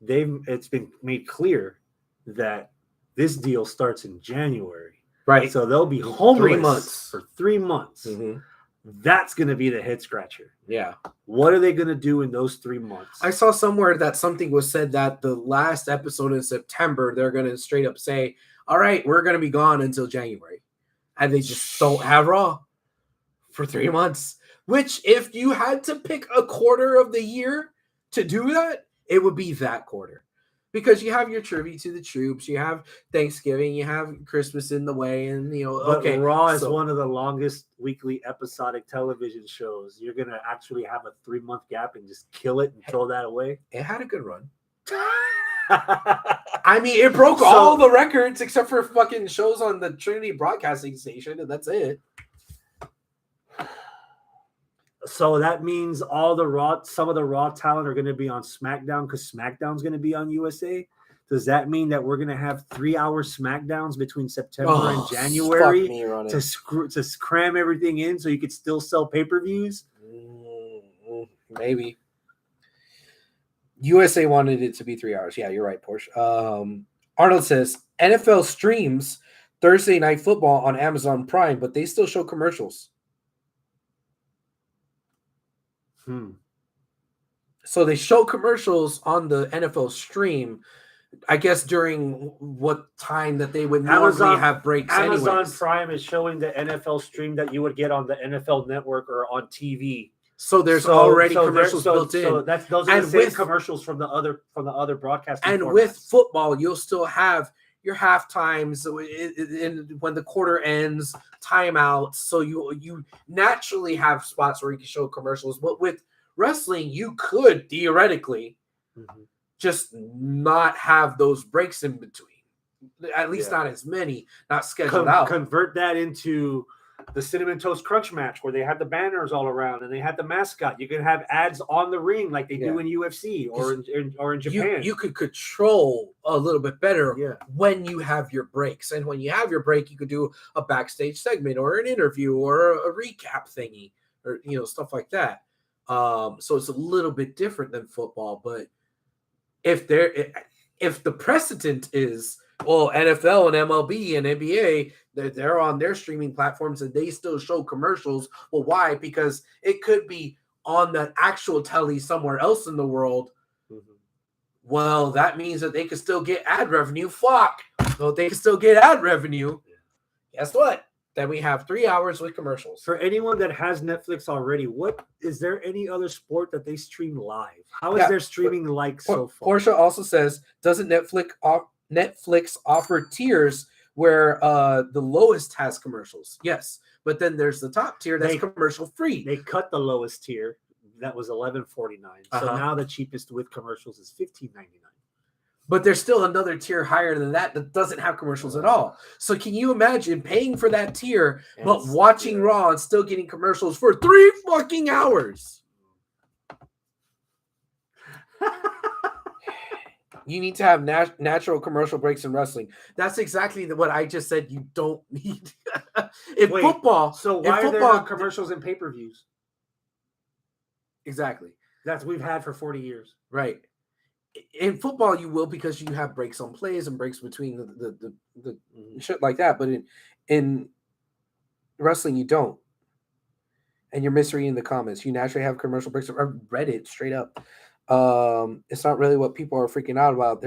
It's been made clear that this deal starts in January. Right. So they'll be homeless 3 months. for 3 months. Mm-hmm. That's going to be the head scratcher. Yeah. What are they going to do in those 3 months? I saw somewhere that something was said that the last episode in September, they're going to straight up say, all right, we're going to be gone until January. And they just don't have Raw for 3 months. Which, if you had to pick a quarter of the year to do that, it would be that quarter. Because you have your tribute to the troops, you have Thanksgiving, you have Christmas in the way, and But Raw is one of the longest weekly episodic television shows. You're gonna actually have a 3-month gap and just kill it and throw that away. It had a good run. I mean, it broke all the records except for fucking shows on the Trinity Broadcasting Station, and that's it. So that means some of the Raw talent are going to be on SmackDown because SmackDown's going to be on USA. Does that mean that we're going to have 3-hour SmackDowns between September and January to cram everything in so you could still sell pay-per-views? Maybe. USA wanted it to be 3 hours. Yeah, you're right, Porsche. Arnold says NFL streams Thursday Night Football on Amazon Prime, but they still show commercials. So they show commercials on the NFL stream, I guess during what time that they would normally have breaks. Amazon Prime is showing the NFL stream that you would get on the NFL Network or on TV. So there's already commercials built in. So those are the same commercials from the other broadcasting. And formats. With football, you'll still have your half times when the quarter ends, timeouts. So you naturally have spots where you can show commercials. But with wrestling, you could theoretically just not have those breaks in between. At least not as many, not scheduled out. Convert that into the Cinnamon Toast Crunch match where they had the banners all around and they had the mascot. You can have ads on the ring like they do in UFC or in Japan. You could control a little bit better when you have your breaks. And when you have your break, you could do a backstage segment or an interview or a recap thingy or stuff like that. So it's a little bit different than football. But if the precedent is NFL and MLB and NBA, they're on their streaming platforms and they still show commercials. Well, why? Because it could be on the actual telly somewhere else in the world. Well, that means that they could still get ad revenue. Fuck. So they can still get ad revenue. Guess what? Then we have 3 hours with commercials. For anyone that has Netflix already, is there any other sport that they stream live? How is their streaming like so far? Portia also says, doesn't Netflix offer tiers where the lowest has commercials? Yes, but then there's the top tier that's commercial free. They cut the lowest tier. That was $11.49. So now the cheapest with commercials is $15.99. But there's still another tier higher than that doesn't have commercials at all. So can you imagine paying for that tier, but watching Raw and still getting commercials for 3 fucking hours? You need to have natural commercial breaks in wrestling. That's exactly what I just said. You don't need football. So why are there not commercials in pay-per-views? Exactly. That's we've had for 40 years. Right. In football, you will because you have breaks on plays and breaks between the shit like that. But in wrestling, you don't. And you're misreading the comments. You naturally have commercial breaks. I read it straight up. It's not really what people are freaking out about.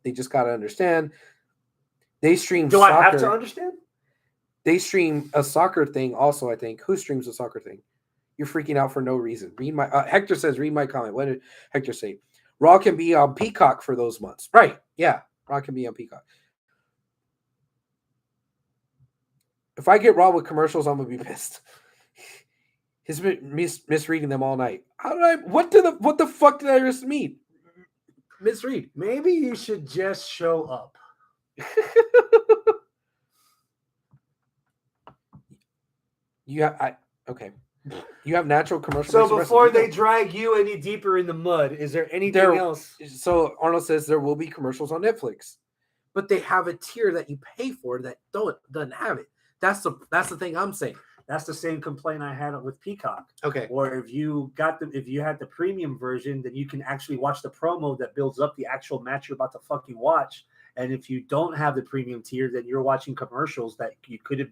They just got to understand. They stream soccer. I have to understand? They stream a soccer thing also, I think. Who streams a soccer thing? You're freaking out for no reason. Read my Hector says, read my comment. What did Hector say? Raw can be on Peacock for those months. Right. Yeah. Raw can be on Peacock. If I get Raw with commercials, I'm going to be pissed. He's misreading them all night. What the fuck did I just misread? Maybe you should just show up. Okay. You have natural commercials. So before they drag you any deeper in the mud, is there anything else? So Arnold says there will be commercials on Netflix, but they have a tier that you pay for that doesn't have it. That's the thing I'm saying. That's the same complaint I had with Peacock. Okay. Or if you had the premium version, then you can actually watch the promo that builds up the actual match you're about to fucking watch. And if you don't have the premium tier, then you're watching commercials that you could have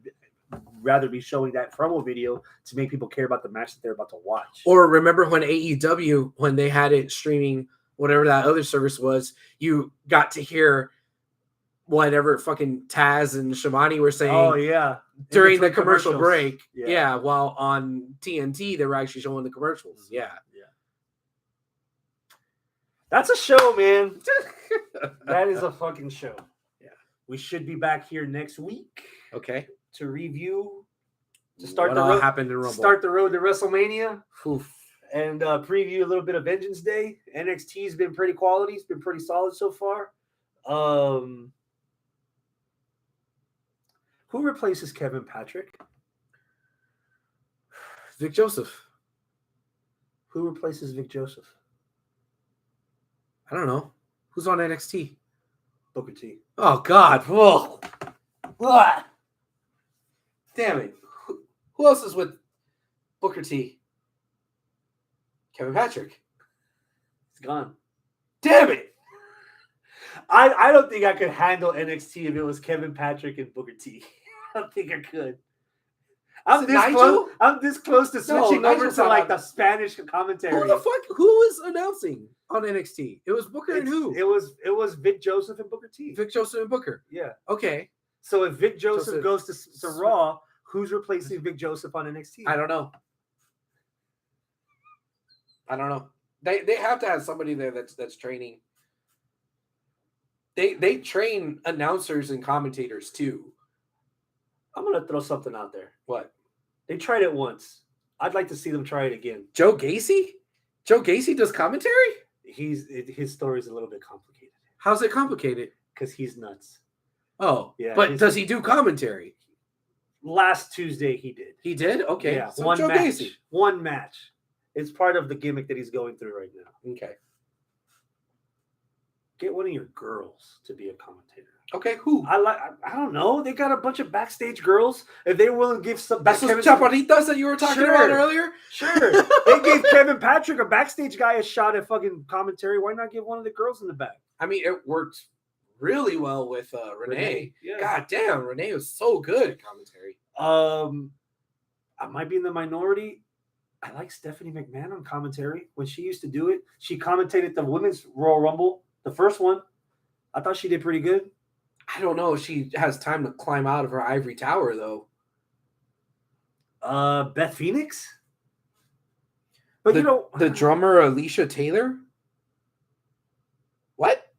rather be showing that promo video to make people care about the match that they're about to watch. Or remember when AEW, when they had it streaming, whatever that other service was, you got to hear whatever fucking Taz and Shivani were saying. Oh yeah, during the commercial commercials. break. Yeah, while on TNT they were actually showing the commercials. Yeah. That's a show, man. That is a fucking show. Yeah. We should be back here next week. Okay. To review, to start what the all road, happened in Rumble. Start the road to WrestleMania. Oof. And preview a little bit of Vengeance Day. NXT's been pretty quality. It's been pretty solid so far. Who replaces Kevin Patrick? Vic Joseph. Who replaces Vic Joseph? I don't know. Who's on NXT? Booker T. Oh, God. Whoa. What? Damn it. Who else is with Booker T? Kevin Patrick. He's gone. Damn it. I don't think I could handle NXT if it was Kevin Patrick and Booker T. I don't think I could. I'm this close to switching over to like the Spanish commentary. Who the fuck? Who was announcing on NXT? It was Booker and who? It was Vic Joseph and Booker T. Vic Joseph and Booker. Yeah. Okay. So if Vic Joseph goes to Raw, who's replacing Vic Joseph on NXT? I don't know. They have to have somebody there that's training. They train announcers and commentators too. I'm gonna throw something out there. What? They tried it once. I'd like to see them try it again. Joe Gacy? Joe Gacy does commentary? His story is a little bit complicated. How's it complicated? Because he's nuts. Oh, yeah. But does he do commentary? Last Tuesday he did. He did? Okay. Yeah, so one Joe match. Gacy. One match. It's part of the gimmick that he's going through right now. Okay. Get one of your girls to be a commentator. Okay, who? I don't know. They got a bunch of backstage girls. If they will give some, that's those chaparitas that you were talking about earlier. Sure, they gave Kevin Patrick, a backstage guy, a shot at fucking commentary. Why not give one of the girls in the back? I mean, it worked really well with Renee. Yeah. God damn, Renee was so good at commentary. I might be in the minority. I like Stephanie McMahon on commentary. When she used to do it, she commentated the Women's Royal Rumble, the first one. I thought she did pretty good. I don't know if she has time to climb out of her ivory tower, though. Beth Phoenix? But the drummer Alicia Taylor? What?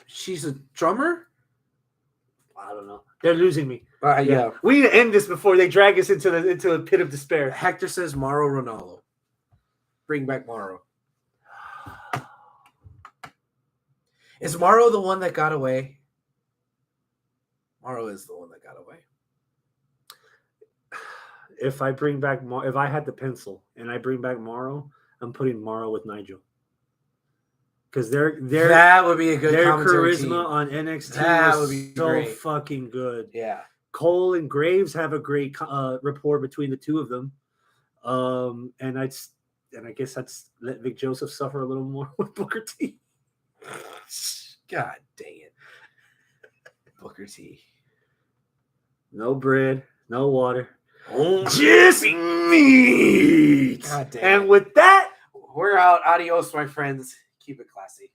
She's a drummer? I don't know. They're losing me. Yeah. We need to end this before they drag us into a pit of despair. Hector says Mauro Ronaldo. Bring back Mauro. Is Mauro the one that got away? Mauro is the one that got away. If I bring back if I had the pencil and I bring back Mauro, I'm putting Mauro with Nigel. Because that would be a good their commentary charisma team. On NXT that would be so great. Fucking good. Yeah. Cole and Graves have a great rapport between the two of them. And I guess I'd let Vic Joseph suffer a little more with Booker T. God dang it. Booker T. No bread, no water. Just meat. God damn and with that, we're out. Adios, my friends. Keep it classy.